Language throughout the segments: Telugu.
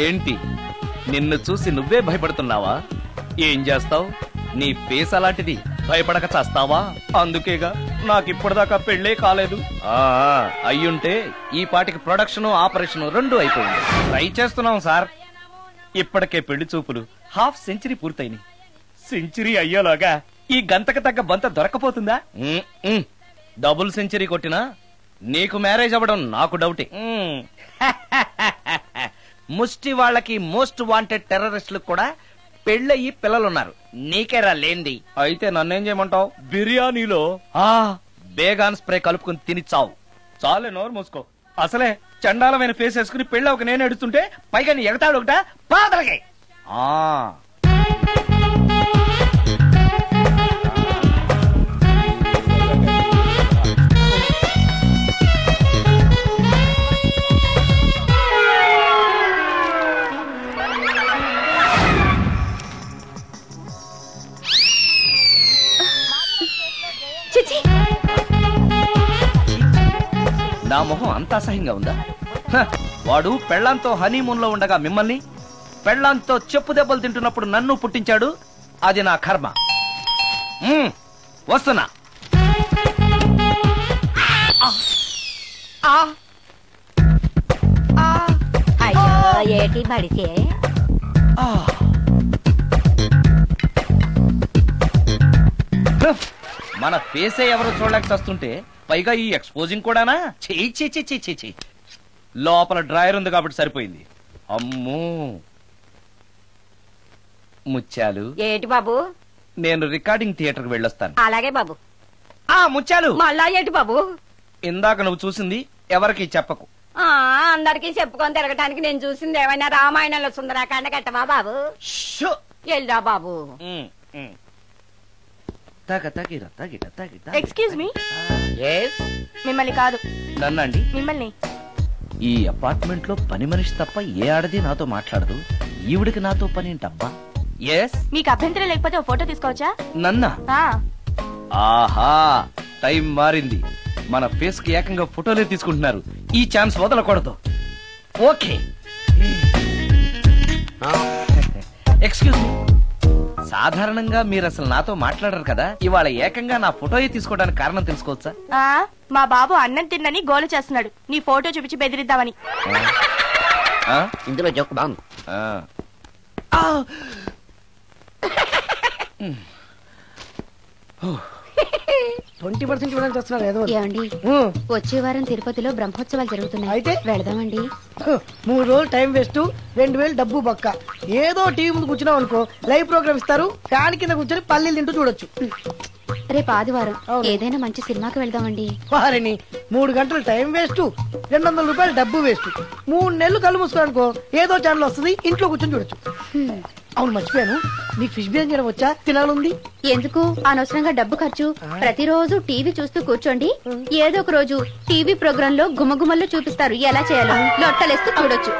ఏంటి నిన్ను చూసి నువ్వే భయపడుతున్నావా? ఏం చేస్తావు? నీ ఫేస్ అలాంటిది, భయపడక చేస్తావా? అందుకేగా నాకిప్పటిదాకా పెళ్లే కాలేదు. అయ్యుంటే ఈ పాటికి ప్రొడక్షన్ ఆపరేషన్ రెండు అయిపోయింది. ట్రై చేస్తున్నాం సార్. ఇప్పటికే పెళ్లి చూపులు హాఫ్ సెంచరీ పూర్తయినాయి. సెంచరీ అయ్యేలాగా ఈ గంతకు తగ్గ బంత దొరకపోతుందా? డబుల్ సెంచరీ కొట్టినా నీకు మ్యారేజ్ అవ్వడం నాకు డౌటే. ముష్టి వాళ్ళకి మోస్ట్ వాంటెడ్ టెర్రరిస్టులకు కూడా పెళ్ళయి పిల్లలున్నారు. నీకేరా లేంది. అయితే నన్నేం చేయమంటావు? బిర్యానీలో బేగాన్ స్ప్రే కలుపుకుని తిని చావు. చాలే, నోరు మూసుకో. అసలే చండాలమైన ఫేస్ వేసుకుని పెళ్ళి ఒక నేను ఎడుతుంటే పైగా నీ ఎగతాడు ఒకట పాదలకి. నా మొహం అంత అసహ్యంగా ఉందా? వాడు పెళ్లాంతో హనీమూన్ లో ఉండగా మిమ్మల్ని, పెళ్లాంతో చెప్పు దెబ్బలు తింటున్నప్పుడు నన్ను పుట్టించాడు. అది నా కర్మ. వస్తున్నా. ఏటి బడిసే మన ఫేసే ఎవరు చూడలేక వస్తుంటే పైగా ఈ ఎక్స్పోజింగ్ కూడానా? చెయ్యి లోపల డ్రాయర్ ఉంది కాబట్టి సరిపోయింది. అమ్మో ముత్యాలు. ఏటి బాబు? నేను రికార్డింగ్ థియేటర్ కి వెళ్ళొస్తాను. అలాగే బాబు. ముత్యాలు, మళ్ళా ఏటి బాబు? ఇందాక నువ్వు చూసింది ఎవరికి చెప్పకు. అందరికి చెప్పుకొని తిరగటానికి నేను చూసింది ఏమైనా రామాయణంలో సుందరాకాండ కట్టవా బాబు? వెళ్ళా బాబు. Excuse me. మిమ్మల్ని కాదు. నన్నండి? మిమ్మల్ని. ఈ అపార్ట్మెంట్ లో పని మనిషి తప్ప ఏ ఆడది నాతో మాట్లాడదు. ఈవిడికి నాతో పని ఏంటబ్బా? మీకు అభ్యంతరం లేకపోతే ఓ ఫోటో తీసుకోవచ్చా? నన్నా? ఆహా, టైం మారింది. మన ఫేస్ కి ఏకంగా ఫోటోలే తీసుకుంటున్నారు. ఈ ఛాన్స్ వదలకూడదు. ఓకే. Excuse me. సాధారణంగా మీరు అసలు నాతో మాట్లాడరు కదా, ఇవాళ ఏకంగా నా ఫోటో తీసుకోవడానికి కారణం తెలుసుకోవచ్చా? మా బాబు అన్నం తిన్నని గోలు చేస్తున్నాడు, నీ ఫోటో చూపించి బెదిరిద్దామని. ఇందులో జోక్ బాగుంది. 20% ఇవ్వడానికి వస్తున్నారు. ఏమండి, వచ్చే వారం తిరుపతిలో బ్రహ్మోత్సవాలు జరుగుతున్నాయి. అయితే వెళదామండి. 3 రోజులు టైం వేస్ట్, 2000 డబ్బు బొక్క. ఏదో టీవీ ముందు కూర్చున్నావు అనుకో, లైవ్ ప్రోగ్రామ్ ఇస్తారు, ఫ్యాన్ కింద కూర్చొని పల్లీలు తింటూ చూడొచ్చు. రేపు ఆదివారం ఏదైనా మంచి సినిమాకి వెళ్దామండి. వారిని 3 గంటలు టైం వేస్ట్, 200 రూపాయలు డబ్బు వేస్ట్. 3 నెలలు కళ్ళు మూసుకోనుకో, ఏదో ఛానల్ వస్తుంది, ఇంట్లో కూర్చొని చూడొచ్చు. అవును, మర్చిపోయాను, నీకు ఫిష్ బిర్యానీ చేయడం వచ్చా? తినాలుంది. ఎందుకు అనవసరంగా డబ్బు ఖర్చు? ప్రతిరోజు టీవీ చూస్తూ కూర్చోండి, ఏదో ఒక రోజు టీవీ ప్రోగ్రామ్ లో గుమగుమల్లో చూపిస్తారు ఎలా చేయాలో. లొట్టలేస్తూ చూడొచ్చు.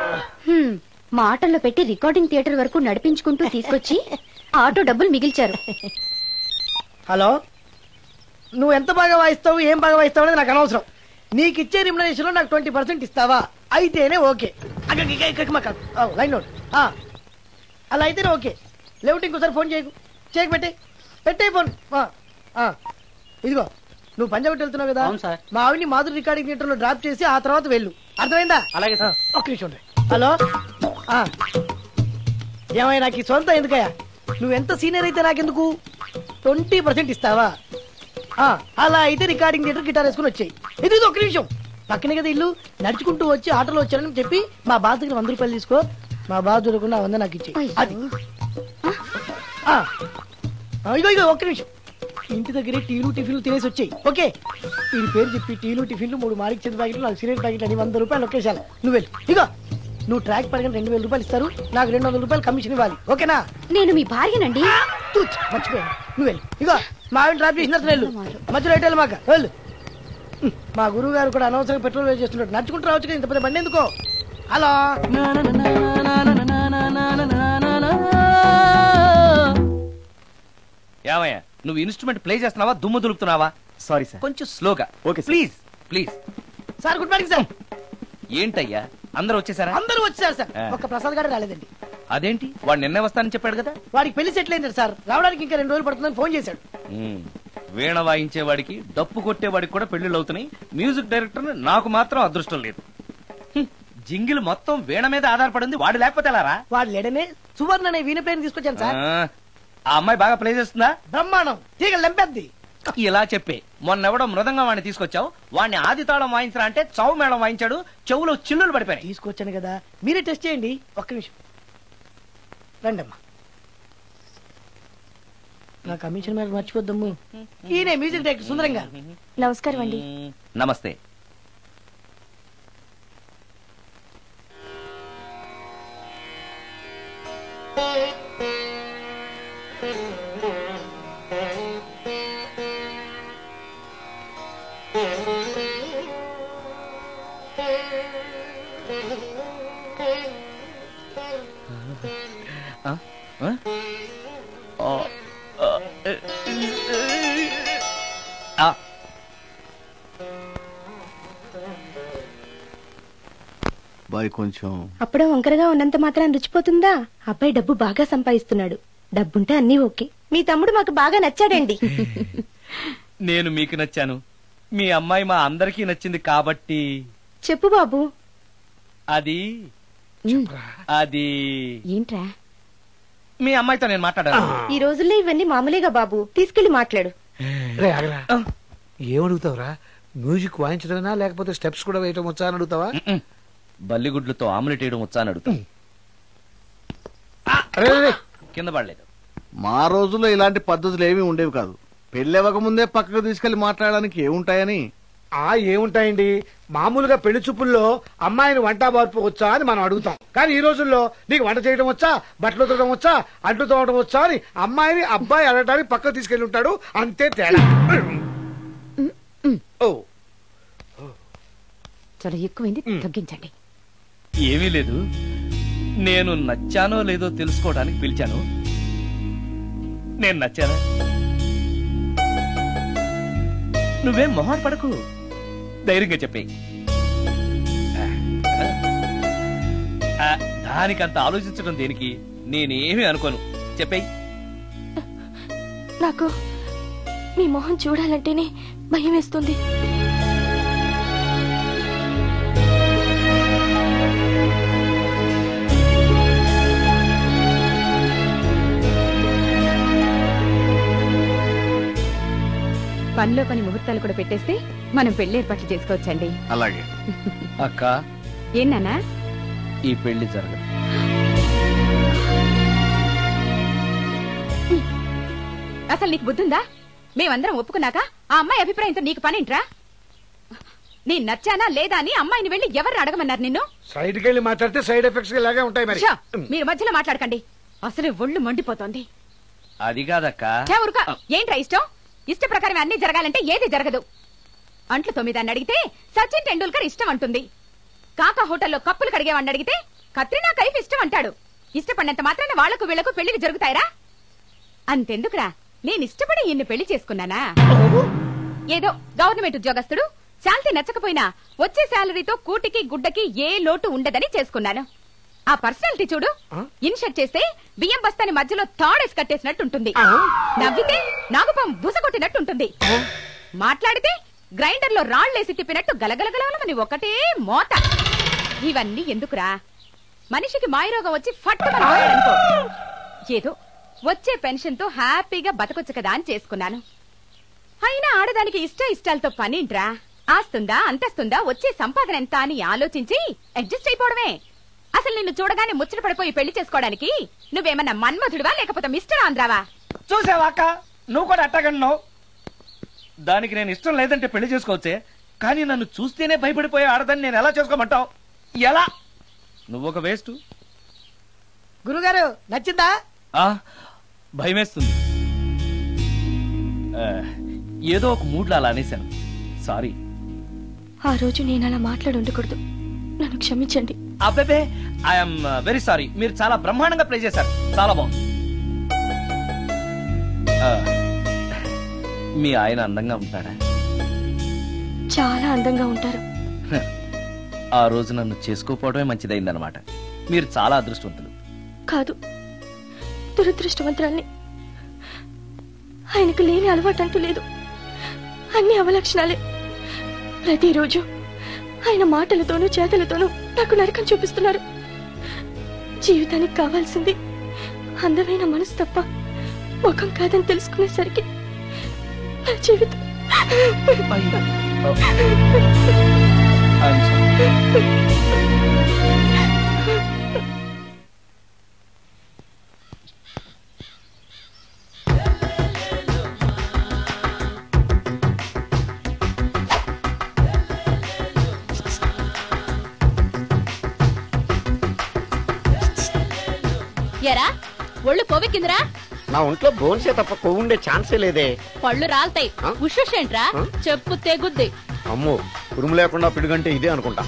మాటల్లో పెట్టి రికార్డింగ్ థియేటర్ వరకు నడిపించుకుంటూ తీసుకొచ్చి ఆటో డబ్బులు మిగిల్చారు. హలో, నువ్వు ఎంత బాగా వాయిస్తావు, ఏం బాగా వాయిస్తావు అనేది నాకు అనవసరం. నీకు ఇచ్చే రిమ్యునరేషన్ లో నాకు 20% ఇస్తావా? అయితేనే ఓకే. Line note. అలా అయితేనే ఓకే. లేవుటి ఇంకోసారి ఫోన్ చేయకు. పెట్టే ఫోన్. ఇదిగో, నువ్వు పంజాబ్ వెళ్తున్నావు కదా, మా ఆవిని మాధురి రికార్డింగ్ థియేటర్ లో డ్రాప్ చేసి ఆ తర్వాత వెళ్ళు. అర్థమైందా? అలాగే. ఒక్క నిమిషం. హలో, ఏమైనా నాకు ఈ సొంత ఎందుకయ్యా? నువ్వెంత సీనియర్ అయితే నాకెందుకు? 20% ఇస్తావా? అలా అయితే రికార్డింగ్ థియేటర్ గిటార్ వేసుకుని వచ్చాయి. ఇది ఒక్క నిమిషం. పక్కనే కదా ఇల్లు, నడుచుకుంటూ వచ్చి ఆటోలో వచ్చారని చెప్పి మా బాధ దగ్గర 100 రూపాయలు తీసుకో. మా బాధ దొరకకుండా 100 నాకు ఇచ్చేయి. అది ఇగో ఒక్క నిమిషం. ఇంటి దగ్గరే టీలు టిఫిన్లు తినేసి వచ్చాయి. ఓకే, వీడి పేరు చెప్పి టీలు టిఫిన్లు 3 మారికి చెంది ప్యాకెట్లు, 4 సిగరెట్ ప్యాకెట్లు అని 100 రూపాయలు ఒకేసారి. నువ్వు వెళ్ళు. ఇగో, నువ్వు ట్రాక్ పడగా 2000 రూపాయలు ఇస్తారు, నాకు 200 రూపాయలు కమిషన్ ఇవ్వాలి. ఓకేనా? నేను మీ భార్యనండి. మర్చిపోయాను. నువ్వు వెళ్ళు. ఇగో, మా ఆవిడ డ్రాప్ చేసినట్టు వెళ్ళు. మధ్యలో ఎటు మాక వెళ్ళు. మా గురువు గారు కూడా అనవసరంగా పెట్రోల్ వేస్ట్ చేస్తున్నాడు. నడుచుకుంటూ రావచ్చు కదా, ఇంత పెద్ద బండి ఎందుకో. హలో, ఏమయ్యా, నువ్వు ఇన్స్ట్రుమెంట్ ప్లే చేస్తున్నావా, దుమ్ము దులుపుతున్నావా? సారీ సార్, కొంచెం స్లోగా. Okay please. Sir, good morning sir. ఏంటయ్యా, అందరూ వచ్చేసారా? అందరూ వచ్చారు సార్, ఒక్క ప్రసాద్ గారు రాలేదండి. అదేంటి? వాడు నిన్నే వస్తానని చెప్పాడు కదా. వాడికి పెళ్లి సెటిల్ అయింది సార్, రావడానికి ఇంకా 2 రోజులు పడుతుందని ఫోన్ చేశాడు. వీణ వాయించేవాడికి డప్పు కొట్టేవాడికి కూడా పెళ్లిళ్ళు అవుతున్నాయి. మ్యూజిక్ డైరెక్టర్ నాకు మాత్రం అదృష్టం లేదు. జింగిల్ మొత్తం వీణ మీద ఆధారపడింది. వాడు లేకపోతే ఎలారా? వాడు లేడనే సువర్ణ అనే వీణ ప్లేయర్ తీసుకొచ్చాను సార్. ఆ అమ్మాయి బాగా ప్లే చేస్తుందా? బ్రహ్మాండం, తీగ లెంపెద్ది. ఇలా చెప్పే మొన్నెవడో మృదంగా వాడిని తీసుకొచ్చావు. వాడిని ఆది తాళం వాయించరా అంటే చౌ మేళం వాయించాడు. చెవులో చిల్లులు పడిపోయాయి. తీసుకొచ్చాను కదా, మీరే టెస్ట్ చేయండి. ఒక్క నిమిషం రండమ్మా. నా కమిషన్ మీద మర్చిపోద్దమ్ము. ఈయనే మ్యూజిక్ డైరెక్టర్ సుందరం గారు. నమస్కారం అండి. నమస్తే. కొంచెం అప్పుడే వంకరగా ఉన్నంత మాత్రం రుచిపోతుందా? అబ్బాయి డబ్బు బాగా సంపాదిస్తున్నాడు. డబ్బుంటే అన్నీ ఓకే. మీ తమ్ముడు మాకు బాగా నచ్చాడండి. నేను మీకు నచ్చాను, మీ అమ్మాయి మా అందరికీ నచ్చింది కాబట్టి. చెప్పు బాబు. అది అది ఏంట్రా? మీ అమ్మాయితో నేను మాట్లాడాను. ఈ రోజుల్లో ఇవన్నీ మామూలుగా బాబు, తీసుకెళ్లి మాట్లాడు. ఏమడుగుతావురా? మ్యూజిక్ వాయించడమేనా లేకపోతే స్టెప్స్ కూడా వేయటం వచ్చా అని అడుగుతావా? బల్లిగుడ్లతో ఆమ్లెట్ వేయడం వచ్చా అని అడుగుతా. కింద పడలేదు. మా రోజుల్లో ఇలాంటి పద్ధతులు ఏమీ ఉండేవి కాదు. పెళ్ళెవక ముందే పక్కకు తీసుకెళ్లి మాట్లాడడానికి ఏముంటాయని. ఏముంటాయండి, మామూలుగా పెళ్లి చూపుల్లో అమ్మాయిని వంట బార్పు వచ్చా అని మనం అడుగుతాం. కానీ ఈ రోజుల్లో నీకు వంట చేయడం వచ్చా, బట్టలు ఉతకడం వచ్చా, అంట్లు తోమడం వచ్చా అని అమ్మాయిని అబ్బాయి అడగడానికి పక్కకు తీసుకెళ్లి ఉంటాడు. అంతే తేడా. చాలా ఎక్కువైంది, తగ్గించండి. ఏమీ లేదు, నేను నచ్చానో లేదో తెలుసుకోవడానికి పిలిచాను. నేను నచ్చానా? నువ్వేం మొహాట్ పడకు, ధైర్యంగా చెప్పేయి. దానికంత ఆలోచించడం దేనికి? నేనేమీ అనుకోను, చెప్పేయి. నాకు మీ మొహం చూడాలంటేనే భయం వేస్తుంది. పనిలో పని ముహూర్తాలు కూడా పెట్టేస్తే మనం పెళ్లి ఏర్పాట్లు చేసుకోవచ్చండి. అలాగే అక్క. ఏనానా? ఈ పెళ్లి జరగదు. అసలు నీకు బుద్ధుందా? మేమందరం ఒప్పుకున్నాక ఆ అమ్మాయి అభిప్రాయంతో నీకు పనేంట్రా? నేను నచ్చానా లేదా అని అమ్మాయిని వెళ్ళి ఎవరు అడగమన్నారు నిన్ను? సైడ్కి వెళ్ళి మాట్లాడితే సైడ్ ఎఫెక్ట్స్ ఇలాగే ఉంటాయి. మరి మీరు మధ్యలో మాట్లాడకండి, అసలు ఒళ్ళు మండిపోతోంది. అది కాదక్క. ఏంట్రా ఇష్టం? ఇష్ట ప్రకారం అన్ని జరగాలంటే ఏది జరగదు. అంట్లు 9 అడిగితే సచిన్ టెండూల్కర్ ఇష్టం అంటుంది. కాకా హోటల్లో కప్పులు కడిగేవాడిని అడిగితే కత్రినా కైఫ్ ఇష్టం అంటాడు. ఇష్టపడినంత మాత్రాన వాళ్లకు వీళ్లకు పెళ్లికి జరుగుతాయరా? అంతెందుకురా, నేను ఇష్టపడి ఇన్ని పెళ్లి చేసుకున్నానా? ఏదో గవర్నమెంట్ ఉద్యోగస్తుడు, శాలరీ నచ్చకపోయినా వచ్చే శాలరీతో కూటికి గుడ్డకి ఏ లోటు ఉండదని చేసుకున్నాను. ఆ పర్సనాలిటీ చూడు, ఇన్షర్ట్ చేస్తే బియ్యం బస్తాని మధ్యలో తాడేసి కట్టేసినట్టుంటుంది. నవ్వితే నాగుపం బుస కొట్టినట్టుంటుంది. మాట్లాడితే గ్రైండర్ లో రాళ్లేసి తిప్పినట్టు గలగలగలమని ఒకటే మోత. ఇవన్నీ ఎందుకురా? మనిషికి మాయరోగం వచ్చి ఫట్టుమని పోయాడనుకో, ఏదో వచ్చే పెన్షన్ తో హ్యాపీగా బతకొచ్చు కదా అని చేసుకున్నాను. అయినా ఆడదానికి ఇష్టాలతో పనింట్రా? ఆస్తుందా, అంతస్తుందా, వచ్చే సంపాదన ఎంత అని ఆలోచించి అడ్జస్ట్ అయిపోవడమే. అసలు నిన్ను చూడగానే ముచ్చట పడిపోయి పెళ్లి చేసుకోవడానికి నువ్వేమన్నా మన్మధుడివా లేకపోతే మిస్టర్ ఆంధ్రావా? చూసావా అక్క, నువ్వు కూడా అట్టగన్నావు. దానికి నేను ఇష్టం లేదంటే పెళ్లి చేసుకోవచ్చే, కానీ నన్ను చూస్తేనే భయపడిపోయే ఆడదని నేను ఎలా చేసుకోమంటావు? ఎలా? నువ్వొక వేస్ట్. గురుగారు నచ్చిందా? భయమేస్తుంది. ఏదో ఒక మూడ్లో అలా అనేశాను, సారీ. ఆ రోజు నేను అలా మాట్లాడి ఉండకూడదు, నన్ను క్షమించండి. అబ్బే, ఐఎమ్ వెరీ సారీ. మీరు చాలా బ్రహ్మాండంగా ప్లే చేశారు, చాలా బాగుంది. మీ ఆయన అందంగా ఉంటాడా? చాలా అందంగా ఉంటారు. ఆ రోజు నన్ను చేసుకోపోవడమే మంచిదైందనమాట. మీరు చాలా అదృష్టవంతులు. కాదు, దురదృష్టవంతురాల్ని. ఆయనకు లేని అలవాటు అంటూ లేదు. అన్ని అవలక్షణాలే. ప్రతిరోజు ఆయన మాటలతోనూ చేతలతోనూ నాకు నరకం చూపిస్తున్నారు. జీవితానికి కావాల్సింది అందమైన మనసు తప్ప ముఖం కాదని తెలుసుకునేసరికి నా జీవితం ఎరా ఒళ్ళు కొవ్వెక్కిందిరా? నా ఒంట్లో బోన్సే తప్ప కొవ్వు ఉండే ఛాన్సే లేదే. పళ్ళు రాల్తాయి. ఉషేంట్రా చెప్పు తెగుద్ది. అమ్మో, ఉరుము లేకుండా పిడుగంటే ఇదే అనుకుంటా.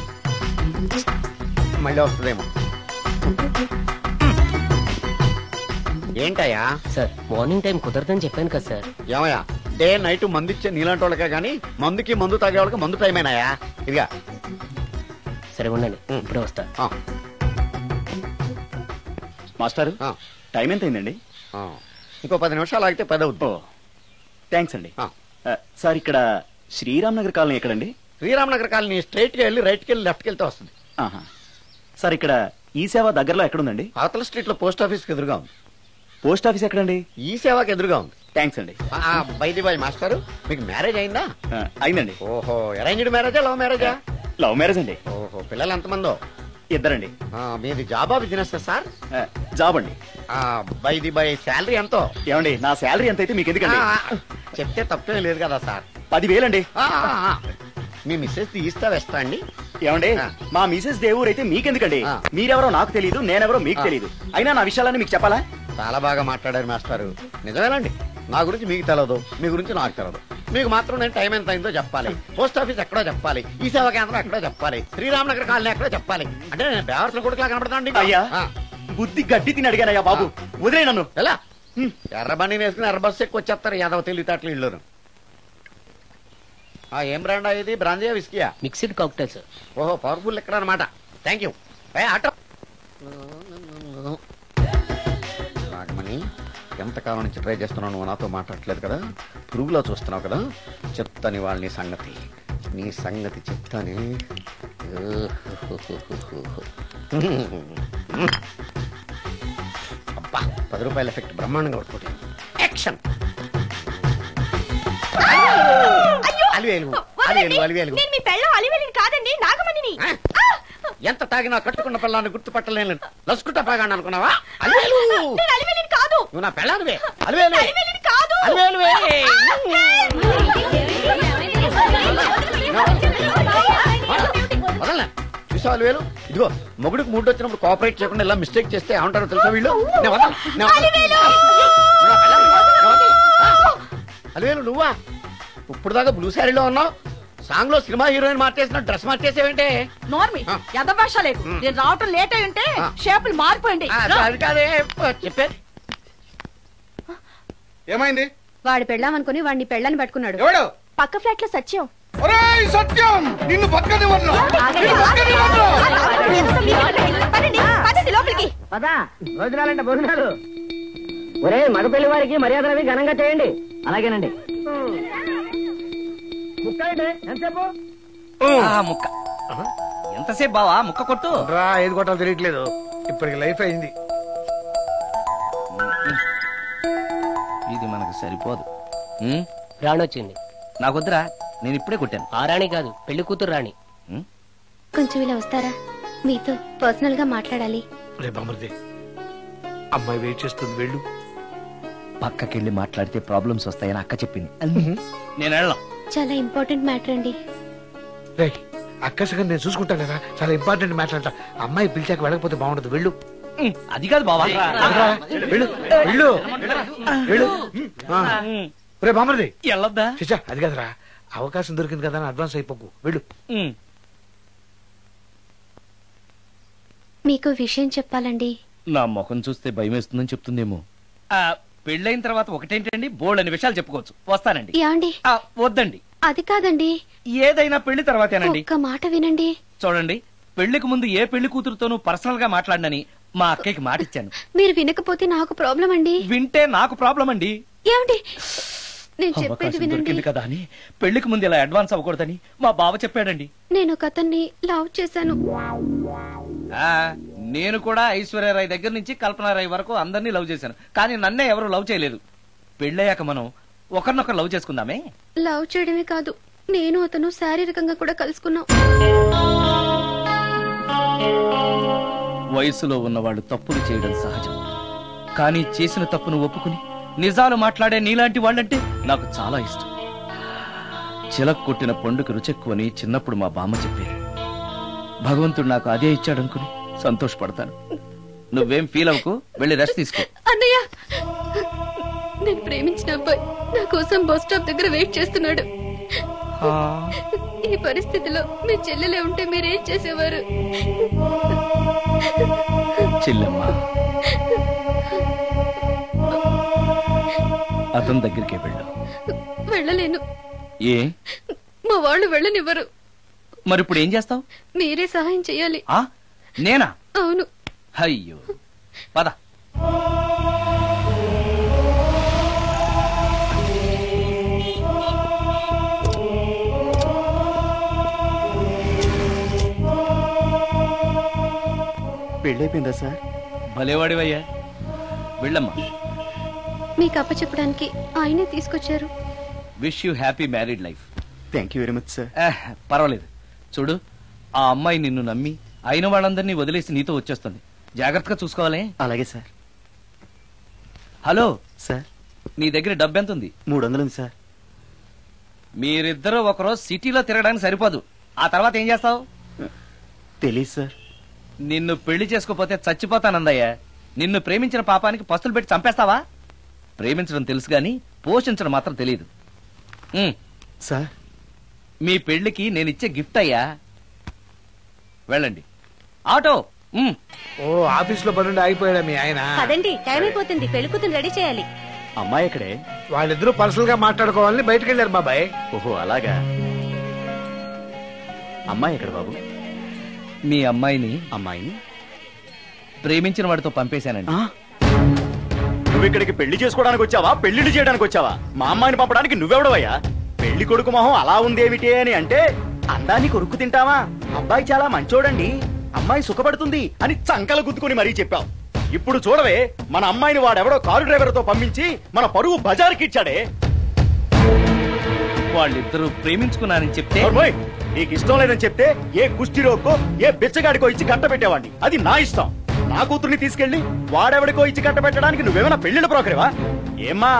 మళ్ళీ వస్తుందేమో. ఏంటయ్యా? సార్ మార్నింగ్ టైం కుదరదని చెప్పాను కదా సార్. ఏమయ్యా, డే నైట్ మందు ఇచ్చే నీలాంటి వాళ్ళకే గానీ మందుకి మందు తాగే వాళ్ళకి మందు టైం అయినాయా? ఇదిగా సరే ఉండండి, ఇప్పుడే వస్తా. మాస్టారు, టైం ఎంత అయిందండి? ఇంకో 10 నిమిషాలు ఆగితే 10 అవుతుంది. థ్యాంక్స్ అండి. సార్, ఇక్కడ శ్రీరామ్ నగర్ కాలనీ ఎక్కడండి? శ్రీరామ్ నగర్ కాలనీ స్ట్రైట్ గా వెళ్ళి రైట్ కి వెళ్ళి లెఫ్ట్ కి వెళ్తే వస్తుంది. సార్, ఇక్కడ ఈ సేవ దగ్గరలో ఎక్కడుందండి? అవతల స్ట్రీట్ లో పోస్ట్ ఆఫీస్ కి ఎదురుగా ఉంది. పోస్ట్ ఆఫీస్ ఎక్కడండి? ఈ సేవకి ఎదురుగా ఉంది. థ్యాంక్స్ అండి. బైది బాయ్ మాస్టారు, మీకు మ్యారేజ్ అయిందా? అయిందండి. ఓహో, అరేంజ్డ్ మ్యారేజా లవ్ మ్యారేజా? లవ్ మ్యారేజ్ అండి. ఓహో, పిల్లలు ఎంతమందో? ఇద్దరండి. మీది జాబా బిజినెస్ సార్? జాబ్ అండి. బైది బాయ్ శాలరీ ఎంతో? ఏమండి, నా శాలరీ ఎంత అయితే మీకు ఎందుకండి? చెప్తే తప్పేం లేదు కదా సార్. 10,000 అండి. మీ మిస్సెస్ తీస్తా వేస్తా అండి. ఏమండి, మా మిసెస్ దేవూర్ అయితే మీకెందుకండి? మీరెవరో నాకు తెలియదు, నేనెవరో మీకు తెలియదు. అయినా నా విషయాలన్నీ మీకు చెప్పాలా? చాలా బాగా మాట్లాడారు మాస్టారు. నిజమేనండి, నా గురించి మీకు తెలియదు, మీ గురించి నాకు తెలియదు. మీకు మాత్రం నేను టైం ఎంత అయిందో చెప్పాలి, పోస్ట్ ఆఫీస్ ఎక్కడో చెప్పాలి, ఈ సేవా కేంద్రం ఎక్కడో చెప్పాలి, శ్రీరామ్ నగర్ కాలనీ ఎక్కడో చెప్పాలి. అంటే నేను బేవర్సన కొడుకులా కనబడతాండి. అయ్యా, బుద్ధి గడ్డి తిని అడిగానయ్యా బాబు, వదిలే నన్ను. ఎలా ఎర్ర బండి వేసుకుని ఎర్ర బస్సు ఎక్కువ వచ్చేస్తారు యాదవ తెలివితేటలు ఇల్లును. ఏం బ్రాండ్ ఇది? బ్రాంజియా విస్కియా? Mixed cocktail sir. ఓహో, పవర్ఫుల్ ఎక్కడ అనమాట. Thank you. ఆటో నాగమణి, ఎంతకాలం నుంచి ట్రై చేస్తున్నావు, నువ్వు నాతో మాట్లాడట్లేదు కదా, పురుగులో చూస్తున్నావు కదా, చెప్తాని వాళ్ళ సంగతి, నీ సంగతి చెప్తాని. అబ్బా, 10 రూపాయల ఎఫెక్ట్ బ్రహ్మాండంగా పడుతుంది. యాక్షన్. కాదండి, నాగమణిని. ఎంత తాగినా కట్టుకున్న పిల్లాన్ని గుర్తుపట్టలేను లసుకుంటా పాగాను అనుకున్నావా? అలివేలు కాదు, నువ్వు నా పిల్లానివే. అలివేలు అలివేలువే. వదలనా? చూసావు అలివేలు, ఇదిగో మొగుడికి మూడు వచ్చినప్పుడు కోఆపరేట్ చేయకుండా ఇలా మిస్టేక్ చేస్తే ఏమంటారో తెలుసా వీళ్ళు? అలివేలు నువ్వా? ఇప్పుడు దాకా బ్లూ శారీలో ఉన్నావు, సాంగ్ లో సినిమా హీరోయిన్ మార్చేసిన డ్రెస్ మార్చేసేవంటే? నోర్మి యథభాష లేదు. నేను రావటం లేట్ అయి ఉంటే షేపులు మారిపోయింది. అది కాదే చెప్పేది. ఏమైంది? వాడు పెళ్ళామనుకుని వాడిని పెళ్ళని పట్టుకున్నాడు. ఎవడు? పక్క ఫ్లాట్ లో సత్యం. సత్యం, నిన్ను పక్కనివ్వను. లోపలికి పదా, భోజనాలంటే భోజనాలు. ఒరే, మగ పెళ్లి వారికి మర్యాదలవి ఘనంగా చేయండి. అలాగేనండి. ముక్క ఎంతసేపు బావా? ముక్క కొట్టు. ఏది కొట్టాలో తెలియట్లేదు, ఇప్పటికి లైఫ్ అయింది. ఇది మనకు సరిపోదు. రాణి వచ్చింది. నాకొద్దురా, నేను ఇప్పుడే కొట్టాను. ఆ రాణి కాదు, పెళ్లి కూతురు రాణి. కొంచెం ఇలా వస్తారా? మీతో పర్సనల్ గా మాట్లాడాలి. రేపు అమృతే, అమ్మాయి వెయిట్ చేస్తుంది, వెళ్ళు. పక్కకెళ్ళి మాట్లాడితే ప్రాబ్లమ్స్ వస్తాయని అక్క చెప్పింది. నేను వెళ్ళాం. చాలా ఇంపార్టెంట్ మ్యాటర్ అండి. అక్కసగా నేను చూసుకుంటాను కదా, చాలా ఇంపార్టెంట్ మ్యాటర్ అంట. అమ్మాయి పిలిచాక వెళ్ళకపోతే బాగుండదు, వెళ్ళు. అది కాదు బావా, వెళ్ళు వెళ్ళు వెళ్ళు. రేపు అమృతి వెళ్ళొద్దా? చిచ్చా, అది కదరా, అవకాశం దొరికింది కదా అని అడ్వాన్స్ అయిపోకు, వెళ్ళు. మీకు విషయం చెప్పాలండి. నా ముఖం చూస్తే భయం వేస్తుందని చెప్తుందేమో. పెళ్ళైన తర్వాత ఒకటేంటండి, బోల్డ్ అనే విషయాలు చెప్పుకోవచ్చు. వస్తానండి. యాండి? వద్దండి. అది కాదండి, ఏదైనా పెళ్లి తర్వాతేనండి. ఒక్క మాట వినండి. చూడండి, పెళ్లికి ముందు ఏ పెళ్లి కూతురుతోనూ పర్సనల్ గా మాట్లాడనని మా అక్కకి మాటిచ్చాను. మీరు వినకపోతే నాకు ప్రాబ్లం అండి. వింటే నాకు ప్రాబ్లం అండి. ఏమండి నేను చెప్పేది అవకాశం వినండి. దొరికింది కదా అని పెళ్లికి ముందు ఇలా అడ్వాన్స్ అవ్వకూడదని మా బావ చెప్పాడండి. నేను ఒక అతన్ని లవ్ చేశాను. నేను కూడా ఐశ్వర్యరాయ్ దగ్గర నుంచి కల్పనారాయ్ వరకు అందరినీ లవ్ చేశాను. కానీ నన్నే ఎవరు లవ్ చేయలేదు. పెళ్ళయ్యాక మనం ఒకరినొకరు లవ్ చేసుకుందామే. లవ్ చేయడమే కాదు, నేను అతను శారీరకంగా కూడా కలుసుకున్నాం. వయసులో ఉన్నవాళ్ళు తప్పులు చేయడం సహజం. కానీ చేసిన తప్పును ఒప్పుకుని నిజాలు మాట్లాడే నీలాంటి వాళ్ళంటే నాకు చాలా ఇష్టం. చిలక్ కొట్టిన పండుగ రుచెక్కువని చిన్నప్పుడు మా బామ్మ చెప్పేది. భగవంతుడు నాకు అదే ఇచ్చాడనుకుని సంతోషపడతాను. నువ్వేం ఫీల్ అవ్వకు, వెళ్ళి రెస్ట్ తీసుకో. అన్నయ్య, నేను ప్రేమించిన అబ్బాయి నా కోసం బస్ స్టాప్ దగ్గర వెయిట్ చేస్తున్నాడు. ఈ పరిస్థితిలో మీ చెల్లెలే ఉంటే మీరేం చేసేవారు? చెల్లెమ్మ, అతని దగ్గరికే వెళ్ళు. వెళ్ళలేను. ఏ? మా వాళ్ళు వెళ్ళనివ్వరు. మరి ఇప్పుడు ఏం చేస్తావు? మీరే సహాయం చేయాలి. నేనా? అవును. అయ్యో, పద. పెళ్ళైపోయిందా సార్? భలేవాడివయ్యా, వెళ్ళమ్మా. మీకు అప్పచెప్పడానికి ఆయనే తీసుకొచ్చారు. Wish you happy married life. Thank you very much sir. పర్వాలేదు. చూడు, ఆ అమ్మాయి నిన్ను నమ్మి అయిన వాళ్ళందరినీ వదిలేసి నీతో వచ్చేస్తుంది. జాగ్రత్తగా చూసుకోవాలి. అలాగే సార్. హలో సార్, నీ దగ్గర డబ్బు ఎంత ఉంది? 300 ఉంది సార్. మీరిద్దరూ ఒకరోజు సిటీలో తిరగడానికి సరిపోదు. ఆ తర్వాత ఏం చేస్తావు? తెలీదు సార్. నిన్ను పెళ్లి చేసుకోపోతే చచ్చిపోతానందయ్యా. నిన్ను ప్రేమించిన పాపానికి పస్తులు పెట్టి చంపేస్తావా? ప్రేమించడం తెలుసు గాని పోషించడం మాత్రం తెలియదు. సార్, మీ పెళ్లికి నేనిచ్చే గిఫ్ట్ అయ్యా. వెళ్ళండి. ఆటో. ఓ, ఆఫీస్ లో పనుండి ఆగిపోయాడా మీ ఆయన? పదండి, టైం అయిపోతుంది. పెళ్లి కూతురు రెడీ చేయాలి. అమ్మాయి ఎక్కడే? వాళ్ళిద్దరూ పర్సనల్ గా మాట్లాడుకోవాలని బయటకు వెళ్ళారు బాబాయ్. ఓహో, అలాగా. అమ్మాయి ఎక్కడ బాబు? మీ అమ్మాయిని అమ్మాయిని ప్రేమించిన వాడితో పంపేశానండి. నువ్వు ఇక్కడికి పెళ్లి చేసుకోవడానికి వచ్చావా, పెళ్లిళ్ళు చేయడానికి వచ్చావా? మా అమ్మాయిని పంపడానికి నువ్వెవడవయ్యా? పెళ్లి కొడుకు మొహం అలా ఉందేమిటి అని అంటే అందాన్ని కొరుక్కు తింటావా? అబ్బాయి చాలా మంచోడండి, అమ్మాయి సుఖపడుతుంది అని చంకలు గుద్దుకుని మరీ చెప్పావు. ఇప్పుడు చూడవే, మన అమ్మాయిని వాడెవడో కారు డ్రైవర్ తో పంపించి మన పరువు బజారుకి ఇచ్చాడే. వాళ్ళిద్దరూ ప్రేమించుకున్నారని చెప్తే నీకు ఇష్టం లేదని చెప్తే ఏ కుష్టిరోకో ఏ బిచ్చగాడికో ఇచ్చి కట్ట పెట్టేవాడిని. అది నా ఇష్టం. నా కూతుర్ని తీసుకెళ్లి వాడెవడికో ఇచ్చి కట్ట పెట్టడానికి నువ్వేమైనా పెళ్లిళ్ళ బ్రోకరేవా? ఏమ్మా,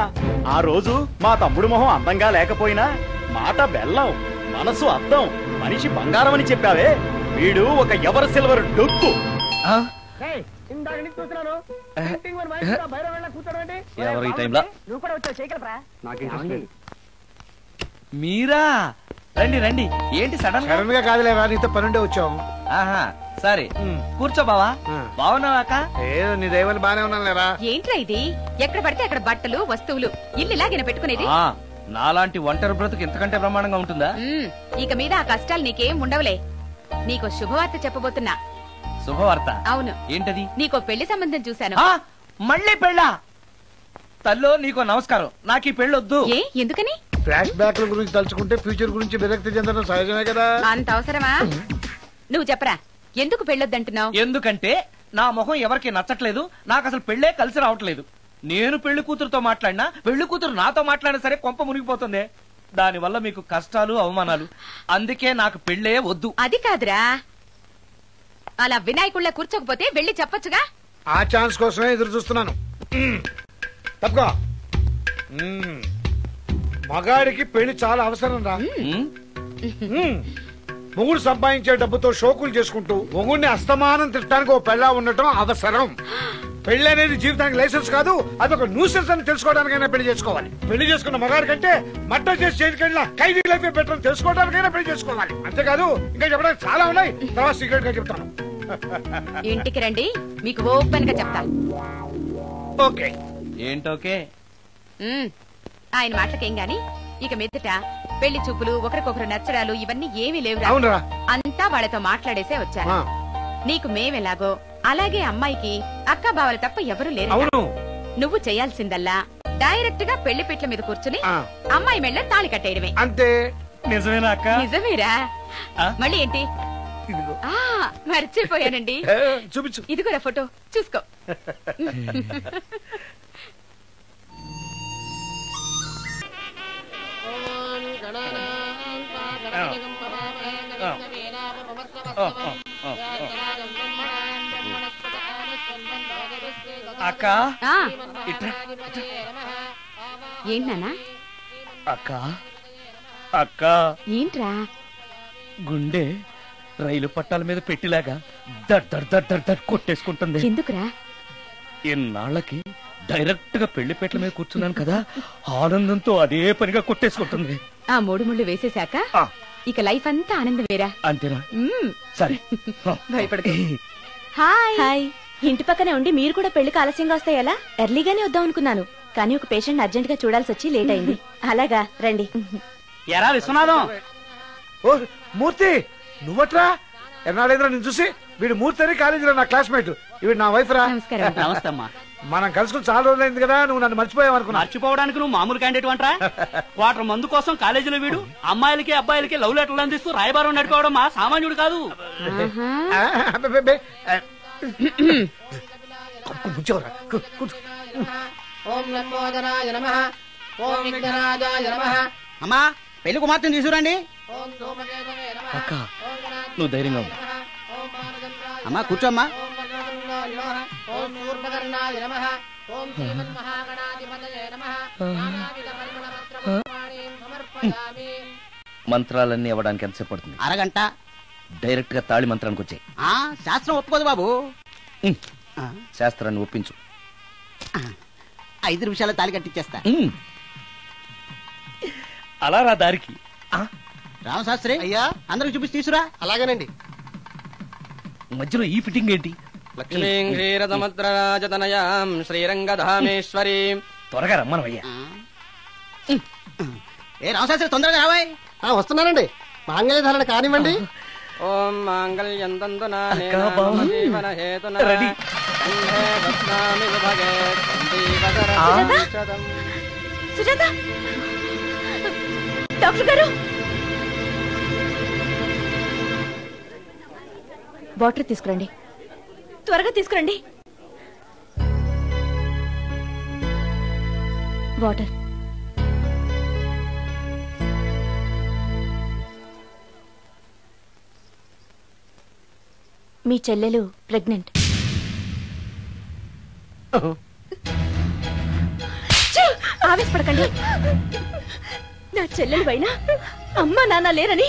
ఆ రోజు మా తమ్ముడు మొహం అందంగా లేకపోయినా మాట బెల్లం, మనసు అద్దం, మనిషి బంగారం అని చెప్పావే. వీడు ఒక ఎవరు సిల్వర్ డొక్కు. ఎవరు ఈ టైంలో? మీరా? రండి రండి. ఏంటి సడన్ గా కాదులేవా, నీతో పనుండే వచ్చాం. ఆహా, సరే కూర్చో. బావా, బాగున్నావాక? ఏదో నీ దైవాలు బానే ఉన్నాను లేరా. ఏంట్రా ఇది? ఎక్కడ పడితే అక్కడ బట్టలు వస్తువులు ఇల్లు ఇలాగిన పెట్టుకునేది? నాలాంటి ఒంటరి బ్రతుకు ఎంతకంటే బ్రహ్మాండంగా ఉంటుందా? ఇక మీద ఆ కష్టాలు నీకేం ఉండవులే. నీకో శుభవార్త చెప్పబోతున్నా. శుభవార్త? అవును. ఏంటది? నీకో పెళ్లి సంబంధం చూశాను. మళ్ళీ పెళ్ళా? తల్లో నీకో నమస్కారం, నాకు ఈ పెళ్ళొద్దు. ఏ, ఎందుకని? ఫ్లాష్ బ్యాక్ గురించి తలుచుకుంటే ఫ్యూచర్ గురించి విరక్తి చెందడం సహజమే కదా. అంత అవసరమా? నువ్వు చెప్పరా, ఎందుకు పెళ్ళొద్దంటున్నావు? ఎందుకంటే నా మొహం ఎవరికి నచ్చట్లేదు. నాకు అసలు పెళ్లే కలిసి రావట్లేదు. నేను పెళ్లి కూతురుతో మాట్లాడినా, పెళ్లి కూతురు నాతో మాట్లాడినా సరే కొంప మునిగిపోతుంది. దానివల్ల మీకు కష్టాలు, అవమానాలు. అందుకే నాకు పెళ్లే వద్దు. అది కాదురా, అలా వినాయకుళ్ళ కూర్చోకపోతే వెళ్ళి చెప్పొచ్చుగా. ఆ ఛాన్స్ కోసమే ఎదురు చూస్తున్నాను. తప్పుకో. మగాడికి పెళ్లి చాలా అవసరం రా. మొగుడు సంపాదించే డబ్బుతో షోకులు చేసుకుంటూ మొగుడిని అస్తమానం తిట్టడానికి ఓ పెళ్ళా ఉండటం అవసరం. పెళ్లి అనేది జీవితానికి లైసెన్స్ కాదు, అదొక న్యూసెన్స్ అని తెలుసుకోవడానికైనా పెళ్లి చేసుకోవాలి. పెళ్లి చేసుకున్న మగాడి కంటే మట్టం చేసి చేతికెళ్ళిన ఖైదీ లైఫ్ బెటర్ అని తెలుసుకోవడానికైనా పెళ్లి చేసుకోవాలి. అంతేకాదు ఇంకా చెప్పడానికి చాలా ఉన్నాయి, తర్వాత సీక్రెట్ గా చెప్తాను. ఇంటికి రండి, మీకు ఓపెన్ గా చెప్తాను. ఓకే. ఏంటోకే? ఆయన మాటలకేం గాని ఇక మీదట పెళ్లి చూపులు ఒకరికొకరు నచ్చడాలు ఇవన్నీ ఏమీ లేవురా. అవునరా. అంతా వాళ్ళతో మాట్లాడేసే వచ్చాను. నీకు మేమెలాగో అలాగే అమ్మాయికి అక్క బావలు తప్ప ఎవరూ లేరు. అవును. నువ్వు చేయాల్సిందల్లా డైరెక్ట్ గా పెళ్లి పెట్ల మీద కూర్చుని అమ్మాయి మెళ్ళ తాళి కట్టేయడమే. అంతే. నిజమేనా అక్క? నిజమేరా. మళ్ళీ ఏంటి? మర్చిపోయానండి. చూపించు. ఇదిగోరా ఫోటో చూసుకో. అక్క ఏంటన్నా? అక్క అక్క ఏంట్రా? గుండె రైలు పట్టాల మీద పెట్టిలాగా దడ్ దడ్ దడ్ దడ్ దడ్ కొట్టేసుకుంటుంది. ఎందుకురా? ఇన్నాళ్ళకి డైరెక్ట్ గా పెళ్లిపేటల మీద కూర్చున్నాను కదా, ఆనందంతో అదే పనిగా కొట్టేసుకుంటుంది. ఆ 3 ముళ్ళు వేసేశాక ఇక లైఫ్ అంతా ఆనందమేరా. అంతేనా? సరే భయపడకు. హాయ్. ఇంటి పక్కనే ఉండి మీరు కూడా పెళ్లికి ఆలస్యంగా వస్తే ఎలా? ఎర్లీగానే వద్దాం అనుకున్నాను, కానీ ఒక పేషెంట్ అర్జెంట్ గా చూడాల్సి వచ్చి లేట్ అయింది. అలాగా రండి. ఎరా విశ్వనాథం. ఓ మూర్తి, నువ్వట్రా? ఎన్నాడైందిరా నేను చూసి? వీడు మూర్తి అని కాలేజీలో నా క్లాస్మేట్, ఇవి నా వైఫ్ రా. నమస్తే అమ్మా. మనం కలుసుకుని చాలా రోజులైంది కదా, నువ్వు నన్ను మర్చిపోయావు అనుకున్నా. మర్చిపోవడానికి నువ్వు మామూలు క్యాండిడేట్ అంటరా? క్వార్టర్ మందు కోసం కాలేజీలో వీడు అమ్మాయిలకి అబ్బాయిలకి లవ్ లెటర్లు అందిస్తూ రాయబారం నడిపోవడం మా సామాన్యుడు కాదు. అమ్మా పెళ్లి కుమార్తెను తీసుకురండి. అక్క నువ్వు ధైర్యంగా ఉంది. అమ్మా కూర్చోమ్మా. మంత్రాలన్నీ అవ్వడానికి ఎంతసేపు పడుతుంది? అరగంట. డైరెక్ట్ గా తాళి మంత్రానికి వచ్చాయి. శాస్త్రం ఒప్పుకోదు బాబు. శాస్త్రాన్ని ఒప్పించు. 5 నిమిషాలు తాళి కట్టించేస్తా. అలా రా దారికి. రామశాస్త్రి అయ్యా అందరికి చూపించి తీసురా. అలాగేనండి. మధ్యలో ఈ ఫిట్టింగ్ ఏంటి? లక్ష్మీం క్షీరసముద్రరాజతనయాం శ్రీరంగధామేశ్వరి. త్వరగా రమ్మనవయ్యా. ఏ రామశాస్త్రి తొందరగా రావాయ్. వస్తున్నానండి. మాంగళ్య ధారణ కానివ్వండి. ఓం మాంగళ్యం తంతునా జీవన హేతునా కంఠే బధ్నామి విభగే సందీపకరం. సుజాత డాక్టర్ గారు, వాటర్ తీసుకురండి. త్వరగా తీసుకురండి. వాటర్. మీ చెల్లెలు ప్రెగ్నెంట్. ఆవేశపడకండి. నా చెల్లెలు పైన అమ్మా నాన్న లేరని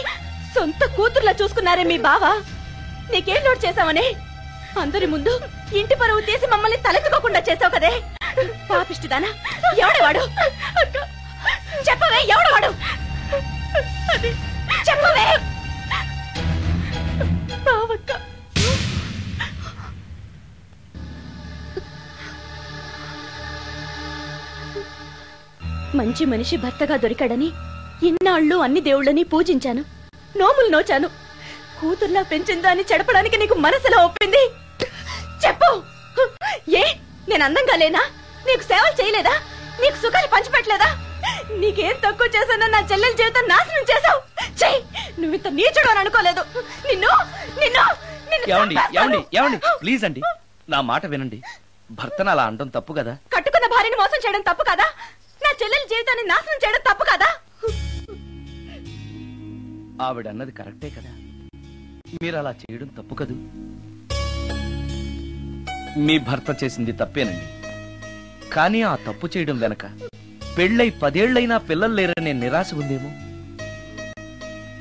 సొంత కూతుర్లా చూసుకున్నారే మీ బావ. నీకేం లోటు చేశావనే అందరి ముందు ఇంటి పరువు తీసి మమ్మల్ని తలెత్తుకోకుండా చేసావు కదే. పాపిష్టిదానా, ఎవడేవాడు? చెప్పవే, ఎవడవాడు? చెప్పవే. బావక్క, మంచి మనిషి భర్తగా దొరికాడని ఇన్నాళ్ళు అన్ని దేవుళ్ళని పూజించాను, నోములు నోచాను. కూతుర్లా పెంచిందా అని చెడపడానికి నీకు మనసులో ఒప్పింది. చెప్పు, ఏ నేను అందంగా లేనా? నీకు సేవలు చేయలేదా? నీకు సుఖాలు పంచిపెట్టలేదా? నీకేం తక్కువ చేశానో నా చెల్లెల జీవితం నాశనం చేశావు. చెయ్యి, నువ్వు ఇంత నీచుడు అని అనుకోలేదు. నిన్ను నిన్ను ప్లీజ్ అండి, నా మాట వినండి. భర్తను అలా అనడం తప్పు కదా? కట్టుకున్న భార్యని మోసం చేయడం తప్పు కదా? నా చెల్లెల జీవితాన్ని నాశనం చేయడం తప్పు కదా? ఆవిడన్నది కరెక్టే కదా, మీరు అలా చేయడం తప్పు కదూ. మీ భర్త చేసింది తప్పేనండి, కానీ ఆ తప్పు చేయడం వెనక పెళ్ళై 10 ఏళ్లైనా పిల్లలు లేరనే నిరాశ ఉందేమో,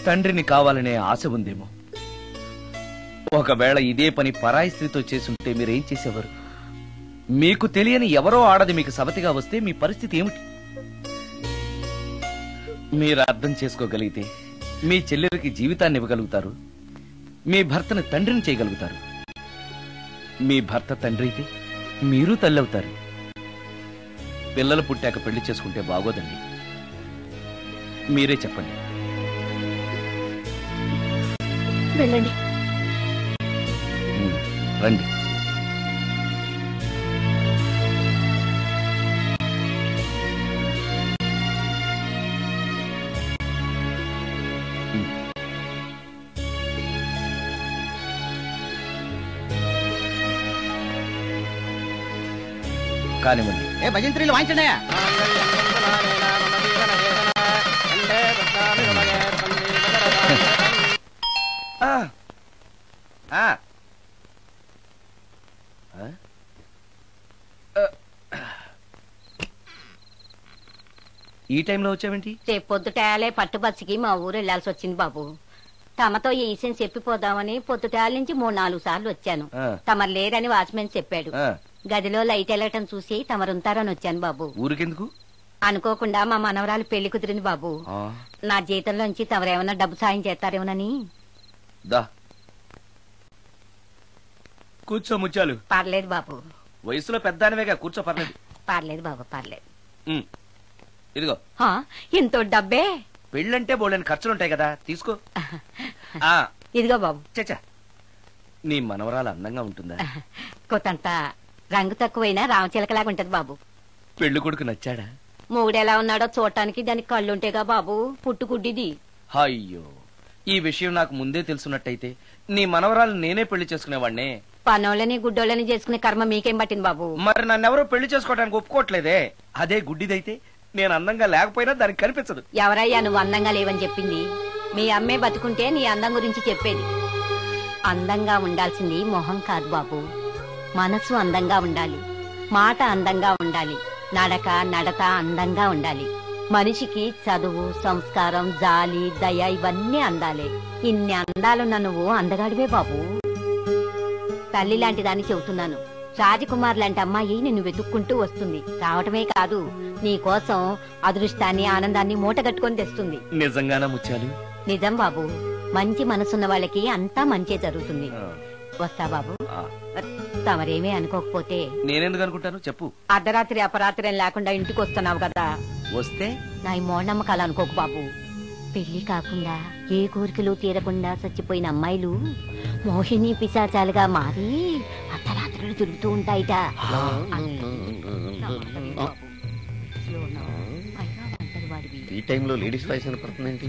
తండ్రిని కావాలనే ఆశ ఉందేమో. ఒకవేళ ఇదే పని పరాయి స్త్రీతో చేసుంటే మీరేం చేసేవారు? మీకు తెలియని ఎవరో ఆడది మీకు సవతిగా వస్తే మీ పరిస్థితి ఏమిటి? మీరు అర్థం చేసుకోగలిగితే మీ చెల్లెలకి జీవితాన్ని ఇవ్వగలుగుతారు, మీ భర్తను తండ్రిని చేయగలుగుతారు. మీ భర్త తండ్రి అయితే మీరు తల్లి అవుతారు. పిల్లలు పుట్టాక పెళ్లి చేసుకుంటే బాగోదండి. మీరే చెప్పండి. వెళ్ళండి. రండి. కానివ్వండి. ఏ భజంత్రీలు వాయించండి. ఈ టైంలో వచ్చావేంటి? రేపు పొద్దుటాలే పట్టుబచ్చికి మా ఊరు వెళ్లాల్సి వచ్చింది బాబు. తమతో ఈ విషయం చెప్పిపోదామని పొద్దుటాల నుంచి 3-4 సార్లు వచ్చాను. తమరు లేరని వాచ్మెన్ చెప్పాడు. గదిలో లైట్ వెళ్ళటం చూసి తమరుంటారని వచ్చాను బాబు. ఊరికెందుకు? అనుకోకుండా మా మనవరాలు పెళ్లి కుదిరింది బాబు. నా జీతంలోంచి తమరేమన్నా డబ్బు సాయం చేస్తారేమోనని. దా కూర్చో ముచ్చాలు. పర్లేదు బాబు. వయసులో పెద్దానివేగా, కూర్చో. పర్లేదు. పర్లేదు బాబు, పర్లేదు. ఇదిగో. ఇంతో డబ్బే. పెళ్ళంటే బోళ్ళని ఖర్చులుంటాయి కదా, తీసుకో. ఇదిగో బాబు. చచ్చా, నీ మనవరాలు అందంగా ఉంటుందా? కొత్తంత రంగు తక్కువైనా రామచిలకలాగా ఉంటది బాబు. పెళ్లి కొడుకు నచ్చాడా? మూడెలా ఉన్నాడో చూడటానికి దానికి కళ్ళుంటేగా బాబు పుట్టుకుడ్డిది. అయ్యో, ఈ విషయం నాకు ముందే తెలుసున్నట్టయితే నీ మనవరాలు నేనే పెళ్లి చేసుకునేవాడినే. పనోళ్ళని గుడ్డోళ్ళని చేసుకునే కర్మ మీకేం పట్టింది బాబు? మరి నన్నెవరో పెళ్లి చేసుకోవడానికి ఒప్పుకోవట్లేదే. అదే గుడ్డిదైతే నేను అందంగా లేకపోయినా దానికి కనిపించదు. ఎవరయ్యా నువ్వు అందంగా లేవని చెప్పింది? మీ అమ్మే బతుకుంటే నీ అందం గురించి చెప్పేది. అందంగా ఉండాల్సింది మొహం కాదు బాబు, మనసు అందంగా ఉండాలి, మాట అందంగా ఉండాలి, నడక అందంగా ఉండాలి. మనిషికి చదువు, సంస్కారం, జాలి, దయ ఇవన్నీ అందాలే. ఇన్ని అందాలున్న నువ్వు అందగాడివే బాబు. తల్లి లాంటి దాన్ని చెబుతున్నాను. రాజకుమార్ లాంటి అమ్మాయి నిన్ను వెతుక్కుంటూ వస్తుంది. రావటమే కాదు, నీ కోసం అదృష్టాన్ని, ఆనందాన్ని మూటగట్టుకొని తెస్తుంది. నిజంగానా ముత్యాలు? నిజం బాబు. మంచి మనసున్న వాళ్ళకి అంతా మంచే జరుగుతుంది. వస్తా బాబు. తమరేమీ అనుకోకపోతే. నేనెందుకు అనుకుంటాను చెప్పు. అర్ధరాత్రి అపరాత్రి లేకుండా ఇంటికి వస్తున్నావు కదా, వస్తే నా ఈ మూఢనమ్మకాలు అనుకోకు బాబు. పెళ్లి కాకుండా ఏ కోరికలు తీరకుండా చచ్చిపోయిన అమ్మాయిలు మోహిని పిశాచాలుగా మారి అర్ధరాత్రులు తిరుగుతూ ఉంటాయిట. ఈ టైంలో లేడీస్ వాయిస్ వినపడుతుందేంటి?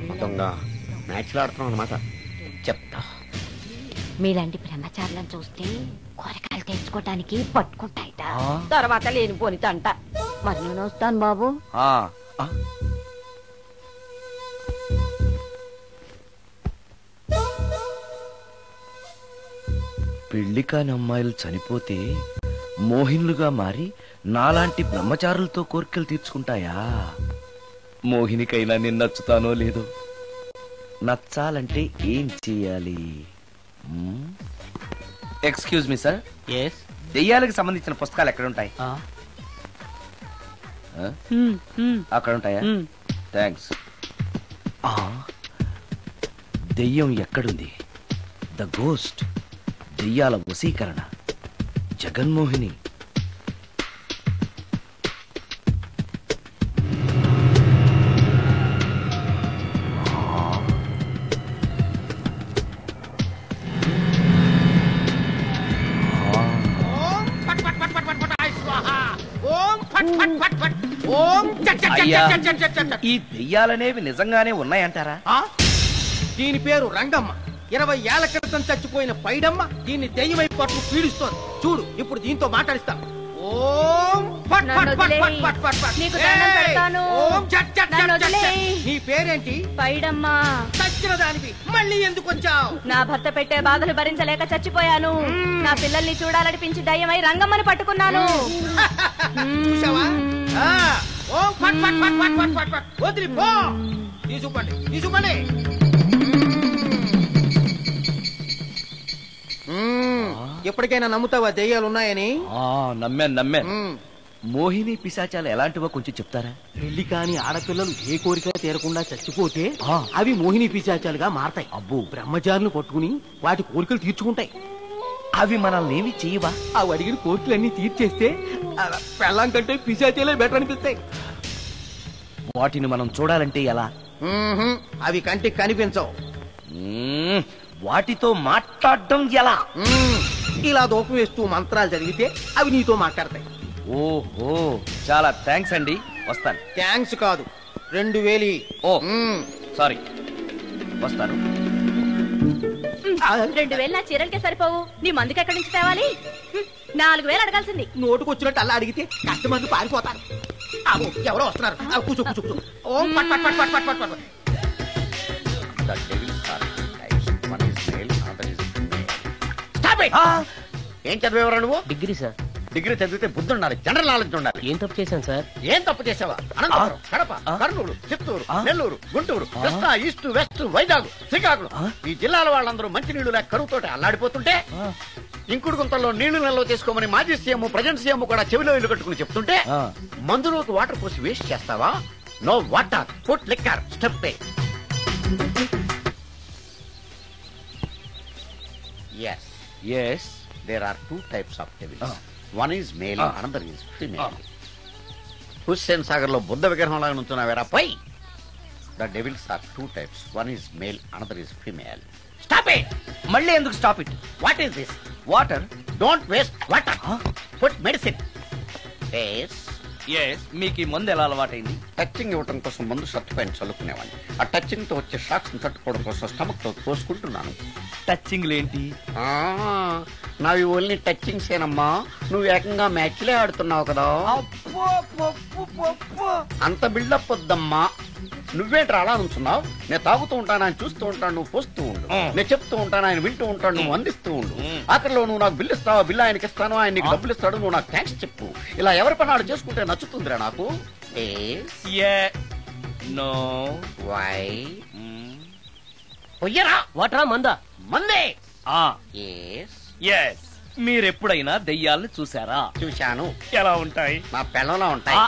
మొత్తంగా మ్యాచ్లు ఆడుతున్నాం అనమాట. చెప్తా. మీలాంటి బ్రహ్మచారులను చూస్తే కోరికలు తెచ్చుకోవటానికి పట్టుకుంటాయిట. తర్వాత లేనిపోని తంట. మరి నేను వస్తాను బాబు. పెళ్లి కాని అమ్మాయిలు చనిపోతే మోహినులుగా మారి నాలాంటి బ్రహ్మచారులతో కోరికలు తీర్చుకుంటాయా? మోహినికైనా నేను నచ్చుతానో లేదో. నచ్చాలంటే ఏం చెయ్యాలి? Excuse me sir. దెయ్యాలకు సంబంధించిన పుస్తకాలు ఎక్కడ ఉంటాయి? అక్కడ ఉంటాయా? థ్యాంక్స్. దెయ్యం ఎక్కడుంది? ద గోస్ట్, దెయ్యాల వశీకరణ, జగన్మోహిని. ఈ దెయ్యాలనేవి నిజంగానే ఉన్నాయంటారా? దీని పేరు రంగమ్మ. 20 ఏళ్ల క్రితం చచ్చిపోయిన పైడమ్మ దీన్ని దెయ్యమై పట్టు పీడిస్తోంది. చూడు, ఇప్పుడు దీంతో మాట్లాడిస్తాను. నీ పేరేంటి? పైడమ్మ. చచ్చిన దానివి మళ్ళీ ఎందుకు వచ్చావు? నా భర్త పెట్టే బాధలు భరించలేక చచ్చిపోయాను. నా పిల్లల్ని చూడాలనిపించి దయ్యమై రంగమ్మని పట్టుకున్నాను. చూసావా? వదిలిపో. తీసుకుపండి, తీసుకుపండి. ఎప్పటికైనా నమ్ముతావా దెయ్యాలు ఉన్నాయని? నమ్మాను. మోహిని పిశాచాలు ఎలాంటివో కొంచెం చెప్తారా? పెళ్లి కాని ఆడపిల్లలు ఏ కోరిక తీరకుండా చచ్చిపోతే అవి మోహిని పిశాచాలుగా మారతాయి. అబ్బో. బ్రహ్మచారులు పట్టుకుని వాటి కోరికలు తీర్చుకుంటాయి. అవి మనల్ని ఏమి చేయవా? అవి అడిగిన కోరికలన్నీ తీర్చేస్తే పెళ్ళం కంటే పిశాచాలే బెటర్ అనిపిస్తాయి. వాటిని మనం చూడాలంటే ఎలా? అవి కంటికి కనిపించవు. వాటితో మాట్లాడడం ఎలా? ఇలా దూపం వేస్తూ మంత్రాలు చదివితే అవి నీతో మాట్లాడతాయి. ఓహో, చాలా థ్యాంక్స్ అండి, వస్తాను. థ్యాంక్స్ కాదు, 2000. ఓ సారీ, వస్తాను. 2000 నా చీరలకే సరిపోవు, నీ మందుకి ఎక్కడి నుంచి తేవాలి? 4000 అడగాల్సింది. నోటుకొచ్చినట్టు అలా అడిగితే కస్టమర్లు పారిపోతారు. అబ్బో, ఎవరో వస్తున్నారు. కూర్చో కూర్చో కూర్చో. ఓం పట్ పట్ పట్ పట్ పట్ పట్ పట్. The devil's are types. One is male, another is female. Stop it! ఏం చదివేవరా నువ్వు? Degree sir. డిగ్రీ చదివితే బుద్ధి ఉండాలి, జనరల్ నాలెడ్జ్ ఉండాలి. ఏం తప్పు చేశాను సార్? ఏం తప్పు చేసావా? అనంతపురం, కడప, కర్నూలు, చిత్తూరు, నెల్లూరు, గుంటూరు, కృష్ణా, ఈస్ట్, వెస్ట్, వైజాగ్, శ్రీకాకుళం, ఈ జిల్లాల వాళ్ళందరూ మంచినీళ్లు లేక కరువుతోటి అల్లాడిపోతుంటే ఇంకుడు గుంతల్లో నీళ్లు నిల్వ చేసుకోమని మాజీ సీఎం, ప్రజెంట్ సీఎం కూడా చెవిలో ఇల్లు కట్టుకుని చెప్తుంటే మందులోకి వాటర్ పోసి వేస్ట్ చేస్తావా? No water, put liquor, step. Yes, there are two types of devils. One is male, another is female. Hussain Sagar లో బుద్ధ విగ్రహం లాగా నుంచున్నావేరా పై. The devils are two types. One is male, another is female. Stop it! మళ్ళీ ఎందుకు stop it? What is this? Water. Don't waste water. Put medicine. Yes. మీకు ఈ మందు ఎలా అలవాటైంది? టచింగ్ ఇవ్వడం కోసం ముందు షర్ట్ పైన చల్లుకునేవాడిని. ఆ టచింగ్ తో వచ్చే షాక్స్ ని తట్టుకోవడం కోసం స్టమక్ తో పోసుకుంటున్నాను. టచింగ్ లేంటి? నావి ఓన్లీ టచింగ్స్ ఏనమ్మా. నువ్వు ఏకంగా మ్యాచ్లే ఆడుతున్నావు కదా. అంత బిల్డప్ వద్దమ్మా. నువ్వేంట్రా అలా నుంచున్నావు? నేను తాగుతూ ఉంటాను, ఆయన చూస్తూ ఉంటాను, నువ్వు పోస్తూ ఉండు. నేను చెప్తూ ఉంటాను, ఆయన వింటూ ఉంటాడు, నువ్వు అందిస్తూ ఉండు. ఆఖరిలో నువ్వు నాకు బిల్లు ఇస్తావా, బిల్లు ఆయనకి ఇస్తాను, ఆయన నీకు డబ్బులు ఇస్తాడు, నువ్వు నాకు థ్యాంక్స్ చెప్పు. ఇలా ఎవరి పని ఆడు చేసుకుంటే నచ్చుతుందిరా నాకు. నో. వై? పొయ్యరా. వాటరా మందా? మందే. మీరెప్పుడైనా దెయ్యాలను చూసారా? చూశాను. ఎలా ఉంటాయి? నా పిల్లలా ఉంటాయి.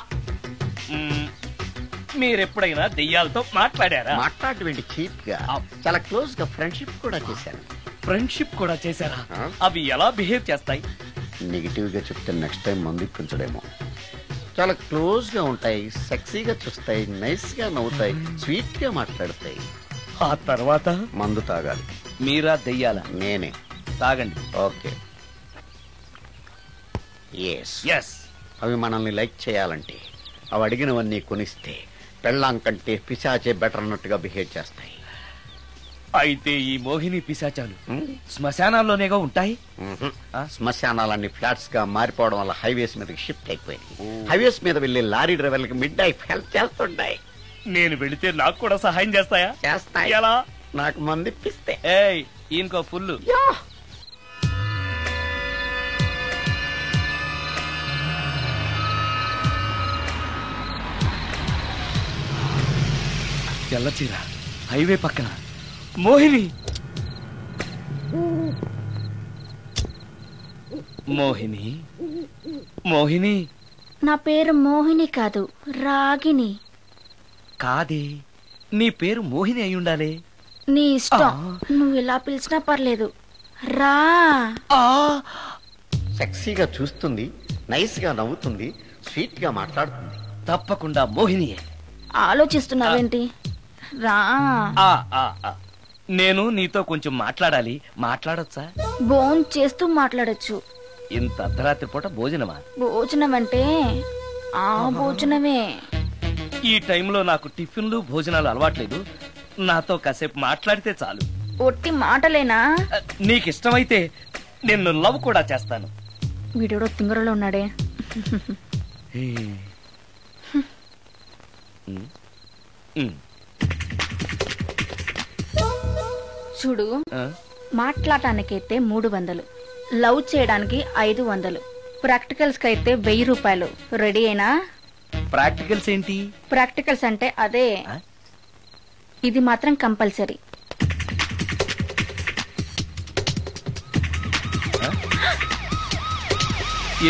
మీరెప్పుడైనా దెయ్యాలతో మాట్లాడారా? మాట్లాడేంటి చీప్ గా, చాలా క్లోజ్ గా ఫ్రెండ్షిప్ కూడా చేశాను. ఫ్రెండ్షిప్ కూడా చేశారా? అవి ఎలా బిహేవ్ చేస్తాయి? నెగిటివ్ గా చెప్తే నెక్స్ట్ టైం మందు ఇప్పించడేమో. చాలా క్లోజ్ గా ఉంటాయి, సెక్సీగా చూస్తాయి, నైస్ గా నవ్వుతాయి, స్వీట్ గా మాట్లాడతాయి. ఆ తర్వాత మందు తాగాలి. మీరా దెయ్యాల? నేనే. తాగండి. ఓకే. ఎస్. అవి మనల్ని లైక్ చేయాలంటే అవి అడిగినవన్నీ కొనిస్తే పెళ్ళాం కంటే పిశాచే బెటర్ అన్నట్టుగా బిహేవ్ చేస్తాయి. అయితే ఈ మోహిని పిశాచాలు శ్మశానాల్లోనేగా ఉంటాయి? శ్మశానాలన్నీ ఫ్లాట్స్ గా మారిపోవడం వల్ల హైవేస్ మీదకి షిఫ్ట్ అయిపోయింది. హైవేస్ మీద వెళ్లే లారీ డ్రైవర్లకి మిడ్ నైట్ హెల్ప్ చేస్తుంటాయి. నేను వెళితే నాకు కూడా సహాయం చేస్తాయా? చేస్తాయి. ఎలా? నాకు మంది ఇప్పిస్తే. ఇంకో ఫుల్లు. తెల్లచీర, హైవే పక్కన మోహిని. మోహిని, మోహిని. నా పేరు మోహిని కాదు, రాగిని. కాదే, నీ పేరు మోహిని అయి ఉండాలి. నీ ఇష్టం, నువ్వు ఇలా పిలిచినా పర్లేదు. రా. సెక్సీగా చూస్తుంది, నైస్ గా నవ్వుతుంది, స్వీట్ గా మాట్లాడుతుంది. తప్పకుండా మోహినియే. ఆలోచిస్తున్నావేంటి? రా. నేను నీతో కొంచెం మాట్లాడాలి. మాట్లాడొచ్చా? భోజనం చేస్తూ మాట్లాడొచ్చు. ఇంత అర్ధరాత్రి పూట భోజనమా? భోజనం అంటే ఆ భోజనమే. ఈ టైంలో నాకు టిఫిన్లు భోజనాలు అలవాట్లేదు. నాతో కాసేపు మాట్లాడితే చాలు. ఒట్టి మాటలేనా? నీకిష్టమైతే నిన్ను లవ్ కూడా చేస్తాను. వీడెవడో తింగరలో ఉన్నాడే. చూడు, మాట్లాడటానికైతే 300, లవ్ చేయడానికి 500, ప్రాక్టికల్స్ కి అయితే 1000 రూపాయలు. రెడీ అయినా? ప్రాక్టికల్స్ ఏంటి? ప్రాక్టికల్స్ అంటే అదే. ఇది మాత్రం కంపల్సరీ.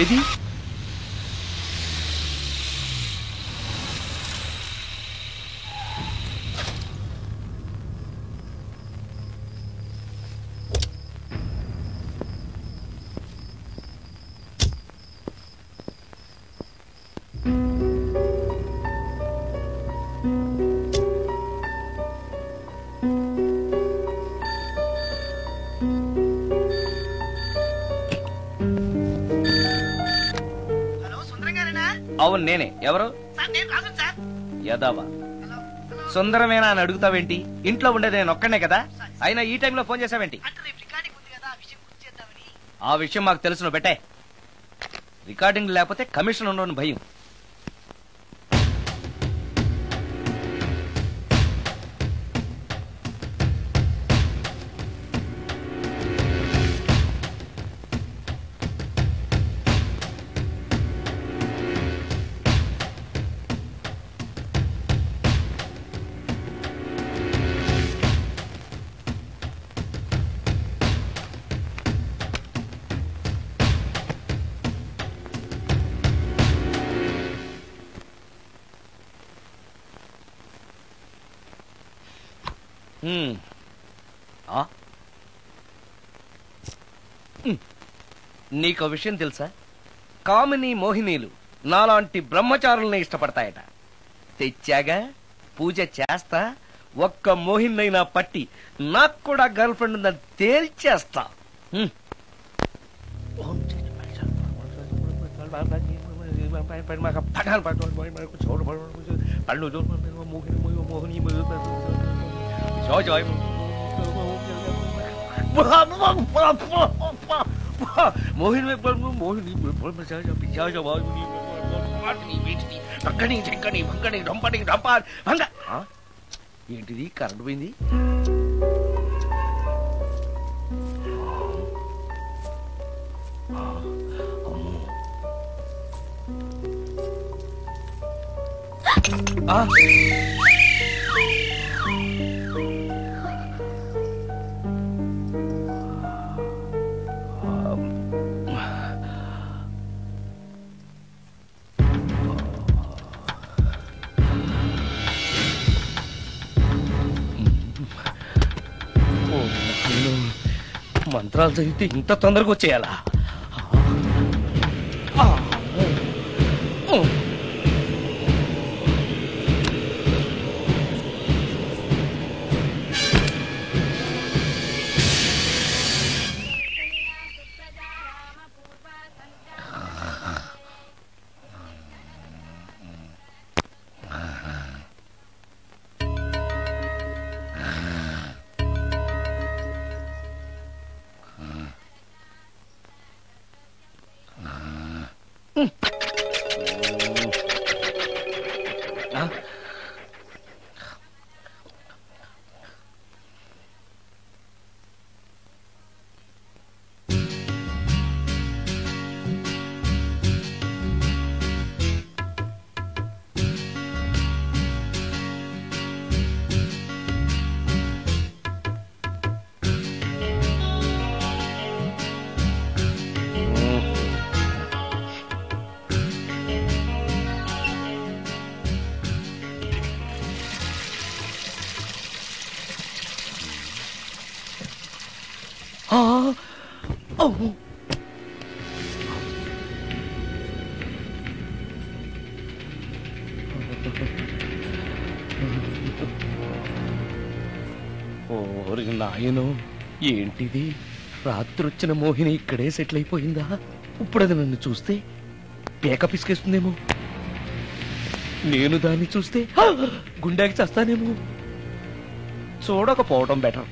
ఏది? అవును నేనే. ఎవరు? యదావా సుందరమేనా అని అడుగుతావేంటి? ఇంట్లో ఉండేది నేను ఒక్కనే కదా. అయినా ఈ టైంలో ఫోన్ చేసావేంటి? ఆ విషయం మాకు తెలుసు, పెట్టే. రికార్డింగ్ లేకపోతే కమిషన్ ఉండని భయం. నీకో విషయం తెలుసా? కామిని మోహినీలు నాలాంటి బ్రహ్మచారుల్ని ఇష్టపడతాయట. తెచ్చాగా, పూజ చేస్తా, ఒక్క మోహినైనా పట్టి నాకు కూడా గర్ల్ ఫ్రెండ్ ఉందని తేల్చేస్తా. ఏంటిది? కరెంట్ పోయింది. మంత్రాలు చదివితే ఇంత తొందరగా వచ్చేయాలా? నాయనో, ఏంటిది? రాత్రొచ్చిన మోహిని ఇక్కడే సెటిల్ అయిపోయిందా? ఇప్పుడు అది నన్ను చూస్తే పేక పిసికేస్తుందేమో. నేను దాన్ని చూస్తే గుండెకి చేస్తానేమో. చూడకపోవడం బెటర్.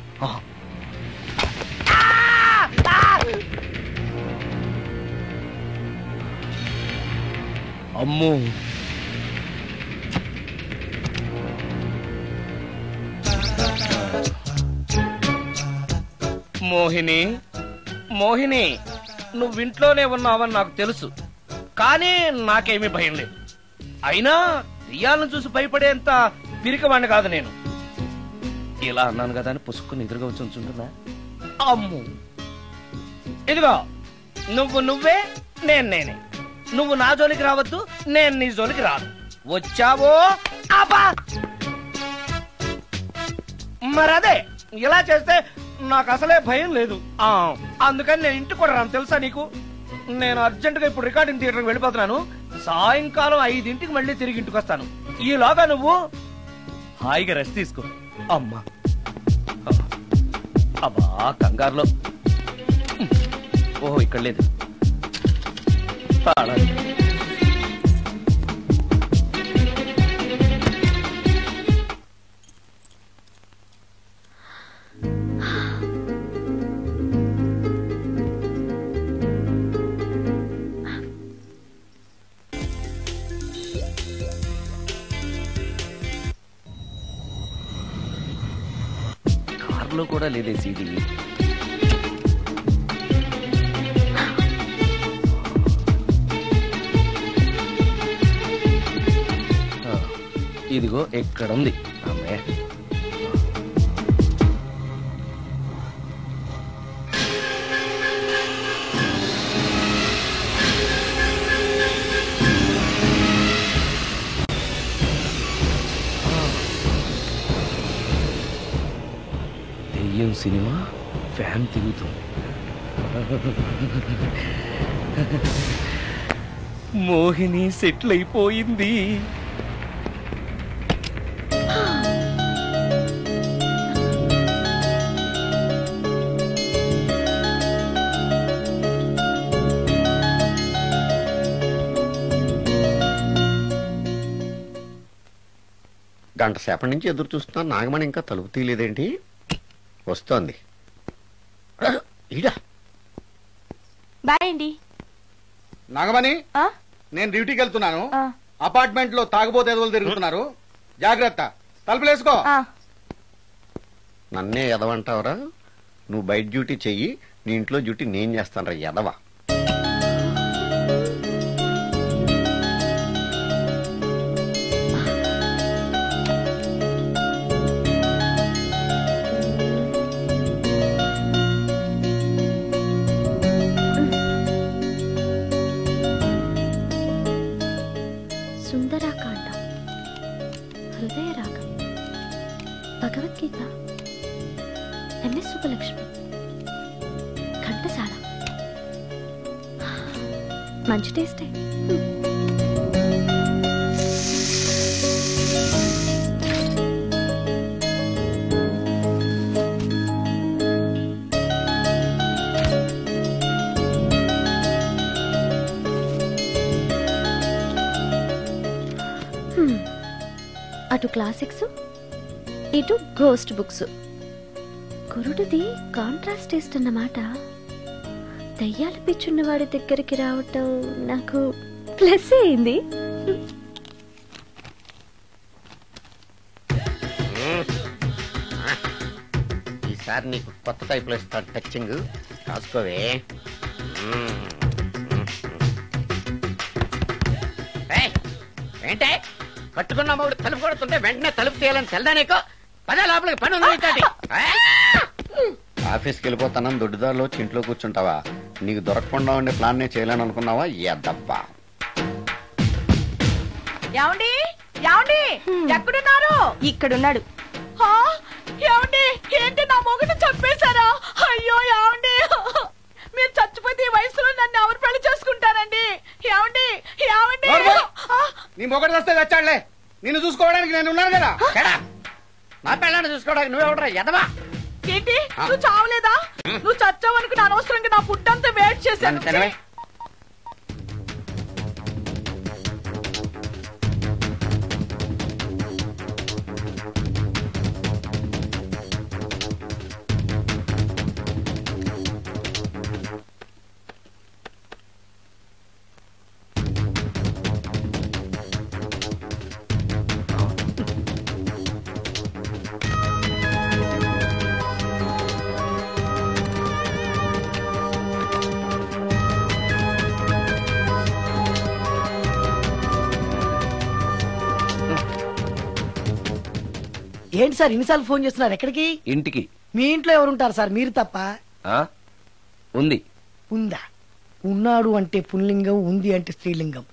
అమ్మో, మోహిని, మోహిని, నువ్వింట్లోనే ఉన్నావని నాకు తెలుసు, కానీ నాకేమీ భయం లేదు. అయినా దెయ్యాలను చూసి భయపడేంత పిరికవాణ్ణి కాదు నేను. ఇలా అన్నాను కదా అని పుసుక్కుని ఎదురుగా వచ్చి ఉంచుంటున్నా. అమ్ము, ఇదిగో నువ్వే, నేనే. నువ్వు నా జోలికి రావద్దు, నేను నీ జోలికి రాను. వచ్చావో అబ్బా, మరదే ఇలా చేస్తే నాకు అసలే భయం లేదు. అందుకని నేను ఇంటికి కూడా రాను, తెలుసా నీకు? నేను అర్జెంటుగా ఇప్పుడు రికార్డింగ్ థియేటర్కి వెళ్ళిపోతున్నాను. సాయంకాలం 5ంటికి మళ్ళీ తిరిగి ఇంటికి వస్తాను. ఈలోగా నువ్వు హాయిగా రెస్ట్ తీసుకో. అమ్మా అబ్బా కంగారులో. ఓహో ఇక్కడ లేదు. తాళాలు. కార్లో కూడా లేదే సీడీ. ఇదిగో ఎక్కడుంది అమ్మే. దెయ్యం సినిమా ఫ్యాన్ తిరుగుతుంది. మోహిని సెటిల్ అయిపోయింది. గంట సేపటి నుంచి ఎదురు చూస్తున్నా, నాగమణి ఇంకా తలుపు తీయలేదేంటి? వస్తోంది. ఈడా బాయ్ అండి. నాగమణి, నేను డ్యూటీకి వెళ్తున్నాను. అపార్ట్మెంట్ లో తాగుబోతు ఎదవలు తిరుగుతున్నారు, జాగ్రత్త. తలుపులేసుకో. నన్నే ఎదవంటావరా? నువ్వు బయట డ్యూటీ చెయ్యి, నీ ఇంట్లో డ్యూటీ నేను చేస్తాను రా ఎదవ. సుందరాకాండ, హృదయ రాగం, భగవద్గీత, ఎంఎస్ సుబ్బలక్ష్మి, ఘంటసాల. మంచి టేస్టే. అటు క్లాసిక్స్, ఇటు గోస్ట్ బుక్స్. కురుడిది కాంట్రాస్ట్ టేస్ట్ అన్నమాట. దయ్యాల పిచ్చున్న వాడి దగ్గరికి రావటం నాకు ప్లస్ అయింది. ఈసారి నీకు కొత్త టైపులో ఇస్తాను టచ్చింగ్, రాసుకోవే. ఏంటే కట్టుకున్న మూడు తలుపు కొడుతుంటే వెంటనే తలుపు తీయాలని తెల్దా నీకు? పదే లోపలికి పని ఉంది. ఆఫీస్కి వెళ్ళిపోతానని దొడ్డిదారిలో వచ్చి ఇంట్లో కూర్చుంటావా? నీకు దొరకకుండా ఉండే ప్లాన్ నేను చేయలేను అనుకున్నావా? ఎద్దబ్బా. ఏమండి ఏమండి ఎక్కడున్నారు? ఇక్కడున్నాడు. ఏమండి ఏంటి నా మొగుడు చంపేశారా? అయ్యో ఏమండి, మీరు చచ్చిపోతే ఈ వయసులో నన్ను ఎవరు పెళ్లి చేసుకుంటారండి? ఏమండి ఏమండి. నీ మొగడు వస్తే వచ్చాడులే, నిన్ను చూసుకోవడానికి నేను ఉన్నాను కదా. నా పెళ్ళాన్ని చూసుకోవడానికి నువ్వెవడరా ఎదవా? ఏంటి నువ్వు చావలేదా? నువ్వు చచ్చావనుకుని అనవసరంగా నా ఫుడ్ అంతా వేట్ చేశాను. ఏంటి సార్ ఇన్నిసార్లు ఫోన్ చేస్తున్నారు? ఎక్కడికి? ఇంటికి. మీ ఇంట్లో ఎవరుంటారు సార్, మీరు తప్ప? ఉంది. ఉందా? ఉన్నాడు అంటే పుల్లింగం, ఉంది అంటే స్త్రీలింగం.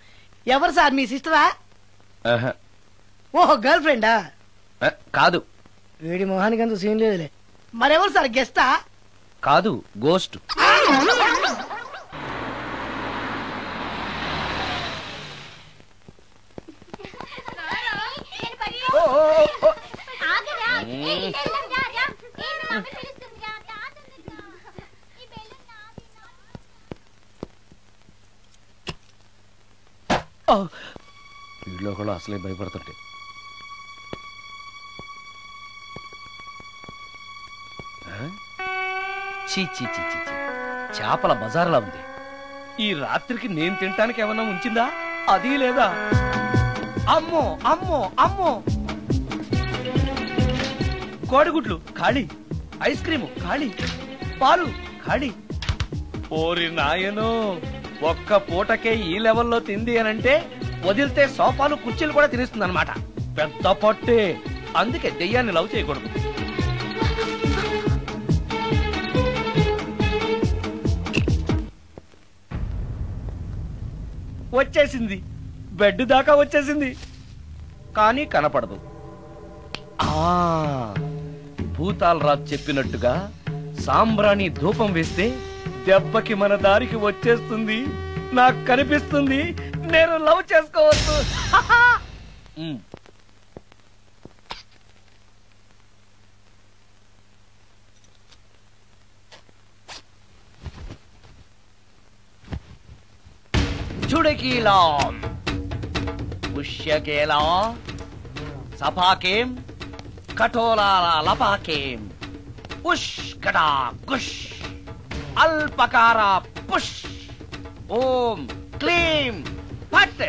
ఎవరు సార్, మీ సిస్టరా? ఓహో గర్ల్ ఫ్రెండా? కాదు. వేడి మొహానికి అంత సీన్ లేదులే. మరెవరు సార్, గెస్టా? కాదు, గోస్ట్. వీళ్ళు కూడా అసలే భయపడుతుంటే. చీ చీ చీ చీ చీ. చేపల బజార్లా ఉంది. ఈ రాత్రికి నేను తినటానికి ఏమన్నా ఉంచిందా? అది లేదా? అమ్మో అమ్మో అమ్మో, కోడిగుడ్లు ఖాళీ, ఐస్ క్రీము ఖాళీ, పాలు ఖాళీ. ఓరి నాయనో, ఒక్క పూటకే ఈ లెవెల్లో తింది అనంటే వదిలితే సోఫాలు కుర్చీలు కూడా తినేస్తుంది అనమాట. పెద్ద పట్టే. అందుకే దెయ్యాన్ని లవ్ చేయకూడదు. వచ్చేసింది, బెడ్ దాకా వచ్చేసింది, కానీ కనపడదు. భూతాలరాజు చెప్పినట్టుగా సాంబ్రాణి ధూపం వేస్తే దెబ్బకి మన దారికి వచ్చేస్తుంది. నాకు కనిపిస్తుంది, నేను లవ్ చేసుకోవచ్చు. చుడకీలా పుష్యకేలా సపాకేం కఠోరాల లపాకేం పుష్ కటా కుష్ అల్పకార పుష్ ఓం క్లీం పట్.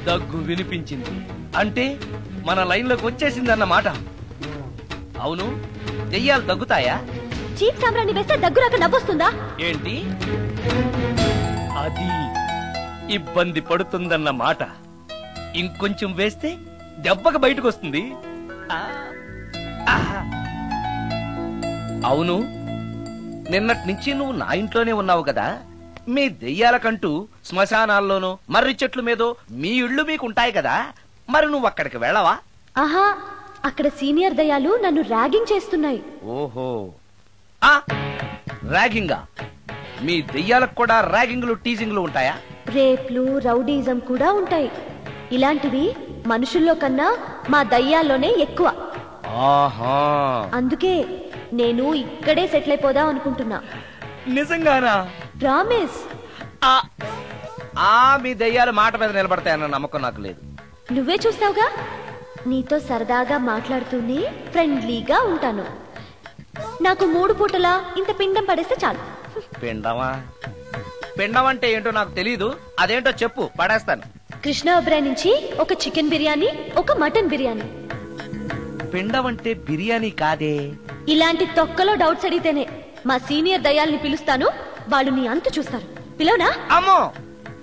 దగ్గు వినిపించింది అంటే మన లైన్లోకి వచ్చేసిందన్నమాట. అవును, దెయ్యాలు దగ్గుతాయా? చీప్ సాంబ్రాన్ని వేస్తే దగ్గురాక నవ్వొస్తుందా ఏంటి? అది ఇబ్బంది పడుతుందన్న మాట. ఇంకొంచెం వేస్తే దెబ్బకి బయటకు వస్తుంది. అవును, నిన్నటి నుంచి నువ్వు నా ఇంట్లోనే ఉన్నావు కదా. మీ దెయ్యాలకంటూ శ్మశానాల్లోనూ మర్రి చెట్ల మీదో మీ ఇళ్ళు మీకుంటాయి కదా, మరి నువ్వు అక్కడికి వెళ్ళవా? ఆహా, అక్కడ సీనియర్ దయాలు నన్ను ర్యాగింగ్ చేస్తున్నాయి. ఓహో, ర్యాగింగా? మీ దెయ్యాలకు కూడా ర్యాగింగ్లు టీజింగ్లు ఉంటాయా? రేప్లు, రౌడీజం కూడా ఉంటాయి. ఇలాంటివి మనుషుల్లో కన్నా మా దయ్యాల్లోనే ఎక్కువ. ఆహా, అందుకే నేను ఇక్కడే సెటిల్ అయిపోదాం అనుకుంటున్నా. నిజంగానా? ప్రామిస్. మీ దయ్యాలు మాట మీద నిలబడతాయన్న నమ్మకం నాకు లేదు. నువ్వే చూస్తావుగా. నీతో సరదాగా మాట్లాడుతూనే ఫ్రెండ్లీగా ఉంటాను. నాకు 3 పూటలా ఇంత పిండం పడేస్తే చాలు. పిండమా? పిండం అంటే ఏంటో నాకు తెలీదు. అదేంటో చెప్పు, పడేస్తాను. కృష్ణ ఒబ్రాయ్ నుంచి ఒక చికెన్ బిర్యానీ, ఒక మటన్ బిర్యానీ. పిండం అంటే బిర్యానీ కాదే. ఇలాంటి తొక్కలో డౌట్స్ అడిగితేనే మా సీనియర్ దయాల్ని పిలుస్తాను. వాళ్ళు నీ అంతు చూస్తారు. పిలవనా? అమ్మో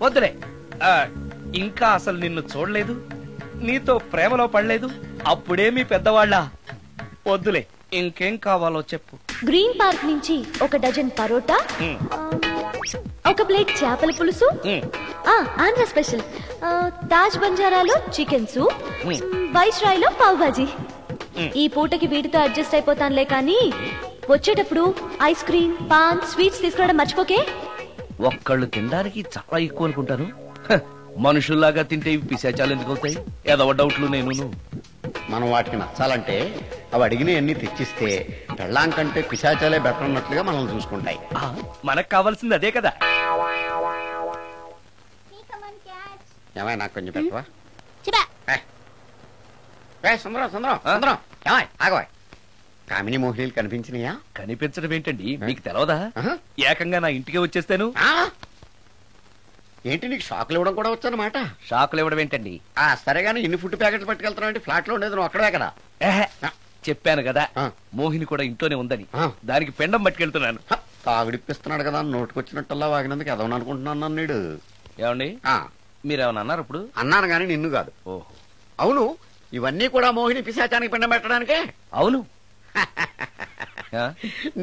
వద్దులే. ఇంకా అసలు నిన్ను చూడలేదు, నీతో ప్రేమలో పడలేదు. అప్పుడే మీ పెద్దవాళ్ళ. వద్దులే, ఇంకేం కావాలో చెప్పు. గ్రీన్ పార్క్ నుంచి ఒక డజన్ పరోటా, ఒక ప్లేట్ చేపల పులుసు, ఆంధ్ర స్పెషల్ తాజ్ బంజారాలో చికెన్ సూప్, వైస్రాయ్ లో పావ్ భాజీ. ఈ పూటకి వీటితో అడ్జస్ట్ అయిపోతానులే, కానీ వచ్చేటప్పుడు ఐస్ క్రీమ్, పాన్, స్వీట్స్ తీసుకురావడం మర్చిపోకే. ఒక్కళ్ళు తినడానికి చాలా ఎక్కువ అనుకుంటాను. మనుషుల్లాగా తింటే ఇవి పిశాచాలు ఎందుకు అవుతాయి? ఏదో డౌట్లు. నేను మనం వాటికి నచ్చాలంటే అవి అడిగిన ఎన్ని తెచ్చిస్తే పెళ్ళాం కంటే పిశాచాలే బెటర్ అన్నట్లుగా మనల్ని చూసుకుంటాయి. మనకు కావాల్సింది అదే కదా. ఏమై నాకు కొంచెం పెట్టవా? సుందరం సుందరం సుందరం, ఏమై ఆగవా? కామిని మోహినీలు కనిపించినాయా? కనిపించడం ఏంటండి, మీకు తెలవదా? ఏకంగా నా ఇంటికే వచ్చేస్తాను. ఏంటి, నీకు షాకులు ఇవ్వడం కూడా వచ్చానమాట? షాకులు ఇవ్వడం ఏంటండి? సరేగాని ఇన్ని ఫుడ్ ప్యాకెట్లు పట్టుకెళ్తున్నావు అంటే ఫ్లాట్ లో ఉండేది నువ్వు అక్కడే కదా. చెప్పాను కదా, మోహిని కూడా ఇంట్లోనే ఉందని. దానికి పెండం పట్టుకెళ్తున్నాను. తాగుడిప్పిస్తున్నాడు కదా, నోటుకొచ్చినట్టల్లా వాగినందుకు ఎదవని అనుకుంటున్నాను నీడు. ఏమండి, మీరేమన్నా అన్నారు ఇప్పుడు? అన్నాను గాని నిన్ను కాదు. ఓహో, అవును, ఇవన్నీ కూడా మోహిని పిశాచానికి పిండం పెట్టడానికే? అవును.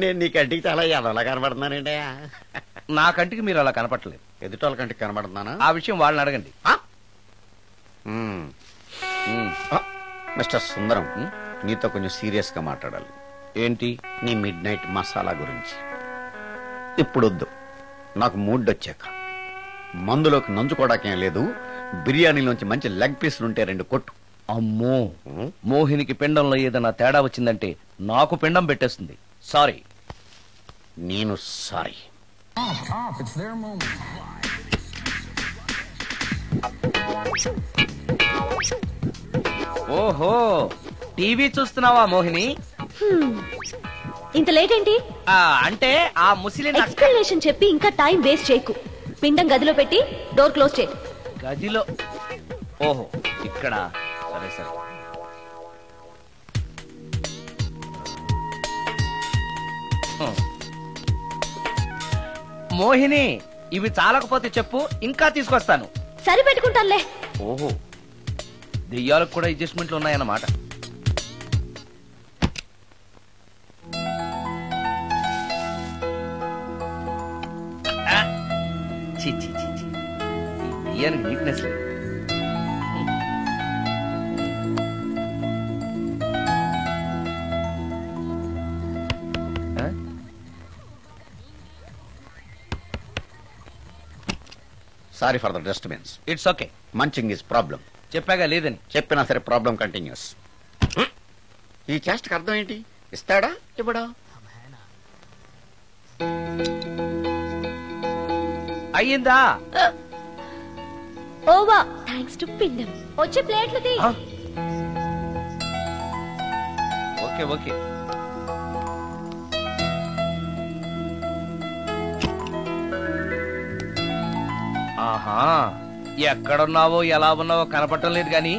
నేను నీ కంటికి చాలా ఎదవలా కనబడుతున్నానండి. నా కంటికి మీరు అలా కనపడలేదు. ఎదుటోళ్ళ కంటికి కనబడుతున్నానా? ఆ విషయం వాళ్ళని అడగండి. మిస్టర్ సుందరం, నీతో కొంచెం సీరియస్ గా మాట్లాడాలి. ఏంటి? నీ మిడ్ నైట్ మసాలా గురించి. ఇప్పుడు వద్దు, నాకు మూడ్ వచ్చాక. మందులోకి నంచుకోవడాకేం లేదు, బిర్యానీలోంచి మంచి లెగ్ పీసులుంటే 2 కొట్టు. అమ్మో, మోహినికి పిండంలో ఏదైనా తేడా వచ్చిందంటే నాకు పిండం పెట్టేస్తుంది. సారీ. నేను సారీ. ఓహో, టీవీ చూస్తున్నావా మోహిని? ఇంత లేట్ ఏంటి? అంటే ఆ ముసిలి ఎక్స్ప్లెనేషన్ చెప్పి ఇంకా టైం వేస్ట్ చేయకు. పిండం గదిలో పెట్టి డోర్ క్లోజ్ చేయి. గదిలో? ఓహో, ఇక్కడ. సరే సరే. మోహిని, ఇవి చాలకపోతే చెప్పు, ఇంకా తీసుకొస్తాను. సరి పెట్టుకుంటానులే. ఓహో, దెయ్యాలకు కూడా అడ్జస్ట్మెంట్లు ఉన్నాయన్నమాట. దెయ్యానికి నీట్నెస్ లేదు. Sorry for the disturbance. It's okay. Munching is problem. చెప్పాగా లేదని. చెప్పినా సరే ప్రాబ్లం కంటిన్యూస్. ఈ చేష్టకి అర్థం ఏంటి? ఇస్తాడా ఇవ్వడా? అయ్యిందా? ఓవా, థ్యాంక్స్ టు పిండం. వచ్చే ప్లేట్లు తీ. Okay okay. ఆహా, ఎక్కడున్నావో ఎలా ఉన్నావో కనపడటం లేదు గాని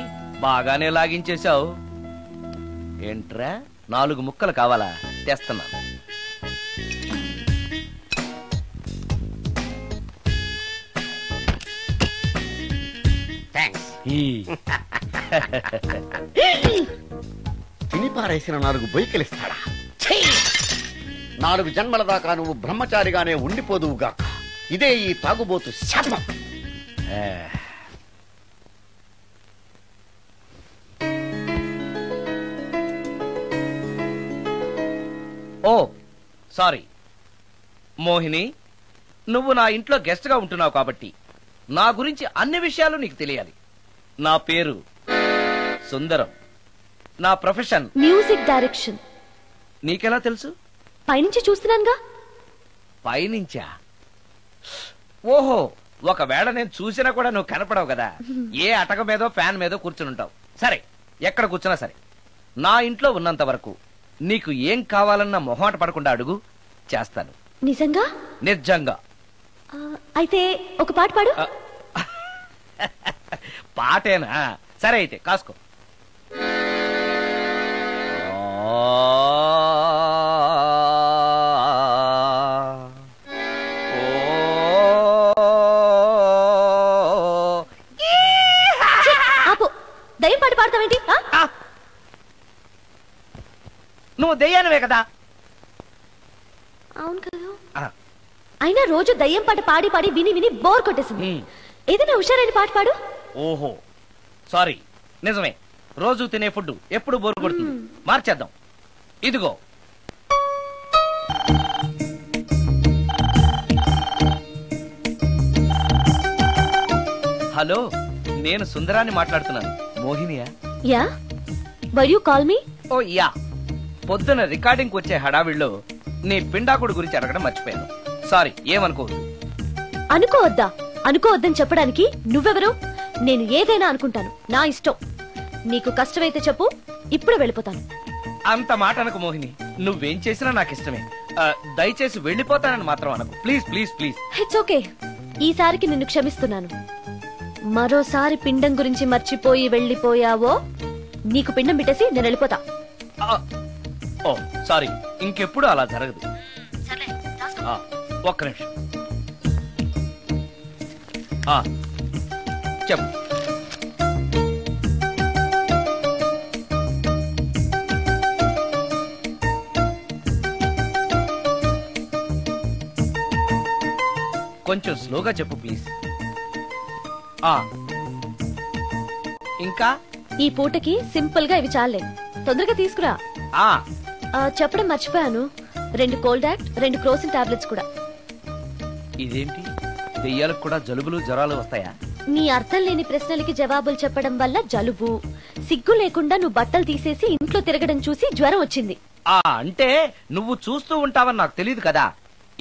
బాగానే లాగించేశావు. ఏంట్రా, 4 ముక్కలు కావాలా? తెస్తున్నాను. తిని పారేసిన 4 బొయ్యికలిస్తాడా? 4 జన్మల దాకా నువ్వు బ్రహ్మచారిగానే ఉండిపోదువుగా. ఇదే ఈ తాగుబోతు శాపం. ఓ సారీ మోహిని, నువ్వు నా ఇంట్లో గెస్ట్ గా ఉంటున్నావు కాబట్టి నా గురించి అన్ని విషయాలు నీకు తెలియాలి. నా పేరు సుందరం. నా ప్రొఫెషన్ మ్యూజిక్ డైరెక్షన్. నీకెలా తెలుసు? పైనుంచి చూస్తున్నానుగా. పైనుంచా? ఓహో, ఒకవేళ నేను చూసినా కూడా నువ్వు కనపడవు కదా. ఏ అటక మీదో ఫ్యాన్ మీదో కూర్చుని ఉంటావు. సరే, ఎక్కడ కూర్చున్నా సరే, నా ఇంట్లో ఉన్నంత వరకు నీకు ఏం కావాలన్నా మొహమాట పడకుండా అడుగు, చేస్తాను. నిజంగా? నిజంగా. అయితే ఒక పాట పాడు. పాటేనా? సరే అయితే కాసుకో. ఆపు, దయ్యం పాట పాడతావేంటి? నువ్వు దెయ్యానివే కదా. అవును కదా. అయినా రోజు దయ్యం పాట పాడి పాడి విని విని బోర్ కొట్టేసింది. ఏదైనా హుషారైన పాట పాడు. ఓహో సారీ, నిజమే. రోజు తినే ఫుడ్ ఎప్పుడు బోర్ కొడుతుంది. మార్చేద్దాం. ఇదిగో. హలో, నేను సుందరాన్ని మాట్లాడుతున్నాను. మోహినియా? Yeah, why you call me? Oh yeah, పొద్దున రికార్డింగ్ వచ్చే హడావిడిలో నీ పిండాకుడు గురించి అడగడం మర్చిపోయాను. సారీ, ఏమనుకోవద్దు. అనుకోవద్దా? అనుకోవద్దని చెప్పడానికి నువ్వెవరు? నేను ఏదైనా అనుకుంటాను, నా ఇష్టం. నీకు కష్టమైతే చెప్పు, ఇప్పుడే వెళ్ళిపోతాను. అంత మాట అనకు మోహిని, నువ్వేం చేసినా నాకు ఇష్టమే. దయచేసి వెళ్ళిపోతానని మాత్రం అనకు. Please please please. It's okay, ఈసారికి నిన్ను క్షమిస్తున్నాను. మరోసారి పిండం గురించి మర్చిపోయి వెళ్ళిపోయావో నీకు పిండం పెట్టేసి నేను వెళ్ళిపోతా. ఓ సారీ, ఇంకెప్పుడు అలా జరగదు. ఒక్క నిమిషం. చెప్పు. కొంచెం స్లోగా చెప్పు ప్లీజ్. ఇంకా ఈ పూటకి సింపుల్ గా ఇవి చాలే, తొందరగా తీసుకురా. చెప్పడం మర్చిపోయాను, 2 కోల్డ్ యాక్ట్, 2 క్రోసిన్ టాబ్లెట్స్ కూడా. ఇదేంటి, దెయ్యాలకు కూడా జలుబులు జ్వరాలు వస్తాయా? నీ అర్థం లేని ప్రశ్నలకి జవాబులు చెప్పడం వల్ల జలుబు, సిగ్గు లేకుండా నువ్వు బట్టలు తీసేసి ఇంట్లో తిరగడం చూసి జ్వరం వచ్చింది. అంటే నువ్వు చూస్తూ ఉంటావని నాకు తెలియదు కదా.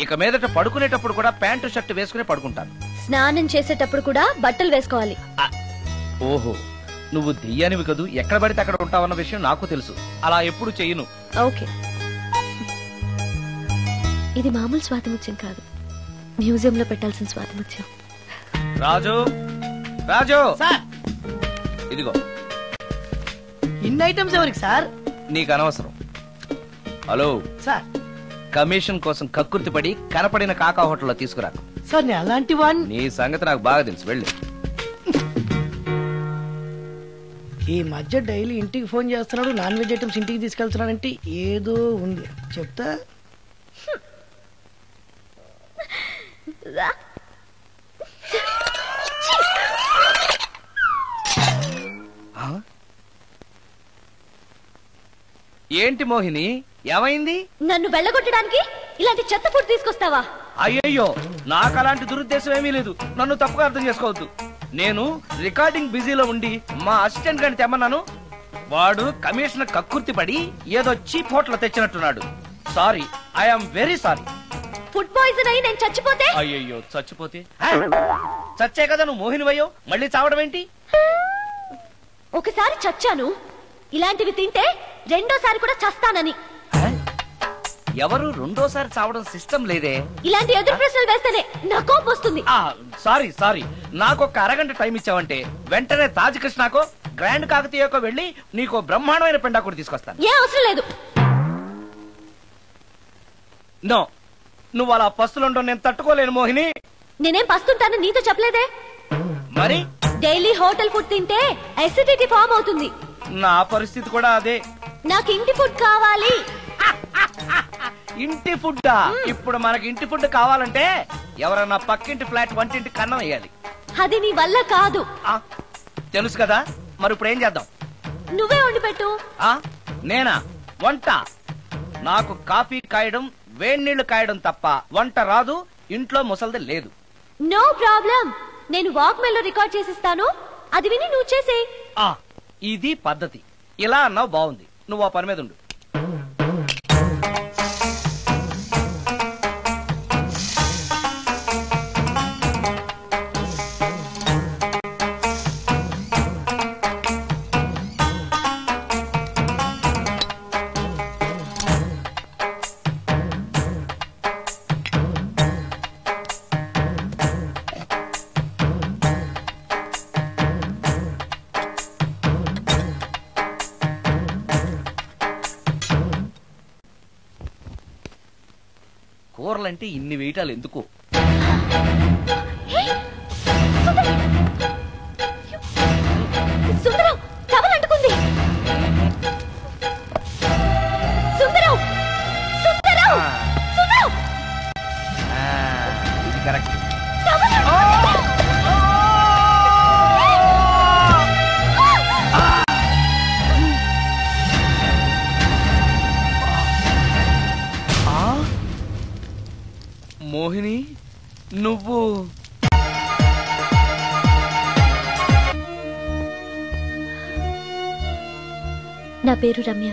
ఇక మీదట పడుకునేటప్పుడు కూడా ప్యాంటు షర్ట్ వేసుకుని పడుకుంటాను. స్నానం చేసేటప్పుడు కూడా బట్టలు వేసుకోవాలి. ఓహో, నువ్వు దెయ్యానివి కదూ, ఎక్కడ పడితే అక్కడ ఉంటావన్న విషయం నాకు తెలుసు. అలా ఎప్పుడు చెయ్యను. ఓకే, ఇది మామూలు స్వాతిముత్యం కాదు, మ్యూజియం లో పెట్టాల్సిన స్వాతిముత్యం. రాజు, రాజు ఇదిగో. ఇన్ని ఐటమ్స్ ఎవరికి సార్? నీకు అనవసరం. హలో సార్, కమిషన్ కోసం కక్కుర్తి పడి కనపడిన కాకా హోటల్లో తీసుకురా. సార్ నేను అలాంటి వాడిని. నీ సంగతి నాకు బాగా తెలుసు, వెళ్ళు. ఈ మధ్య డైలీ ఇంటికి ఫోన్ చేస్తున్నాడు, నాన్ వెజ్ ఐటమ్స్ ఇంటికి తీసుకెళ్తున్నాడంటే ఏదో ఉంది. చెప్తా. ఏంటి మోహిని, ఏమైంది? నన్ను వెళ్ళగొట్టడానికి ఇలాంటి చెత్త ఫుడ్ తీసుకొస్తావా? అయ్యయ్యో, నాకు అలాంటి దురుద్దేశం ఏమీ లేదు. నన్ను తప్పుగా అర్థం చేసుకోవద్దు. నేను రికార్డింగ్ బిజీలో ఉండి మా అసిస్టెంట్ గారిని తెమ్మన్నాను. వాడు కమిషనర్ కక్కుర్తి పడి ఏదో చీప్ హోటల్ తెచ్చినట్టున్నాడు. Sorry, I'm very sorry. Food poison అయి నేను చచ్చిపోతే? అయ్యయ్యో, చచ్చిపోతే? చచ్చే కదా నువ్వు మోహినివయ్యో, మళ్ళీ చావడం ఏంటి? ఒకసారి చచ్చాను, ఇలాంటివి తింటే రెండోసారి కూడా చస్తానని. ఎవరు రెండోసారి చావడం సిస్టం లేదే. ఇలాంటి ఎదురు ప్రశ్నలు వేస్తేనే నా కోపం వస్తుంది. సారీ సారీ, నాకు ఒక అరగంట టైం ఇచ్చావంటే వెంటనే తాజ్ కృష్ణకో గ్రాండ్ కాకతీయకో వెళ్ళి నీకు బ్రహ్మాండమైన పెండాకుడు తీసుకొస్తాను. ఏ అవసరం లేదు. నో, నువ్వు అలా పస్తులుండో నేను తట్టుకోలేను మోహిని. నేనేం పస్తుంటాను నీతో చెప్పలేదే. మరి డైలీ హోటల్ ఫుడ్ తింటే అసిడిటీ ఫామ్ అవుతుంది. నా పరిస్థితి కూడా అదే. నాకు ఇంటి ఫుడ్ కావాలి. ఇంటి ఫుడ్డా? ఇప్పుడు మనకి ఇంటి ఫుడ్ కావాలంటే ఎవరన్నా పక్కింటి ఫ్లాట్ వంటింటి కన్నం వేయాలి. అది నీ వల్ల కాదు. తెలుసు కదా, మరి ఇప్పుడు ఏం చేద్దాం? నువ్వే వండి పెట్టు. నేనా వంట? నాకు కాఫీ కాయడం, వేడి నీళ్లు కాయడం తప్ప వంట రాదు. ఇంట్లో ముసల్ది లేదు. నో ప్రాబ్లం, నేను వాక్ మెయిల్ లో రికార్డ్ చేసిస్తాను, అది విని నువ్వు చేసే. ఇది పద్ధతి. ఇలా అన్నావు, బాగుంది. నువ్వు ఆ పని మీద ఉండు. కూరలంటే ఇన్ని వేయటాలు ఎందుకు? సుందరం, టవల్ అంటుకుంది. సుందరం, సుందరం, సుందరం. ఇది కరెక్ట్. మోహిని, నువ్వు నా పేరు రమ్య.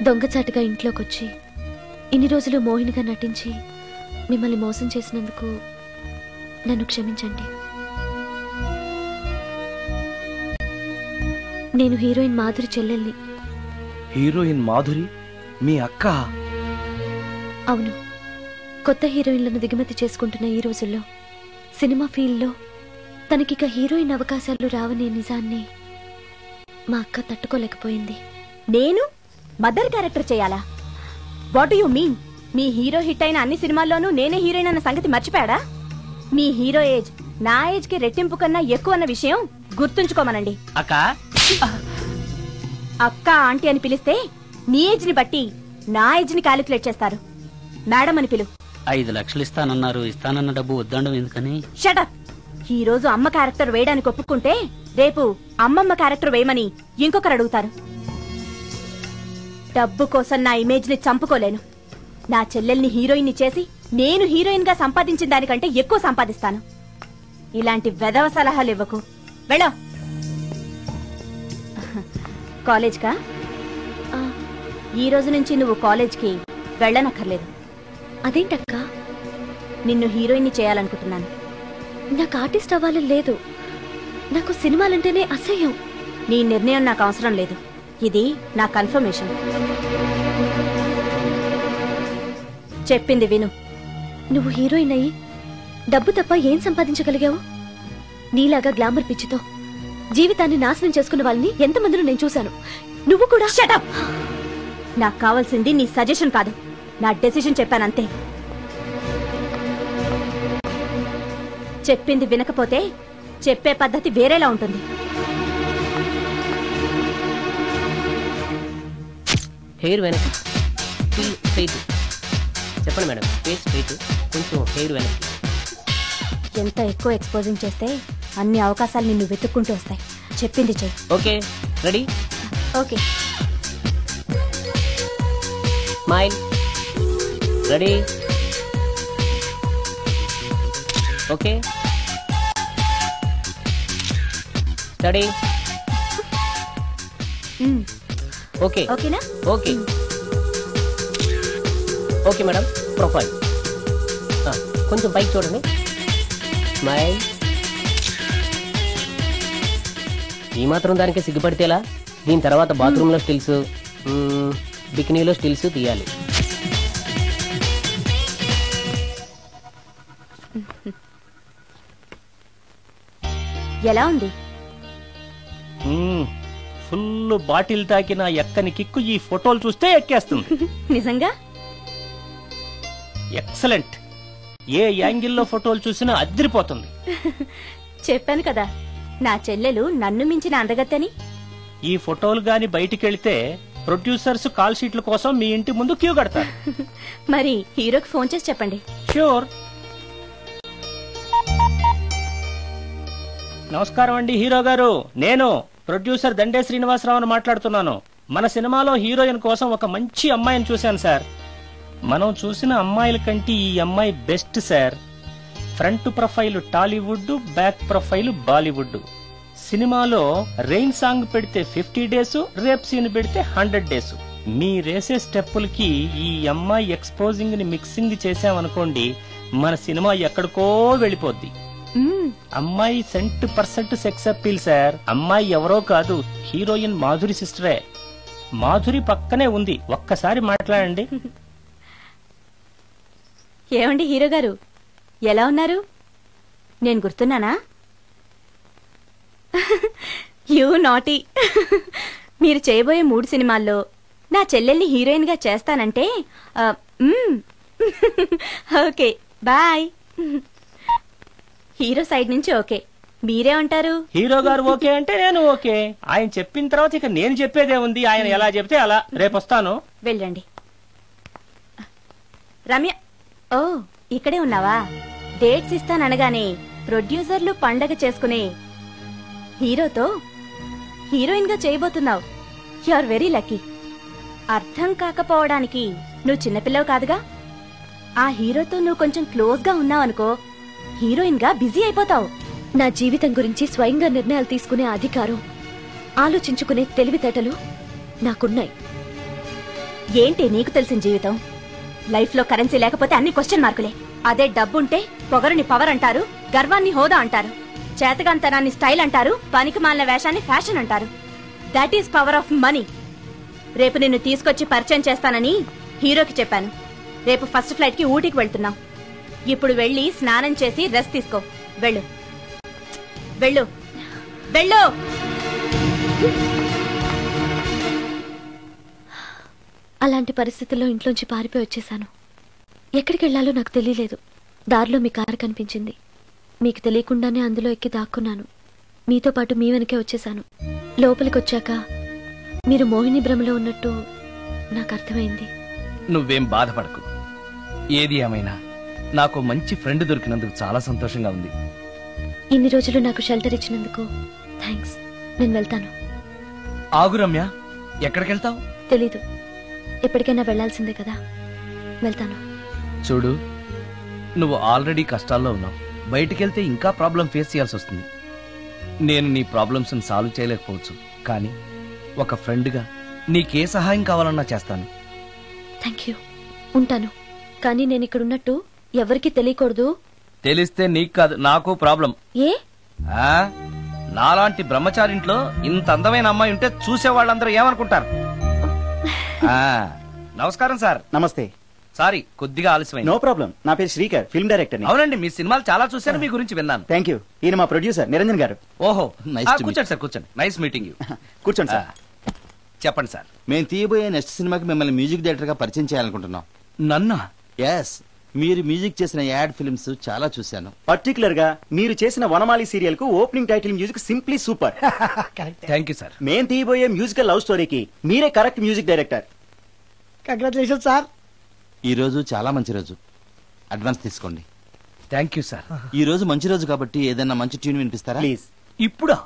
దొంగచాటుగా ఇంట్లోకొచ్చి ఇన్ని రోజులు మోహినిగా నటించి మిమ్మల్ని మోసం చేసినందుకు నన్ను క్షమించండి. నేను హీరోయిన్ మాధురి చెల్లెల్ని. హీరోయిన్ మాధురి మీ అక్క? అవును. కొత్త హీరోయిన్లను దిగుమతి చేసుకుంటున్న ఈ రోజుల్లో సినిమా ఫీల్డ్లో తనకిక హీరోయిన్ అవకాశాలు రావనే నిజాన్ని మా అక్క తట్టుకోలేకపోయింది. నేను మదర్ క్యారెక్టర్ చేయాలా? What you mean? Me hero hit అయిన అన్ని సినిమాల్లోనూ నేనే హీరోయిన్ అన్న సంగతి మర్చిపోయాడా? మీ హీరో ఏజ్ నా ఏజ్ కి రెట్టింపు కన్నా ఎక్కువ అన్న విషయం గుర్తుంచుకోమనండి. అక్క అక్క ఆంటీ అని పిలిస్తే నీ ఏజ్ ని బట్టి నా ఏజ్ ని క్యాలిక్యులేట్ చేస్తారు. మేడం అని పిలు. 5 లక్షలు ఇస్తానన్నారు, ఇస్తానన్న డబ్బు వద్దండం ఎందుకని? షటప్. ఈ రోజు అమ్మ క్యారెక్టర్ వేయడానికి ఒప్పుకుంటే రేపు అమ్మమ్మ క్యారెక్టర్ వేయమని ఇంకొకరు అడుగుతారు. డబ్బు కోసం నా ఇమేజ్ ని చంపుకోలేను. నా చెల్లెల్ని హీరోయిన్ చేసి నేను హీరోయిన్ గా సంపాదించిన దానికంటే ఎక్కువ సంపాదిస్తాను. ఇలాంటి వెధవ సలహాలు ఇవ్వకు. వెళ్ళో. కాలేజ్కా? ఈ రోజు నుంచి నువ్వు కాలేజ్కి వెళ్ళనక్కర్లేదు. అదేంటక్క? నిన్ను హీరోయిన్ చేయాలనుకుంటున్నాను. నాకు ఆర్టిస్ట్ అవ్వాలని లేదు. నాకు సినిమాలంటేనే అసహ్యం. నీ నిర్ణయం నాకు అవసరం లేదు. ఇది నా కన్ఫర్మేషన్. చెప్పింది విను. నువ్వు హీరోయిన్ అయ్యి డబ్బు తప్ప ఏం సంపాదించగలిగావు? నీలాగా గ్లామర్ పిచ్చితో జీవితాన్ని నాశనం చేసుకున్న వాళ్ళని ఎంతమందిలో నేను చూశాను. నువ్వు కూడా. షటప్. నాకు కావాల్సింది నీ సజెషన్ కాదు, నా డెసిషన్ చెప్పానంతే. చెప్పింది వినకపోతే చెప్పే పద్ధతి వేరేలా ఉంటుంది. హెయిర్ వెనక్కి, స్ట్రైట్. చెప్పండి మేడం. ఫేస్ స్ట్రైట్, కొంచెం హెయిర్ వెనక్కి. ఎంత ఎక్కువ ఎక్స్పోజింగ్ చేస్తే అన్ని అవకాశాలు నిన్ను వెతుక్కుంటూ వస్తాయి. చెప్పింది చెయ్యి. Okay, ready? Okay. Smile. Ready? Okay. Study. Okay. ఓకేనా? ఓకే. Okay madam. ప్రొఫైల్ కొంచెం పైకి చూడండి. స్మైల్. ఈ మాత్రం దానికి సిగ్గుపడితేలా? దీని తర్వాత బాత్రూంలో స్టిల్స్, బికినీలో స్టిల్స్ తీయాలి. ఎలా ఉంది? ఫుల్ బాటిల్ తాకిన ఎక్కని కిక్కు ఈ ఫోటోలు చూస్తే ఎక్కేస్తుంది. నిజంగా ఎక్సలెంట్. ఏ యాంగిల్లో ఫోటోలు చూసినా అదిరిపోతుంది. చెప్పాను కదా నా చెల్లెలు నన్ను మించిన అందగత్తని. ఈ ఫోటోలు గాని బయటికెళ్తే ప్రొడ్యూసర్స్ కాల్ షీట్ల కోసం మీ ఇంటి ముందు క్యూ కడతారు. మరి హీరోకి ఫోన్ చేసి చెప్పండి. ష్యూర్. నమస్కారం అండి హీరో గారు. నేను ప్రొడ్యూసర్ దండే శ్రీనివాసరావుని మాట్లాడుతున్నాను. మన సినిమాలో హీరోయిన్ కోసం ఒక మంచి అమ్మాయిని చూశాను సార్. మనం చూసిన అమ్మాయిల కంటే ఈ అమ్మాయి best sir. Front profile Tollywood, back profile Bollywood. సినిమాలో రెయిన్ సాంగ్ పెడితే 50 డేస్, రేప్ సీన్ పెడితే 100 డేస్. మీరేసే స్టెప్పులకి ఈ అమ్మాయి ఎక్స్పోజింగ్ ని మిక్సింగ్ చేసామనుకోండి, మన సినిమా ఎక్కడికో వెళ్ళిపోద్ది. అమ్మాయి 100% సెక్స్ అప్పీల్ సార్. అమ్మాయి ఎవరో కాదు, హీరోయిన్ మాధురి సిస్టరే. మాధురి పక్కనే ఉంది, ఒక్కసారి మాట్లాడండి. ఏమండి హీరో గారు, ఎలా ఉన్నారు? నేను గుర్తున్నానా? You naughty. మీరు చేయబోయే 3 సినిమాల్లో నా చెల్లెల్ని హీరోయిన్ గా చేస్తానంటే ఓకే బాయ్. హీరో సైడ్ నుంచి ఓకే, మీరేమంటారు? హీరో గారు ఓకే అంటే నేను ఓకే. ఆయన చెప్పిన తర్వాత ఇక నేను చెప్పేదే ఉంది. ఆయన ఎలా చెప్తే అలా. రేపు వస్తాను. వెళ్ళండి. రమ్య, ఓ ఇక్కడే ఉన్నావా? డేట్స్ ఇస్తాననగానే ప్రొడ్యూసర్లు పండగ చేసుకునే హీరోతో హీరోయిన్ గా చేయబోతున్నావు. You are very lucky. అర్థం కాకపోవడానికి నువ్వు చిన్నపిల్లవు కాదుగా. ఆ హీరోతో నువ్వు కొంచెం క్లోజ్ గా ఉన్నావనుకో, హీరోయిన్ గా బిజీ అయిపోతావు. నా జీవితం గురించి స్వయంగా నిర్ణయాలు తీసుకునే అధికారం, ఆలోచించుకునే తెలివితేటలు నాకున్నాయి. ఏంటి నీకు తెలిసిన జీవితం? లైఫ్ లో కరెన్సీ లేకపోతే అన్ని క్వశ్చన్ మార్కులే. అదే డబ్బుంటే పొగరుని పవర్ అంటారు, గర్వాన్ని హోదా అంటారు, చేతగాంతనాన్ని స్టైల్ అంటారు, పనికి మాలిన వేషాన్ని ఫ్యాషన్ అంటారు. That is power of money. రేపు నిన్ను తీసుకొచ్చి పరిచయం చేస్తానని హీరోకి చెప్పాను. రేపు ఫస్ట్ ఫ్లైట్ కి ఊటీకి వెళ్తున్నాం. ఇప్పుడు వెళ్ళి స్నానం చేసి రెస్ట్ తీసుకో. వెళ్ళు వెళ్ళు వెళ్ళు. అలాంటి పరిస్థితుల్లో ఇంట్లోంచి పారిపోయి వచ్చేశాను. ఎక్కడికి వెళ్లాలో నాకు తెలియలేదు. దారిలో మీ కారు కనిపించింది. మీకు తెలియకుండానే అందులో ఎక్కి దాక్కున్నాను. మీతో పాటు మీ వెనకే వచ్చేశాను. లోపలికి వచ్చాక మీరు మోహిని భ్రమలో ఉన్నట్టు నాకు అర్థమైంది. నువ్వేం బాధపడకు. ఏది ఏమైనా నాకు మంచి ఫ్రెండ్ దొరికినందుకు చాలా సంతోషంగా ఉంది. ఇన్ని రోజులు నాకు షెల్టర్ ఇచ్చినందుకు థ్యాంక్స్. నేను వెళ్తాను. ఆగు రమ్య, ఎక్కడికెళ్తావు? తెలీదు. ఎప్పటికైనా వెళ్లాల్సిందే కదా. వెళ్తాను. చూడు, నువ్వు ఆల్రెడీ కష్టాల్లో ఉన్నావు. బయటికెళ్తే ఇంకా ప్రాబ్లం ఫేస్ చేయాల్సి వస్తుంది. నేను నీ ప్రాబ్లమ్స్ సాల్వ్ చేయలేకపోవచ్చు, కానీ ఒక ఫ్రెండ్గా నీకే సహాయం కావాలన్నా చేస్తాను. Thank you. ఉంటాను. కానీ నేను ఇక్కడ ఉన్నట్టు ఎవరికి తెలియకూడదు. తెలిస్తే నీకు కాదు, నాకు ప్రాబ్లం. ఏ? నాలాంటి బ్రహ్మచారింట్లో ఇంత అందమైన అమ్మాయి ఉంటే చూసే వాళ్ళందరూ ఏమనుకుంటారు? నమస్కారం సార్. నమస్తే. సారీ, కొద్దిగా ఆలస్యమైంది. No problem. నా పేరు శ్రీకర్, ఫిల్మ్ డైరెక్టర్. అవునండి, మీ సినిమాలు చాలా చూశాను, మీ గురించి విన్నాను. Thank you. ఈయన మా ప్రొడ్యూసర్ నిరంజన్ గారు. ఓహో, కూర్చోండి సార్, కూర్చోండి. Nice meeting you. కూర్చోండి సార్. చెప్పండి సార్. మేము తీయబోయే నెక్స్ట్ సినిమాకి మిమ్మల్ని మ్యూజిక్ డైరెక్టర్ గా పరిచయం చేయాలనుకుంటున్నాం. నన్నా? ఎస్. మీరు మ్యూజిక్ చేసిన యాడ్ ఫిల్మ్స్ చాలా చూశాను. పర్టికులర్ గా మీరు చేసిన వనమాలి సీరియల్ కు opening title music simply super. Thank you sir. మేం తీయబోయే మ్యూజికల్ లవ్ స్టోరీకి మీరే correct music director. Congratulation sir. ఈ రోజు చాలా మంచి రోజు. అడ్వాన్స్ తీసుకోండి. Thank you sir. ఈ రోజు మంచి రోజు కాబట్టి ఏదైనా మంచి ట్యూన్ వినిపిస్తారా? ప్లీజ్. ఇప్పుడా?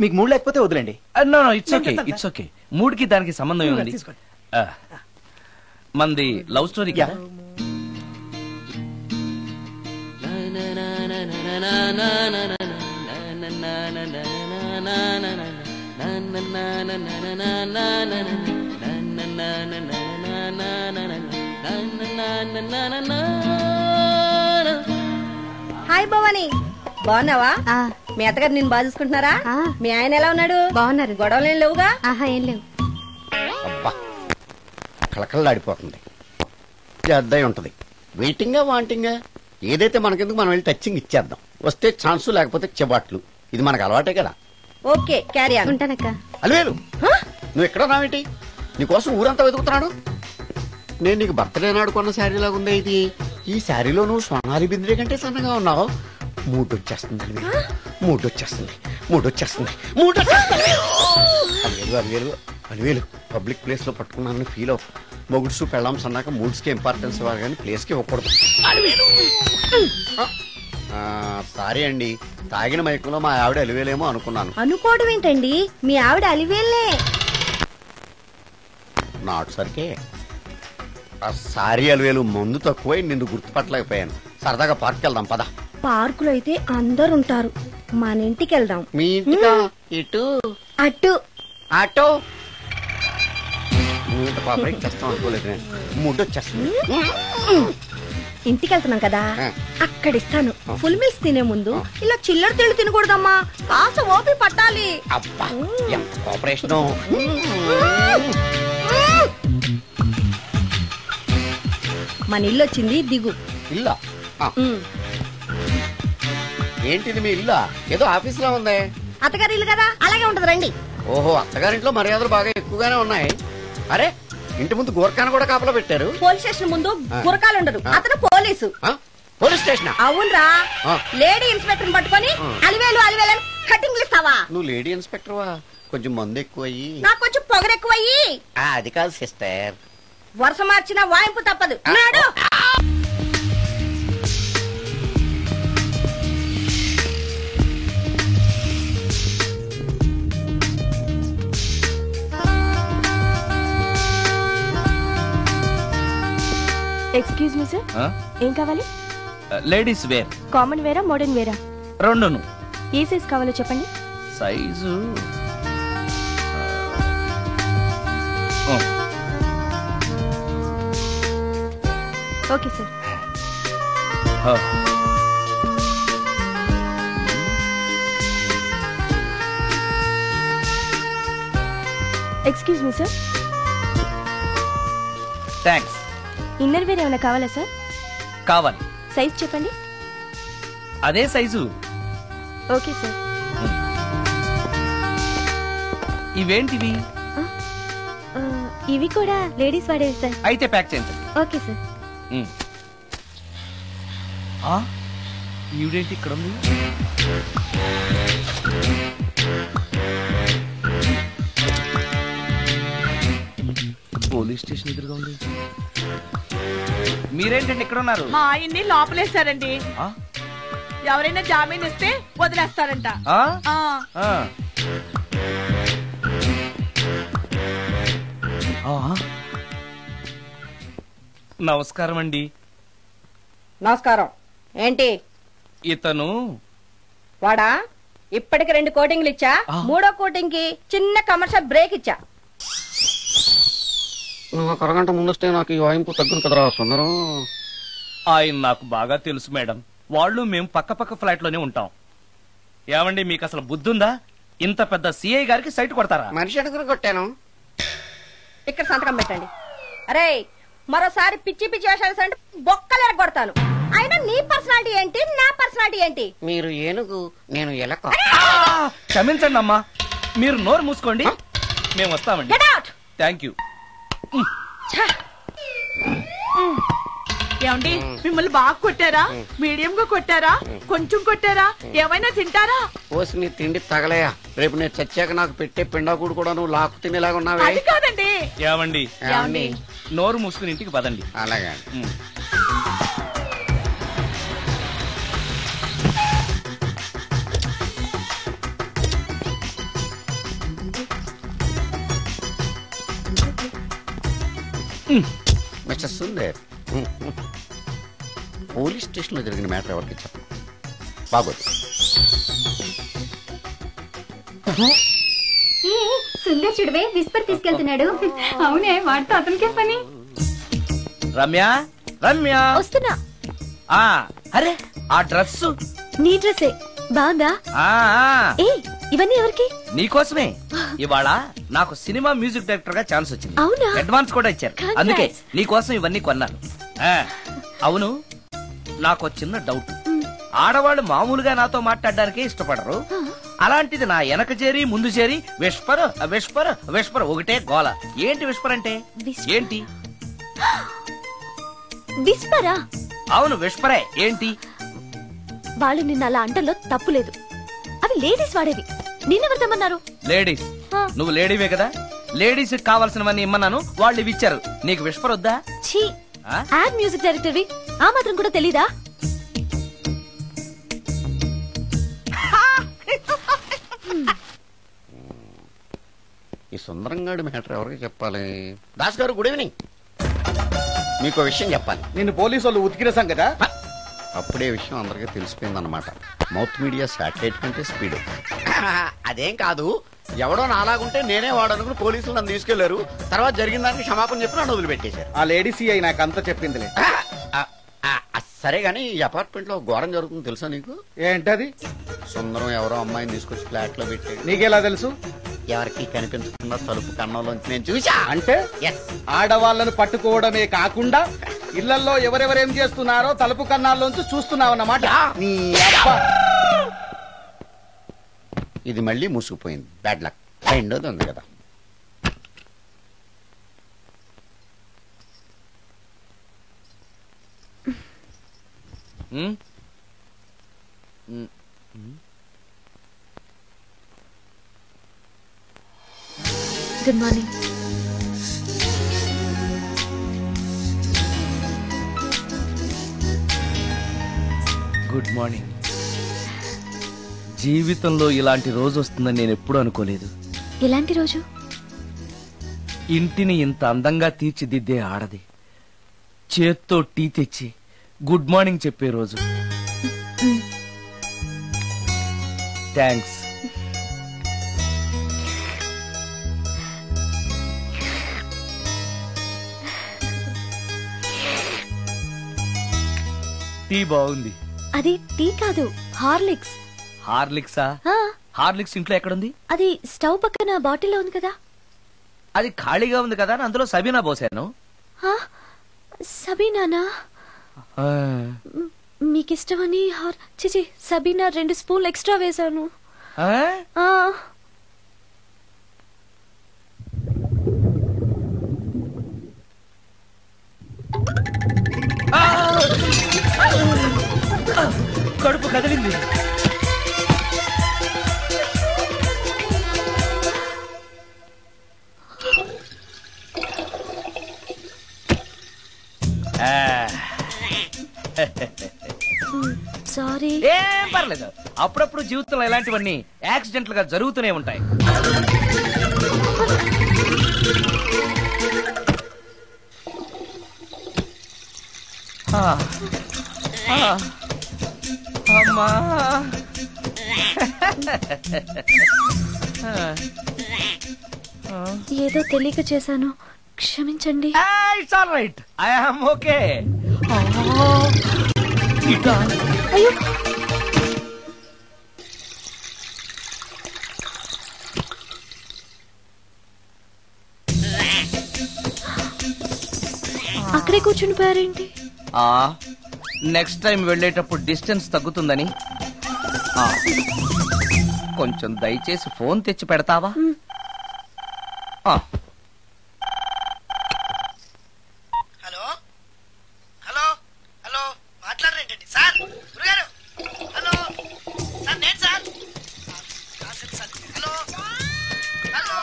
మీకు మూడ్ లేకపోతే వదిలేండి. It's okay, it's okay. మూడుకి దానికి సంబంధం ఏముంది? మంది లవ్ స్టోరీ కదా. హాయ్ భవాని, బాగున్నావా? మీ అత్తగారు నిన్ను బాగా చూసుకుంటున్నారా? మీ ఆయన ఎలా ఉన్నాడు? బాగున్నారు. గొడవలు ఏం లేవుగా? ఆహా, ఏం లేవు. అబ్బా, కళకళలాడిపోతుంది. అద్దై ఉంటది. వెయిటింగా వాంటింగా ఏదైతే మనకెందుకు, మనం వెళ్ళి టచ్చింగ్ ఇచ్చేద్దాం. వస్తే ఛాన్సు, లేకపోతే చెబాట్లు. ఇది మనకు అలవాటే కదా. Okay, carry on. ఉంటానక్క. అలివేలు, నువ్వు ఎక్కడ రావేంటి? నీకోసం ఊరంతా వెతుకుతున్నాడు. నేను నీకు బర్త్డే నాడు కొన్న శారీ లాగుందే ఇది. ఈ శారీలో నువ్వు సోనాలి బింద్రే కంటే సన్నగా ఉన్నావు. మూడొచ్చేస్తుంది అలివేలు, మూడొచ్చేస్తుంది, మూడొచ్చేస్తుంది, మూడొచ్చేస్తుంది. అలివేలు, అలివేలు, పబ్లిక్ ప్లేస్ లో పట్టుకున్నానని ఫీల్ అవు. మొగుడ్సు పెళ్ళాంస్ అన్నాక మూడ్స్ కి ఇంపార్టెన్స్ ఇవ్వాలి, కానీ ప్లేస్ కి ఇవ్వకూడదు. సారీ అండి, తాగిన మైకంలో మా ఆవిడ అలివేలేమో అనుకున్నాను. అనుకోవడం ఏంటండి, మీ ఆవిడ అలివేలే. నాట్ సరికే. సారీ అలివేలు, మందు తక్కువై నిన్ను గుర్తుపట్టలేకపోయాను. సరదాగా పార్క్ వెళ్దాం పద. పార్కులో అయితే అందరు ఉంటారు, మన ఇంటికి వెళ్దాం. మీ ఇంటికా? ఇటు అటు ఆటో. నువ్వు పాపరేట్ చేస్తాం అనుకోలేదు నేను. ముడ్డు వచ్చేస్తుంది. ఇంటికి వెళ్తున్నాం కదా, అక్కడ ఇస్తాను. ఫుల్ మీల్స్ తినే ముందు ఇలా చిల్లర తిళ్ళు తినకూడదమ్మా, కాస్త ఓపి పట్టాలి. అబ్బా, ఎంత కోఆపరేషన్. మన ఇల్లు వచ్చింది, దిగు. ఇల్లా? ఏంటిది మీ ఇల్లా? ఏదో ఆఫీస్ లో ఉంది. అత్తగారి ఇల్లు కదా, అలాగే ఉంటది, రండి. ఓహో, అత్తగారింట్లో మర్యాదలు బాగా ఎక్కువగానే ఉన్నాయి. అరే, ఇంటి ముందు గోర్ఖాను కూడా కాపలా పెట్టారు. పోలీస్ స్టేషన్ ముందు గురకాలు ఉండరు, అతను పోలీసు. Police station? అవునరా. లేడీ ఇన్స్పెక్టర్ పట్టుకొని అలివేలు అలివేలు కటింగ్లు ఇస్తావా? నువ్వు లేడీ ఇన్స్పెక్టర్వా? కొంచెం మందు ఎక్కువయ్యి. నాకు కొంచెం పొగరు ఎక్కువయ్యి. అది కాదు సిస్టర్, వరుస మార్చిన వాయింపు తప్పదు. నాడు ఎక్స్క్యూజ్ మీ సార్, ఏం కావాలి? Ladies wear. కామన్ వేరా, మోడర్న్ వేరా? రెండును. ఏ సైజ్ కావాలో చెప్పండి. Size okay sir. Excuse me sir. Thanks. Inner wear ఏమైనా కావాలా సార్? కావాలి. సైజ్ చెప్పండి. అదే సైజు. Okay sir. ఇవేంటివి? ఇవి కూడా లేడీస్ వాడేవి సార్. అయితే ప్యాక్ చేయండి. Okay sir. ఈవిడేంటి ఇక్కడ ఉంది? పోలీస్ స్టేషన్ ఎదురుగా ఉంది. మీరేంటండి ఇక్కడ ఉన్నారు? మా ఆయన్ని లోపలేశారండి. ఎవరైనా జామీన్ ఇస్తే వదిలేస్తారంట. నమస్కారం అండి. నమస్కారం. ఏంటి ఇతను వాడా? ఇప్పటికి 2 కోటింగ్లు ఇచ్చా, 3వ కోటింగ్ కి చిన్న కమర్షియల్ బ్రేక్ ఇచ్చా. నువ్వు ఒక అరగంట ముందొస్తే నాకు ఈ వాయింపు తగ్గును కదరా సుందరం. ఆయన నాకు బాగా తెలుసు మేడం. వాళ్ళు మేము పక్క ఫ్లాట్ లోనే ఉంటాం. ఏమండి మీకు అసలు బుద్ధుందా? ఇంత పెద్ద సిఐ గారికి సైట్ కొడతారా? మనిషి అడుగురు కొట్టాను. ఇక్కడ సంతకం పెట్టండి. అరే మరోసారి పిచ్చి వేషాలు అంటే బొక్కలు ఎరగొడతాను. అయినా నీ పర్సనాలిటీ ఏంటి, నా పర్సనాలిటీ ఏంటి? మీరు ఏనుగు, నేను ఎలక. క్షమించండి అమ్మా, మీరు నోరు మూసుకోండి, మేము వస్తామండి. Thank you. ఏమండి మిమ్మల్ని బాగా కొట్టారా, మీడియం గా కొట్టారా, కొంచెం కొట్టారా, ఏమైనా తింటారా? ఓసి నీ తిండి తగలయా. రేపు నేను చచ్చాక నాకు పెట్టే పిండాకుడు కూడా నువ్వు లాక్కు తినేలాగా ఉన్నావే. అది కాదండి. ఏమండి నోరు మూసుకుని ఇంటికి పదండి. అలాగే. మిస్టర్ సుందర్, పోలీస్ స్టేషన్ లో జరిగిన మ్యాటర్ ఎవరికి చెప్పను. బాగోదు. సుందర్ చూడవే విస్పర్ తీసుకెళ్తున్నాడు. అవునే, వాడితో అతనికే పని. రమ్య రమ్య వస్తున్నా. అరే ఆ డ్రెస్ నీ డ్రెస్సే బాగుందా? ఏ ఇవన్నీ ఎవరికి? నీకోసమే. ఇవాళ నాకు సినిమా మ్యూజిక్ డైరెక్టర్ గా ఛాన్స్ వచ్చింది. అవునా? అడ్వాన్స్ కూడా ఇచ్చారు. అందుకే నీకోసం ఇవన్నీ కొన్నాను. అవును, నాకు చిన్న డౌట్. ఆడవాళ్ళు మామూలుగా నాతో మాట్లాడడానికే ఇష్టపడరు. అలాంటిది నా వెనక చేరి ముందు చేరి విస్పర్ విస్పర్ విస్పర్ ఒకటే గోల. ఏంటి విస్పర్ అంటే? ఏంటి విస్పరా? అవును విస్పరే. ఏంటి? వాళ్ళు నిన్న అలా అంటలో తప్పు లేదు. అవి లేడీస్ వాడేవి. నిన్నెవరు తెమ్మన్నారు? లేడీస్. నువ్వు లేడీవే కదా. లేడీస్ కావాల్సినవన్నీ ఇమ్మన్నాను, వాళ్ళు ఇవి ఇచ్చారు. నీకు విస్పర్ వద్దా? ఛీ, యాడ్ మ్యూజిక్ డైరెక్టర్వి, ఆ మాత్రం కూడా తెలీదా? ఈ సుందరంగాడి మ్యాటర్ ఎవరికి చెప్పాలి? దాస్ గారు గుడ్ ఈవినింగ్. మీకు విషయం చెప్పాలి. నిన్ను పోలీసు వాళ్ళు ఉతికిన కదా. అప్పుడే విషయం అందరికీ తెలిసిపోయిందన్నమాట. మౌత్ మీడియా శాటిలైట్ కంటే స్పీడ్. అదేం కాదు, ఎవడో నాలాగుంటే నేనే వాడనుకుని పోలీసులు నన్ను తీసుకెళ్లారు. తర్వాత జరిగిన దానికి క్షమాపణ చెప్పి నన్ను వదిలిపెట్టేశారు. ఆ లేడీ సిఐ నాకు అంతా చెప్పిందిలే. సరే గానీ ఈ అపార్ట్మెంట్ లో ఘోరం జరుగుతుంది తెలుసా నీకు? ఏంటది? సుందరం ఎవరో అమ్మాయిని తీసుకొచ్చి ఫ్లాట్ లో పెట్టాడు. నీకెలా తెలుసు? ఎవరికి కనిపించకుండా తలుపు కన్నంలోంచి నేను చూసా. అంటే ఆడవాళ్ళను పట్టుకోవడమే కాకుండా ఇళ్లలో ఎవరెవరేం చేస్తున్నారో తలుపు కన్నాల్లోంచి చూస్తున్నావన్నమాట. ఇది మళ్ళీ మూసుకుపోయింది. Bad luck. రెండోది ఉంది కదా. Good morning. Good morning. జీవితంలో ఇలాంటి రోజు వస్తుందని నేను ఎప్పుడూ అనుకోలేదు. ఎలాంటి రోజు? ఇంటిని ఇంత అందంగా తీర్చిదిద్దే ఆడది చేత్తో టీ తెచ్చి గుడ్ మార్నింగ్ చెప్పే రోజు. థ్యాంక్స్. టీ బాగుంది. అది టీ కాదు, హార్లిక్స్. హార్లిక్సా? హార్లిక్స్ ఇంట్లో ఎక్కడుంది? అది స్టవ్ పక్కన బాటిల్లో ఉంది కదా. అది ఖాళీగా ఉంది కదా, అందులో సబీనా పోసాను. సబీనానా? మీకిష్టమని చిచి సబీనా 2 స్పూన్లు ఎక్స్ట్రా వేశాను. కడుపు కదిలింది. సారీ. ఏం పర్లేదు. అప్పుడప్పుడు జీవితంలో ఇలాంటివన్నీ యాక్సిడెంట్లు గా జరుగుతూనే ఉంటాయి. అమ్మా ఏదో తెలియక చేశాను, క్షమించండి. It's all right, I am okay. అయ్యో, అక్కడే కూర్చుని పోయారేంటి? నెక్స్ట్ టైం వెళ్ళేటప్పుడు డిస్టెన్స్ తగ్గుతుందని. కొంచెం దయచేసి ఫోన్ తెచ్చి పెడతావా? హలో హలో హలో, మాట్లాడరేంటండి సార్? గురుగారు హలో సార్, నేను sir. Hello hello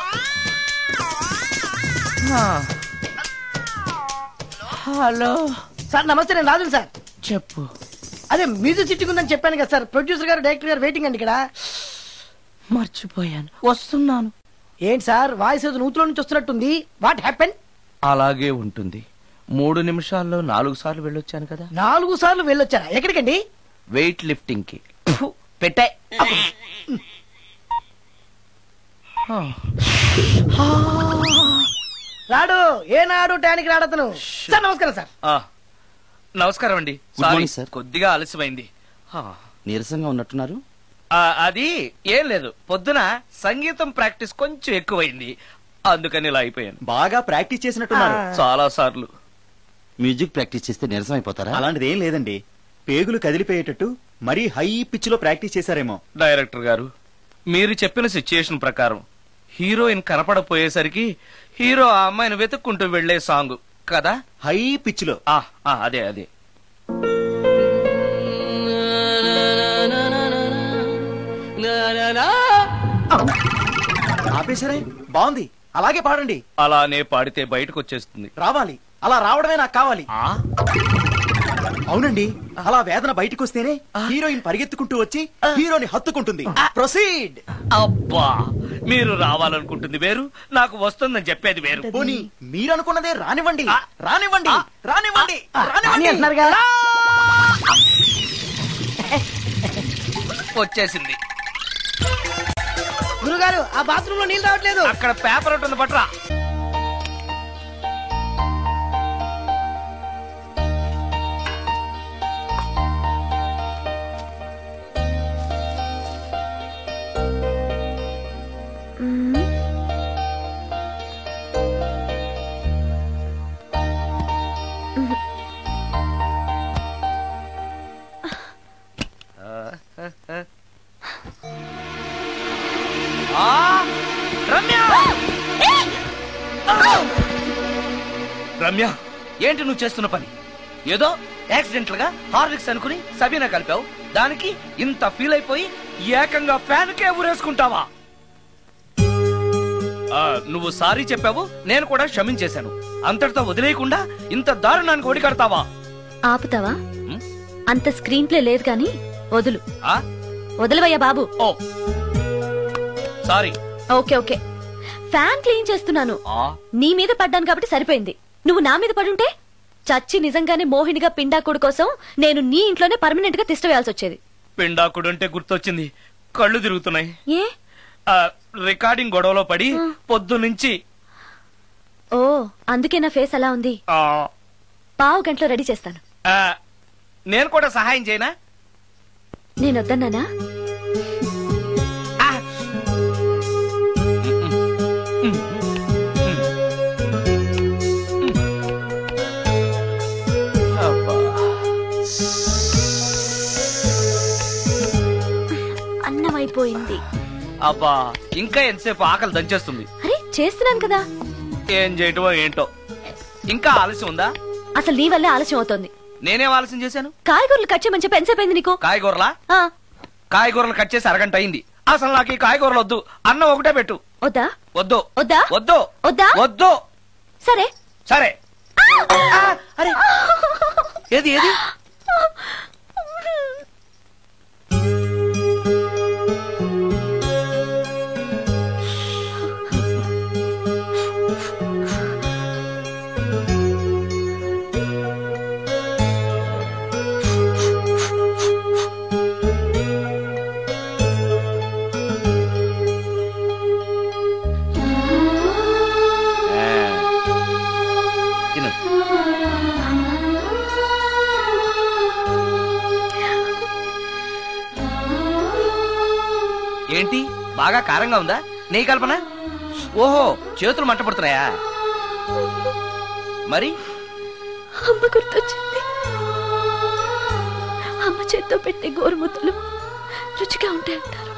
hello sir, నమస్తే. నేను రాజుని సార్. చెప్పు. అదే మ్యూజిక్ సిట్టింగ్ ఉందని చెప్పాను కదా సార్. ప్రొడ్యూసర్ గారు, డైరెక్టర్ గారు వెయిటింగ్ అండి ఇక్కడ. మర్చిపోయాను, వస్తున్నాను. ఏంటి సార్, వాయిస్ ఏదో నూతులో నుంచి వస్తున్నట్టుంది. What happen? అలాగే ఉంటుంది. 3 నిమిషాల్లో 4 సార్లు వెళ్ళొచ్చాను కదా. 4 సార్లు వెళ్ళొచ్చారా? ఎక్కడికండి? వెయిట్ లిఫ్టింగ్ కి. పెట్టే రాడు ఏనాడు టానికి రాడతను. సార్ నమస్కారం సార్. నమస్కారం అండి. Good morning sir. కొద్దిగా ఆలస్యమైంది. నీరసంగా ఉన్నట్టున్నారు. అది ఏం లేదు, పొద్దున సంగీతం ప్రాక్టీస్ కొంచెం ఎక్కువైంది, అందుకని ఇలా అయిపోయాను. బాగా ప్రాక్టీస్ చేసినట్టున్నారు. చాలా సార్లు. మ్యూజిక్ ప్రాక్టీస్ చేస్తే నీరసం అయిపోతారా? అలాంటిది ఏం లేదండి, పేగులు కదిలిపోయేటట్టు మరీ హై పిచ్ లో ప్రాక్టీస్ చేశారేమో. డైరెక్టర్ గారు, మీరు చెప్పిన సిచ్యుయేషన్ ప్రకారం హీరోయిన్ కనపడపోయేసరికి హీరో ఆ అమ్మాయిని వెతుక్కుంటూ వెళ్లే సాంగ్ కదా, హై పిచ్ లో. అదే అదే. ఆపేసరే, బాగుంది, అలాగే పాడండి. అలానే పాడితే బయటకు వచ్చేస్తుంది. రావాలి, అలా రావడమే నాకు కావాలి. అవునండి, అలా వేదన బయటకు వస్తేనే హీరోయిన్ పరిగెత్తుకుంటూ వచ్చి హీరోని హత్తుకుంటుంది. ప్రొసీడ్. అబ్బా, మీరు రావాలనుకుంటుంది వేరు, నాకు వస్తుందని చెప్పేది వేరు. పోనీ మీరు అనుకున్నదే రానివ్వండి, రానివ్వండి, రానివ్వండి, రానివ్వండి. వచ్చేసింది. గురుగారు, ఆ బాత్రూమ్ లో నీళ్ళు రావట్లేదు. అక్కడ పేపర్ ఉంటుంది, పట్రా. రమ్య, ఏంటి నువ్వు చేస్తున్న పని? ఏదో యాక్సిడెంటల్ గా హార్లిక్స్ అనుకుని సబీనా కలిపావు, దానికి ఇంత ఫీల్ అయిపోయి ఏకంగా ఫ్యాన్ కే ఊరేసుకుంటావా? నువ్వు సారీ చెప్పావు, నేను కూడా క్షమించేశాను. అంతటితో వదిలేయకుండా ఇంత దారుణానికి ఒడికడతావా? ఆపుతావా? అంత స్క్రీన్ ప్లే లేదు గాని వదులు. వదలవయ్యా బాబు. Oh sorry. Okay okay, fan clean చేస్తున్నాను. నీ మీద పడ్డాను కాబట్టి సరిపోయింది. నువ్వు నా మీద పడుంటే చచ్చి నిజంగానే మోహినిగా పిండాకుడు కోసం నేను నీ ఇంట్లోనే పర్మనెంట్ గా తిష్ట వేయాల్సి వచ్చేది. పిండాకుడు అంటే గుర్తొచ్చింది, కళ్ళు తిరుగుతున్నాయి. ఏ? రికార్డింగ్ గొడవలో పడి పొద్దు నుంచి. ఓ, అందుకే నా ఫేస్ అలా ఉంది. పావు గంటలో రెడీ చేస్తాను. నేను కూడా సహాయం చేయనా? నేను వద్దన్నానా? అన్నం అయిపోయింది. అబ్బా, ఇంకా ఎంతసేపు? ఆకలి దంచేస్తుంది. అరే చేస్తున్నాను కదా. ఏం చేయటమో ఏంటో, ఇంకా ఆలస్యం ఉందా? అసలు నీ వల్లే ఆలస్యం అవుతోంది. నేనేం ఆలస్యం చేశాను? కాయగూరలు కట్ చేయమని చెప్పి ఎంతసేపు అయింది నీకు? కాయగూరలా? కాయగూరలు కట్ చేసి అరగంట అయింది. అసలు నాకు ఈ కాయగూరలు వద్దు, అన్నం ఒకటే పెట్టు. వద్దా? వద్దు. వద్దా? వద్దు. వద్దా? వద్దు. సరే సరే. అరే, ఏది ఏది? బాగా కారంగా ఉందా? నెయ్యి కల్పన? ఓహో, చేతులు మంట పడుతున్నాయా? మరి అమ్మ గుర్తొచ్చింది. అమ్మ చేత్తో పెట్టే గోరుముద్దలు రుచిగా ఉంటాయంటారు.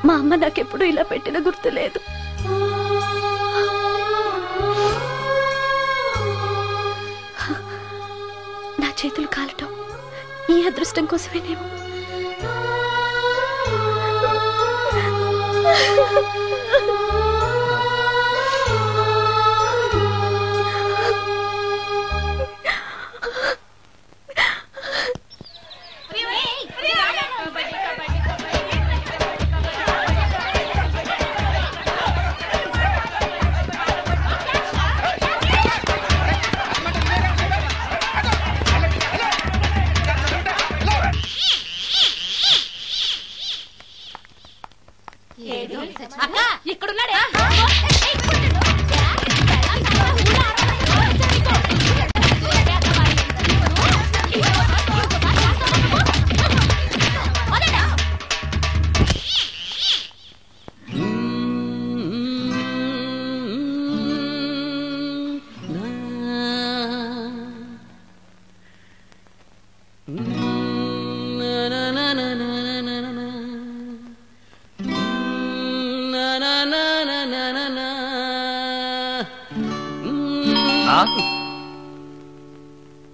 మా అమ్మ నాకెప్పుడు ఇలా పెట్టిన గుర్తు లేదు. నా చేతులు కాలటం ఈ అదృష్టం కోసమేనేమో. ఇక్కడున్నాడే.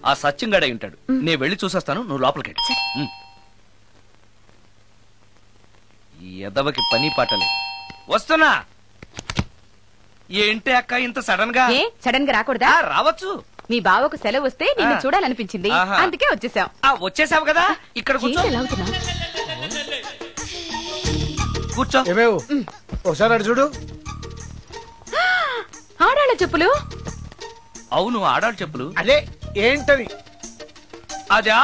ఆ సత్యం గడై ఉంటాడు. నేను వెళ్ళి చూసేస్తాను, నువ్వు లోపలికి ఎదవకి పని పాటలే. వస్తున్నా. ఏంటి అక్క ఇంత సడన్ గా? సడన్ గా రాకూడదా? రావచ్చు. మీ బావకు సెలవు వస్తే నిన్ను చూడాలనిపించింది, అందుకే వచ్చేసాం. వచ్చేసావు కదా, ఇక్కడ కూర్చో. కూర్చో. ఏమేవు ఒకసారి అటు చూడు. ఆడాళ్ళ చెప్పులు. అవును, ఆడాళ్ళ చెప్పులు. అదే ఏంటది? అదా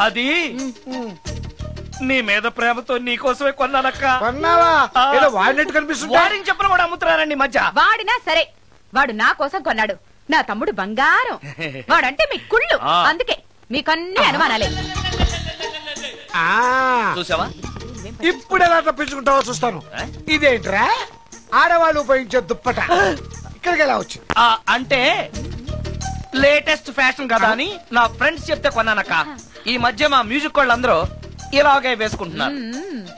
అది నీ మీద ప్రేమతో నీకోసమే కొన్నానక్క. కొన్నావా? ఏదో వాడినట్టు కనిపిస్తుంది. వాడిని చెప్పులు కూడా అమ్ముతున్నారండి మధ్య. వాడినా సరే, వాడు నా కోసం కొన్నాడు. నా తమ్ముడు బంగారం. వాడంటే మీ కుళ్ళు, అందుకే మీకన్నీ అనుమానాలే. చూసావా? ఇప్పుడు ఎలా తప్పించుకుంటావో చూస్తాను. ఇదేంట్రా ఆడవాళ్ళు ఉపయోగించే దుప్పట ఇక్కడికి ఎలా వచ్చింది? అంటే లేటెస్ట్ ఫ్యాషన్ కదా అని నా ఫ్రెండ్స్ చెప్తే కొన్నానక్క. ఈ మధ్య మా మ్యూజిక్ వాళ్ళందరూ ఇలాగే వేసుకుంటున్నారు.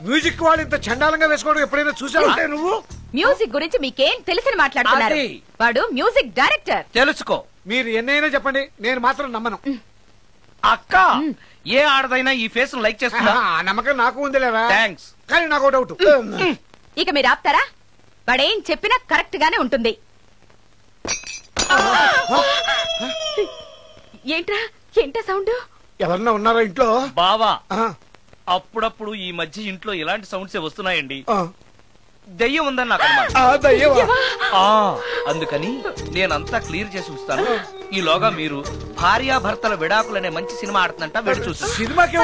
మ్యూజిక్ వాళ్ళు ఇంత చండాలంగా వేసుకోవడం ఎప్పుడైనా చూసావంటే నువ్వు? మ్యూజిక్ గురించి మీకేం తెలిసిన మాట్లాడుతున్నారు? వాడు మ్యూజిక్ డైరెక్టర్. తెలుసుకో. మీరు ఎన్నైనా చెప్పండి, నేను మాత్రం నమ్మను. అక్క, ఏ ఆడదైనా ఈ ఫేస్ లైక్ చేస్తుందా? నమ్మకం నాకు ఉందిలేవా. థ్యాంక్స్. కానీ నాకు డౌట్. ఇక మీరు ఆపుతారా? వాడేం చెప్పినా కరెక్ట్ గానే ఉంటుంది. ఏంటా సౌండ్? ఎవరన్నా ఉన్నారా ఇంట్లో? బావా, అప్పుడప్పుడు ఈ మధ్య ఇంట్లో ఇలాంటి సౌండ్స్ వస్తున్నాయండి. దెయ్యం ఉందని నాకు అందుకని నేనంతా క్లియర్ చేసి ఉంచుతాను. ఈలోగా మీరు భార్యాభర్తల విడాకులనే మంచి సినిమా ఆడుతుందంట, వెళ్ళి చూసి. సినిమాకి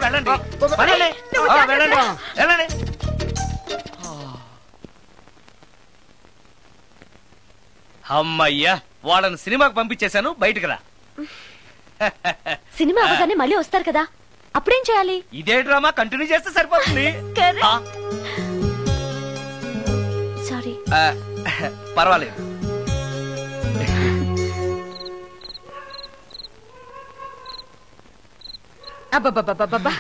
వెళ్ళండి. అమ్మయ్యా, వాళ్ళని సినిమాకి పంపించేశాను, బయటకు రా. సినిమా అవగానే మళ్ళీ వస్తారు కదా, అప్పుడేం చేయాలి? ఇదే డ్రామా కంటిన్యూ చేస్తే సరిపోతుంది. సారీ. పర్వాలేదు. అబ్బబ్బబ్బబ్బబ్బా,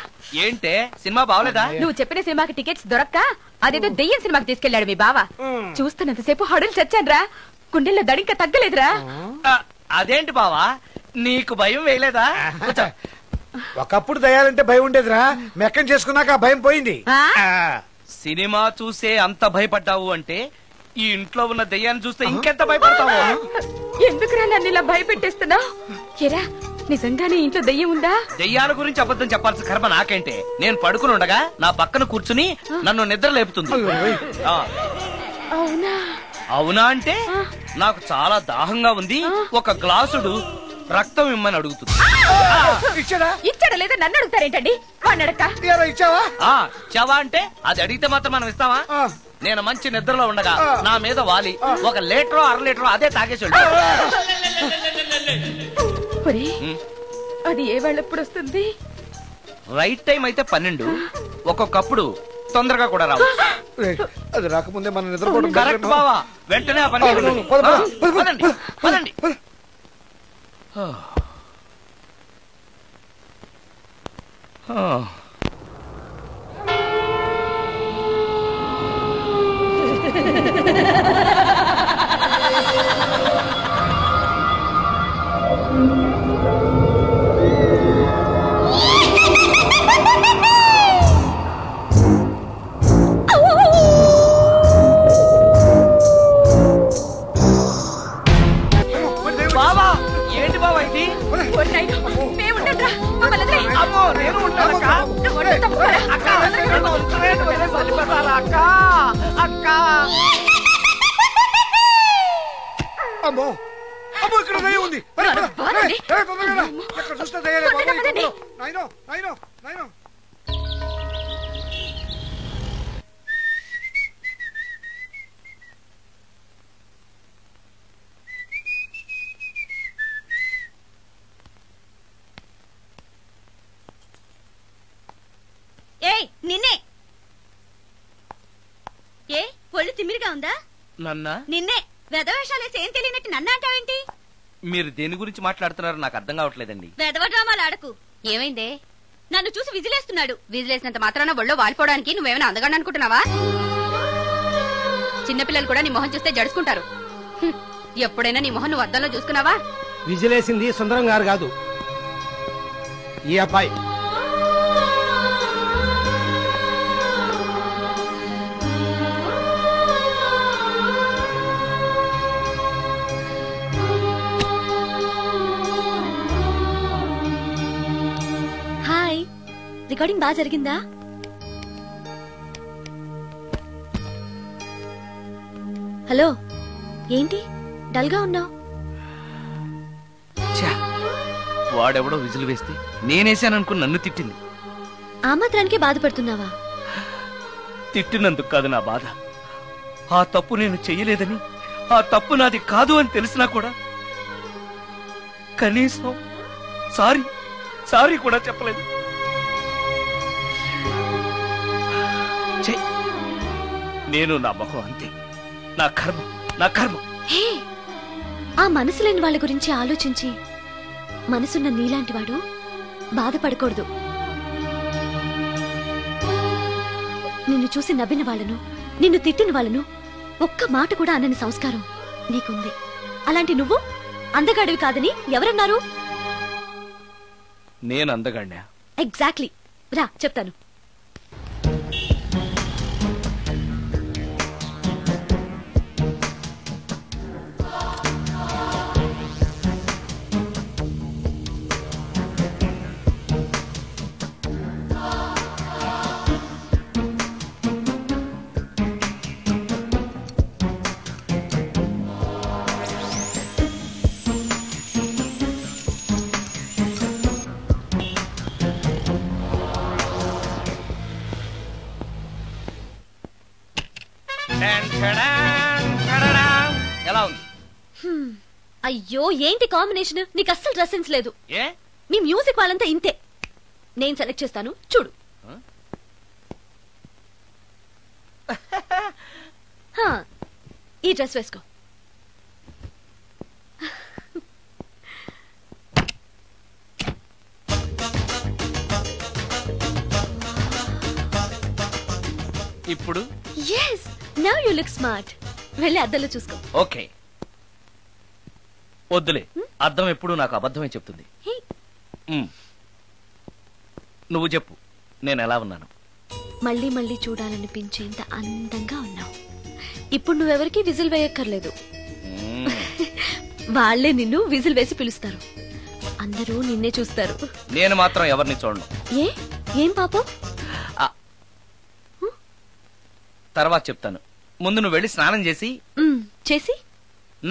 ఏంటే సినిమా బాగలేదా? నువ్వు చెప్పిన సినిమాకి టికెట్స్ దొరక్క అదేదో దెయ్యం సినిమాకి తీసుకెళ్లాడు మీ బావ. చూస్తున్నంతసేపు హడలు చచ్చాన్రా, గుండెల్లో దడింక తగ్గలేదురా. అదేంటి బావా, నీకు భయం వేయలేదా? ఒకప్పుడు దయాలంటే భయం ఉండేదిరా, మెక్కం చేసుకున్నాక భయం పోయింది. సినిమా చూసే అంత భయపడ్డావు అంటే ఈ ఇంట్లో ఉన్న దెయ్యాన్ని చూస్తే ఇంకెంత భయపడతావు? ఎందుకురా నన్ను ఇలా భయపెట్టేస్తున్నావు? ఎరా, నిజంగానే ఇంట్లో దెయ్యం ఉందా? దెయ్యాల గురించి అబద్ధం చెప్పాల్సిన కర్మ నాకేంటే? నేను పడుకుని ఉండగా నా పక్కన కూర్చుని నన్ను నిద్ర లేపుతుంది. అవునా? అవునా అంటే నాకు చాలా దాహంగా ఉంది, ఒక గ్లాసుడు రక్తం ఇమ్మని అడుగుతుంది. ఇచ్చాడా లేదా నన్ను అడుగుతారేంటండి? వాడిని అడక్క. ఇచ్చావా అంటే అది అడిగితే మాత్రం మనం ఇస్తావా? నేను మంచి నిద్రలో ఉండగా నా మీద వాలి 1 లీటరో 1/2 లీటరో అదే తాగేసి అది ఏ వాళ్ళెప్పుడు వస్తుంది? రైట్ టైం అయితే 12, ఒక్కొక్కప్పుడు తొందరగా కూడా రావచ్చు. అది రాకముందే మనం నిద్రపోవడం కరెక్ట్ బావా, వెంటనే ఆ పని చేయండి. పదండి, పదండి. బావా, ఏంటి బావా ఇది? అమ్మో, నేను ఉంటానక్క. అక్క, అక్క. అమ్మో అమ్మో, ఇక్కడ దయ్యం ఉంది. తొందరగా రా. ఎక్కడ చూస్తే దయ్యాలే బాబు. నాయనో నాయనో నాయనో. ఏయ్ నిన్నే. ఏ ఒళ్ళు తిమ్మిరిగా ఉందా? నన్నా? నిన్నే. వెధవేషాలేసి ఏం తెలియనట్టు నన్ను అంటావేంటి? మీరు దేని గురించి మాట్లాడుతున్నారో నాకు అర్థం కావట్లేదండి. వెధవ డ్రామాలు ఆడకు. ఏమైందే? నన్ను చూసి విజిలేస్తున్నాడు. విజిలేసినంత మాత్రాన ఒళ్ళో వాలిపోవడానికి నువ్వేమైనా అందగాడు అనుకుంటున్నావా? చిన్నపిల్లలు కూడా నీ మొహం చూస్తే జడుచుకుంటారు. ఎప్పుడైనా నీ మొహం నువ్వు అద్దంలో చూసుకున్నావా? విజిలేసింది సుందరం గారు కాదు, ఈ అబ్బాయి. హాయ్, రికార్డింగ్ బాగా జరిగిందా? హలో, ఏంటి డల్ గా ఉన్నావు? వాడెవడో విజిల్ వేస్తే నేనేసాననుకుని నన్ను తిట్టింది. ఆ మాత్రానికే బాధపడుతున్నావా? తిట్టినందుకు కాదు నా బాధ. ఆ తప్పు నేను చెయ్యలేదని, ఆ తప్పు నాది కాదు అని తెలిసినా కూడా కనీసం సారీ సారీ కూడా చెప్పలేదు. నేను నా మొహం అంతే. నా కర్మ, నా కర్మ. హే, ఆ మనసు లేని వాళ్ళ గురించి ఆలోచించి మనసున్న నీలాంటి వాడు బాధపడకూడదు. నిన్ను చూసి నవ్విన వాళ్ళను, నిన్ను తిట్టిన వాళ్ళను ఒక్క మాట కూడా అనని సంస్కారం నీకుంది. అలాంటి నువ్వు అందగాడివి కాదని ఎవరన్నారు? నేను అందగాడినా? ఎగ్జాక్ట్లీ. రా చెప్తాను. ఎలా ఉంది? అయ్యో, ఏంటి కాంబినేషన్? నీకు అస్సలు డ్రెస్ సెన్స్ లేదు. ఏ? మీ మ్యూజిక్ వాళ్ళంతా ఇంతే. నేను సెలెక్ట్ చేస్తాను, చూడు. ఈ డ్రెస్ వేసుకో. ఇప్పుడు yes, now you look smart. వెళ్ళి అద్దంలో చూసుకో. ఓకే. వద్దులే, అర్థం ఎప్పుడు నాకు అబద్ధమే చెప్తుంది. నువ్వు చెప్పు, నేను ఎలా ఉన్నాను? మళ్ళీ మళ్ళీ చూడాలనిపించేంత అందంగా ఉన్నావు. ఇప్పుడు నువ్వెవరికి విజిల్ వేయక్కర్లేదు. వాళ్లే నిన్ను విజిల్ వేసి పిలుస్తారు. అందరూ నిన్నే చూస్తారు. నేను మాత్రం ఎవరిని చూడను. ఏం పాపం? తర్వాత చెప్తాను. ముందు నువ్వు వెళ్ళి స్నానం చేసి చేసి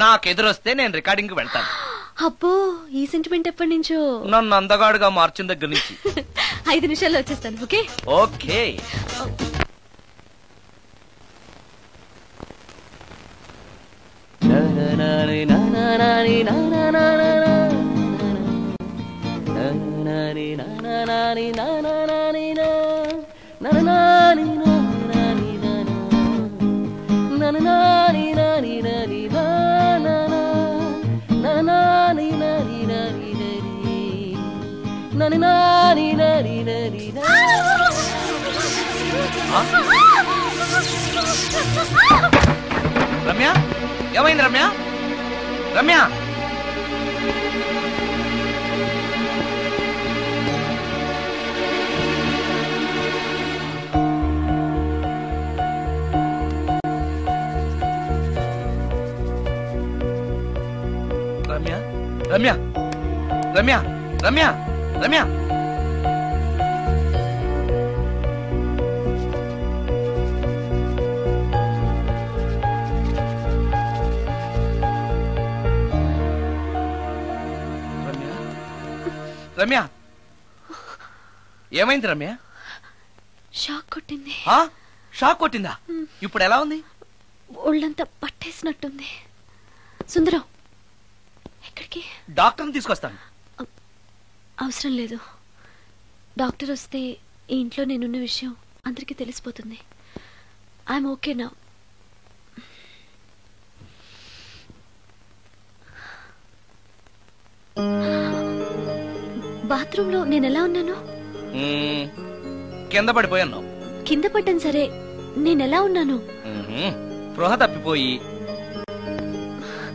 నాకెదురొస్తే నేను రికార్డింగ్ కి వెళ్తాను. అబ్బో, ఈ సెంటిమెంట్ ఎప్పటి నుంచో? నన్ను అందగాడుగా మార్చిన దగ్గర నుంచి. 5 నిమిషాల్లో వచ్చేస్తాను. Okay okay. రమ్య ఏమైంది రమ్య? రమ్య రమ్య రమ్య రమ్య రమ్య రమ్య రమ్య ఏమైంది రమ్య? షాక్ కొట్టింది. షాక్ కొట్టిందా? ఇప్పుడు ఎలా ఉంది? ఒళ్ళంతా పట్టేసినట్టుంది. సుందరం ఎక్కడికి? డాక్టర్ని తీసుకొస్తాను. అవసరం లేదు. డాక్టర్ వస్తే ఈ ఇంట్లో నేనున్న విషయం అందరికీ తెలిసిపోతుంది. ఐఎమ్ ఓకే నా. బాత్రూంలో నేను ఎలా ఉన్నాను? కింద పడిపోయాను. కింద పడ్డాను సరే, నేనెలా ఉన్నాను? స్పృహ తప్పిపోయి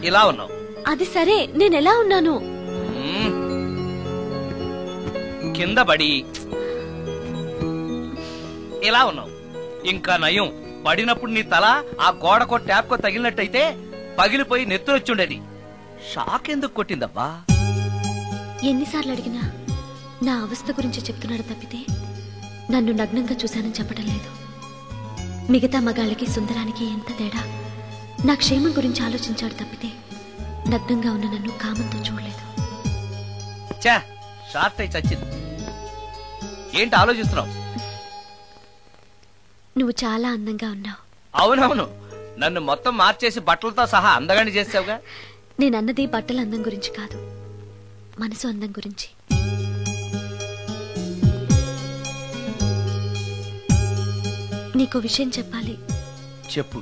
ఇలా ఉన్నావు. అది సరే, నేనెలా ఉన్నాను? కింద పడి ఇలా ఉన్నావు. ఇంకా నయం, పడినప్పుడు నీ తల ఆ గోడకో ట్యాప్కో తగిలినట్టయితే పగిలిపోయి నెత్తురొచ్చుండేది. షాక్ ఎందుకు కొట్టిందబ్బా? ఎన్నిసార్లు అడిగినా నా అవస్థ గురించి చెప్తున్నాడు తప్పితే నన్ను నగ్నంగా చూశానని చెప్పడం లేదు. మిగతా మగాళ్ళకి సుందరానికి ఎంత తేడా. నా క్షేమం గురించి ఆలోచించాడు తప్పితే నగ్నంగా ఉన్న నన్ను కామంతో చూడలేదు. షార్ట్ అయి చచ్చింది. ఏంటి ఆలోచిస్తున్నావు? నువ్వు చాలా అందంగా ఉన్నావు. అవునవును, నన్ను మొత్తం మార్చేసి బట్టలతో సహా అందగాని చేసావుగా. నేనన్నది బట్టల అందం గురించి కాదు, మనసు అందం గురించి. నీకో విషయం చెప్పాలి. చెప్పు.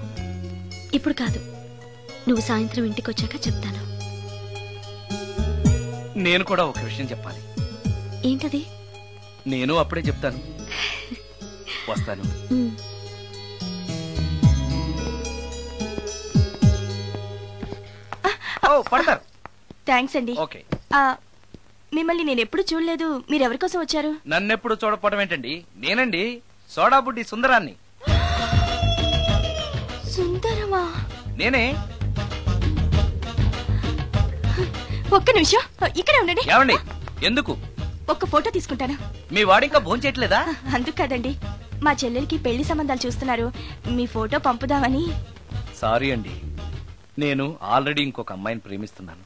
ఇప్పుడు కాదు, నువ్వు సాయంత్రం ఇంటికి వచ్చాక చెప్తాను. నేను కూడా ఒక విషయం చెప్పాలి. ఏంటది? నేను అప్పుడే చెప్తాను. వస్తాను. పడతారు. థ్యాంక్స్ అండి. ఓకే. మిమ్మల్ని నేను ఎప్పుడు చూడలేదు. మీరెవరి కోసం వచ్చారు? నన్నెప్పుడు చూడకపోవడం ఏంటండి? నేనండి, సోడా బుడ్డి సుందరాన్ని. సుందరమా? నేనే. ఒక్క నిమిషం ఇక్కడే ఉండండి. ఏమండి? ఎందుకు? ఒక్క ఫోటో తీసుకుంటాను. మీ వాడింకా భోంచేయట్లేదా? అందుకు కాదండి, మా చెల్లెలకి పెళ్లి సంబంధాలు చూస్తున్నారు. మీ ఫోటో పంపుదామని. సారీ అండి, నేను ఆల్రెడీ ఇంకొక అమ్మాయిని ప్రేమిస్తున్నాను.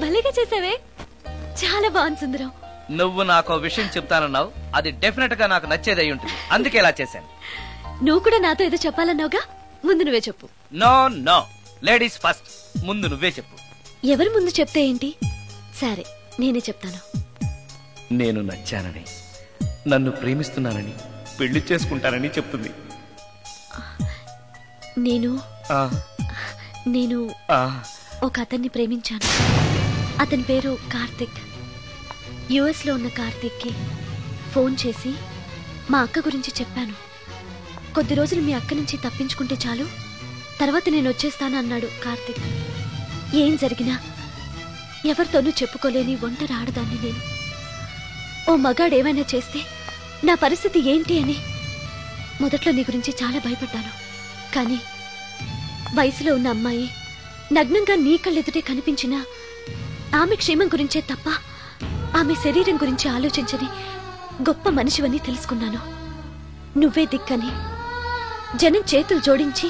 భలేగా చేసావే, చాలా బాగుంది సుందరం. నువ్వు నాకు విషయం చెప్తానన్నావు, అది డెఫినెట్ గా నాకు నచ్చేది అయి ఉంటుంది, అందుకే ఇలా చేశాను. నువ్వు కూడా నాతో ఏదో చెప్పాలన్నావుగా, ముందు నువ్వే చెప్పు. No no, ladies first. ముందు నువ్వే చెప్పు. ఎవరి ముందు చెప్తే ఏంటి? సరే, నేనే చెప్తాను. నేను నచ్చానని, నన్ను ప్రేమిస్తున్నానని, పెళ్లి చేసుకుంటానని చెప్తుంది. నేను ఒక అతన్ని ప్రేమించాను. అతని పేరు కార్తిక్. యుఎస్ లో ఉన్న కార్తిక్ కి ఫోన్ చేసి మా అక్క గురించి చెప్పాను. కొద్ది రోజులు మీ అక్క నుంచి తప్పించుకుంటే చాలు, తర్వాత నేను వచ్చేస్తాను అన్నాడు కార్తిక్. ఏం జరిగినా ఎవరితోనూ చెప్పుకోలేని ఒంటరి ఆడదాన్ని నేను. ఓ మగాడు ఏమైనా చేస్తే నా పరిస్థితి ఏంటి అని మొదట్లో నీ గురించి చాలా భయపడ్డాను. కానీ వయసులో ఉన్న అమ్మాయి నగ్నంగా నీ కళ్ళెదుటే కనిపించినా ఆమె క్షేమం గురించే తప్ప ఆమె శరీరం గురించి ఆలోచించని గొప్ప మనిషివని తెలుసుకున్నాను. నువ్వే దిక్కని. జనం చేతులు జోడించి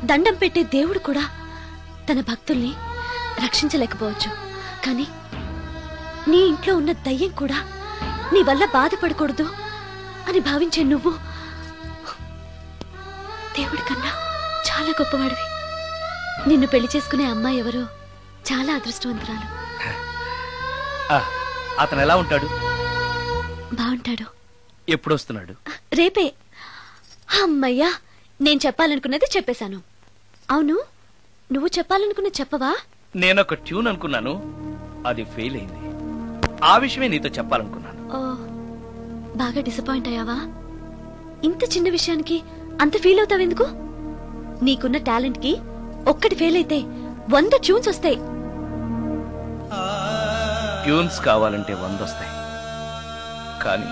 దండం పెట్టే దేవుడు కూడా తన భక్తుల్ని రక్షించలేకపోవచ్చు. కానీ నీ ఇంట్లో ఉన్న దయ్యం కూడా నీ వల్ల బాధపడకూడదు అని భావించే నువ్వు దేవుడి కన్నా చాలా గొప్పవాడివి. నిన్ను పెళ్లి చేసుకునే అమ్మాయి ఎవరో చాలా అదృష్టవంతురాలు. అతను ఎలా ఉంటాడు? బాగుంటాడు. ఎప్పుడొస్తున్నాడు? రేపే. అమ్మయ్యా, నేను చెప్పాలనుకున్నది చెప్పేశాను. అవును, నువ్వు చెప్పాలనుకున్నది చెప్పవా? నేనొక ట్యూన్ అనుకున్నాను, అది ఫెయిల్ అయింది. ఆ విషయమే నీతో చెప్పాలనుకున్నాను. ఓ, బాగా డిసప్పాయింట్ అయ్యావా? ఇంత చిన్న విషయానికి అంత ఫీల్ అవుతావెందుకు? నీకున్న టాలెంట్ కి ఒక్కటి ఫెయిల్ అయితే 100 ట్యూన్స్ వస్తాయి. ట్యూన్స్ కావాలంటే 100 వస్తాయి, కానీ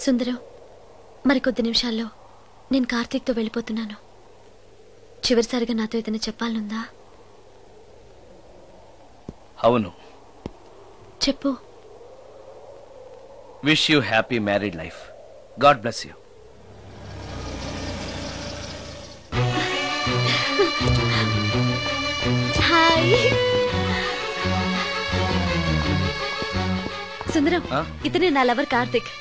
సుందరం, మరికొద్ది నిమిషాల్లో నేను కార్తీక్తో వెళ్ళిపోతున్నాను. చివరిసారిగా నాతో ఏదైనా చెప్పాలనుందా? అవును, చెప్పు. Wish you happy married life. God bless you. Hi Sundaram, ఇతనే నా లవర్ కార్తిక్.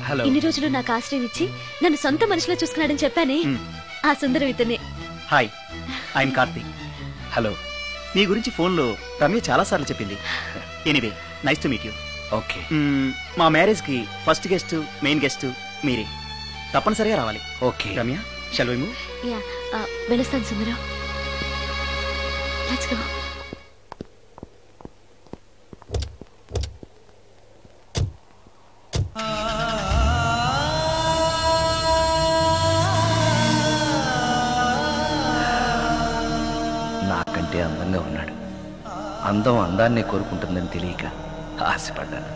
హలో. ఇన్ని రోజులు నాకు ఆశ్రయం ఇచ్చి నన్ను సొంత మనిషిలో చూసుకున్నాడని చెప్పానే, ఆ సుందరం ఇతనే. Hi, I am Karthik. హలో. మీ గురించి ఫోన్లో రమ్య చాలా సార్లు చెప్పింది. Anyway, nice to meet you. Okay. మా మ్యారేజ్ కి ఫస్ట్ గెస్ట్, మెయిన్ గెస్ట్ మీరే. తప్పనిసరిగా రావాలి. Okay Ramya, shall we move? Yeah, వెళ్ళొస్తాను సుందరం. Let's go. నాకంటే అందంగా ఉన్నాడు. అందం అందాన్నే కోరుకుంటుందని తెలియక ఆశపడ్డాను.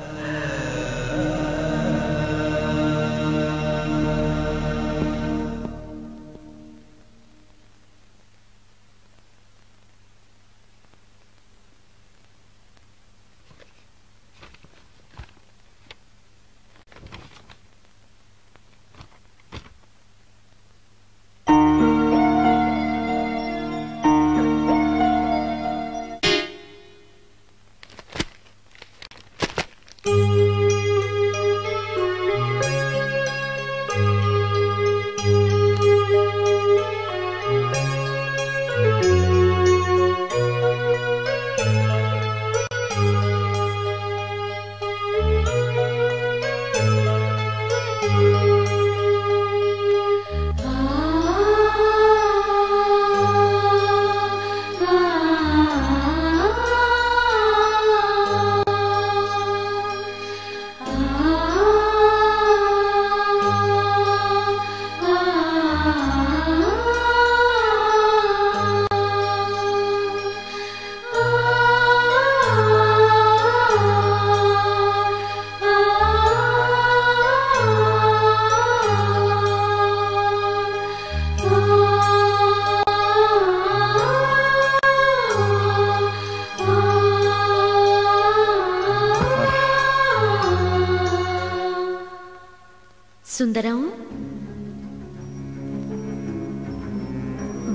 సుందరం,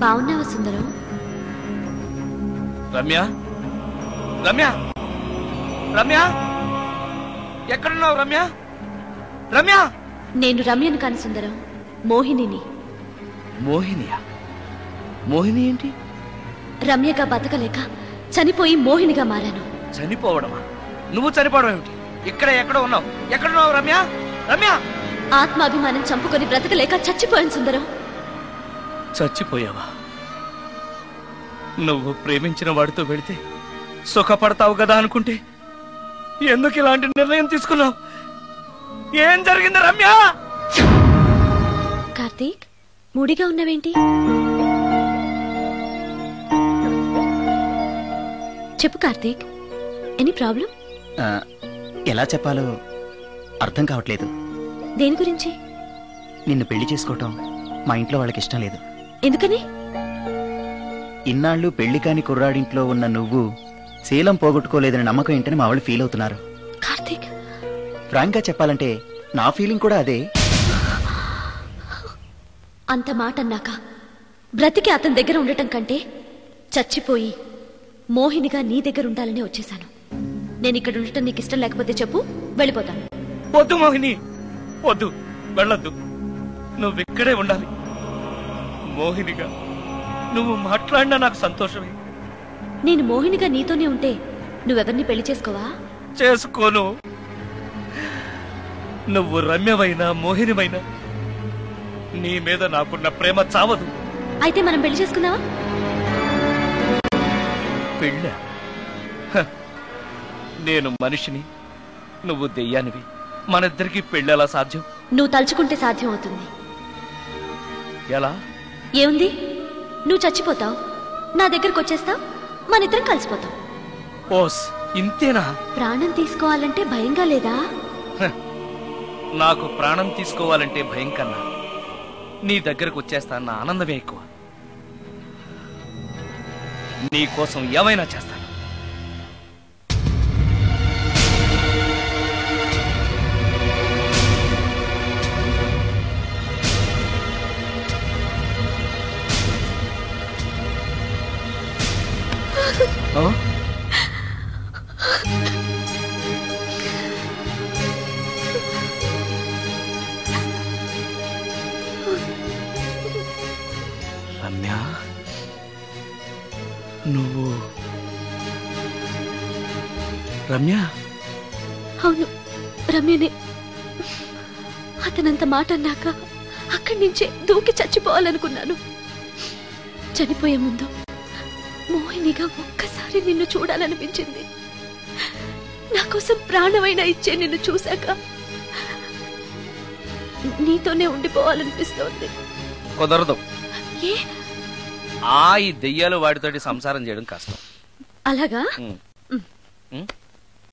బాగున్నావా సుందరం? రమ్య, రమ్య, రమ్య, ఎక్కడున్నావు రమ్య? రమ్య, నేను రమ్యను కాని సుందరం, మోహినిని. మోహినియా? మోహిని ఏంటి? రమ్యగా బతకలేక చనిపోయి మోహినిగా మారాను. చనిపోవడమా? నువ్వు చనిపోవడం ఏమిటి? ఎక్కడో ఉన్నావు. ఎక్కడున్నావు రమ్య? రమ్య, ఆత్మాభిమానం చంపుకొని బ్రతకలేక చచ్చిపోయాను సుందరం. చచ్చిపోయావా? నువ్వు ప్రేమించిన వాడితో వెళితే సుఖపడతావు కదా అనుకుంటే ఎందుకు ఇలాంటి నిర్ణయం తీసుకున్నావు? ఏం జరిగింది రమ్య? కార్తీక్, మూడిగా ఉన్నవేంటి? చెప్పు కార్తీక్, ఎనీ ప్రాబ్లం? ఎలా చెప్పాలో అర్థం కావట్లేదు. దేని గురించి? నిన్ను పెళ్లి చేసుకోవటం మా ఇంట్లో వాళ్ళకి ఇష్టం లేదు. ఎందుకని? ఇన్నాళ్ళు పెళ్లి కాని కుర్రాడింట్లో ఉన్న నువ్వు శీలం పోగొట్టుకోలేదని నమ్మకం ఏంటని మా వాళ్ళు ఫీల్ అవుతున్నారు. కార్తీక్, ఫ్రాంక్ గా చెప్పాలంటే నా ఫీలింగ్ కూడా అదే. అంత మాట అన్నాక బ్రతికి అతని దగ్గర ఉండటం కంటే చచ్చిపోయి మోహినిగా నీ దగ్గర ఉండాలని వచ్చేశాను. నేను ఇక్కడ ఉండటం నీకు ఇష్టం లేకపోతే చెప్పు, వెళ్ళిపోతాను. వద్దు మోహిని, వద్దు, వెళ్ళొద్దు. నువ్విక్కడే ఉండాలి. మోహినిగా నువ్వు మాట్లాడినా నాకు సంతోషమే. నేను మోహినిగా నీతోనే ఉంటే నువ్వెవరిని పెళ్లి చేసుకోవా? చేసుకోను. నువ్వు రమ్యమైనా మోహినిమైనా నీ మీద నాకున్న ప్రేమ చావదు. అయితే మనం పెళ్లి చేసుకుందావా? పెళ్ళ? నేను మనిషిని, నువ్వు దెయ్యానివి. మనిద్దరికి పెళ్ళెలా సాధ్యం? నువ్వు తలుచుకుంటే సాధ్యం అవుతుంది. ఎలా? ఏముంది, నువ్వు చచ్చిపోతావు, నా దగ్గరకు వచ్చేస్తావు, మనిద్దరం కలిసిపోతాం. ఓస్, ఇంతేనా? ప్రాణం తీసుకోవాలంటే భయంగా లేదా? నాకు ప్రాణం తీసుకోవాలంటే భయం కన్నా నీ దగ్గరకు వచ్చేస్తానన్న ఆనందమే ఎక్కువ. నీ కోసం ఏమైనా చేస్తాను. రమ్య, నువ్వు రమ్య? అవును, రమ్యనే. అతనంత మాట అన్నాక అక్కడి నుంచే దూకి చచ్చిపోవాలనుకున్నాను. చనిపోయే ముందు మోహినిగా ఒక్కసారి నిన్ను చూడాలనిపించింది. నా కోసం ప్రాణమైనా ఇచ్చే నిన్ను చూశాక నీతోనే ఉండిపోవాలనిపిస్తోంది. కుదరదు. ఏ? ఈ దెయ్యాలు వాడితోటి సంసారం చేయడం కష్టం. అలాగా? ఉమ్.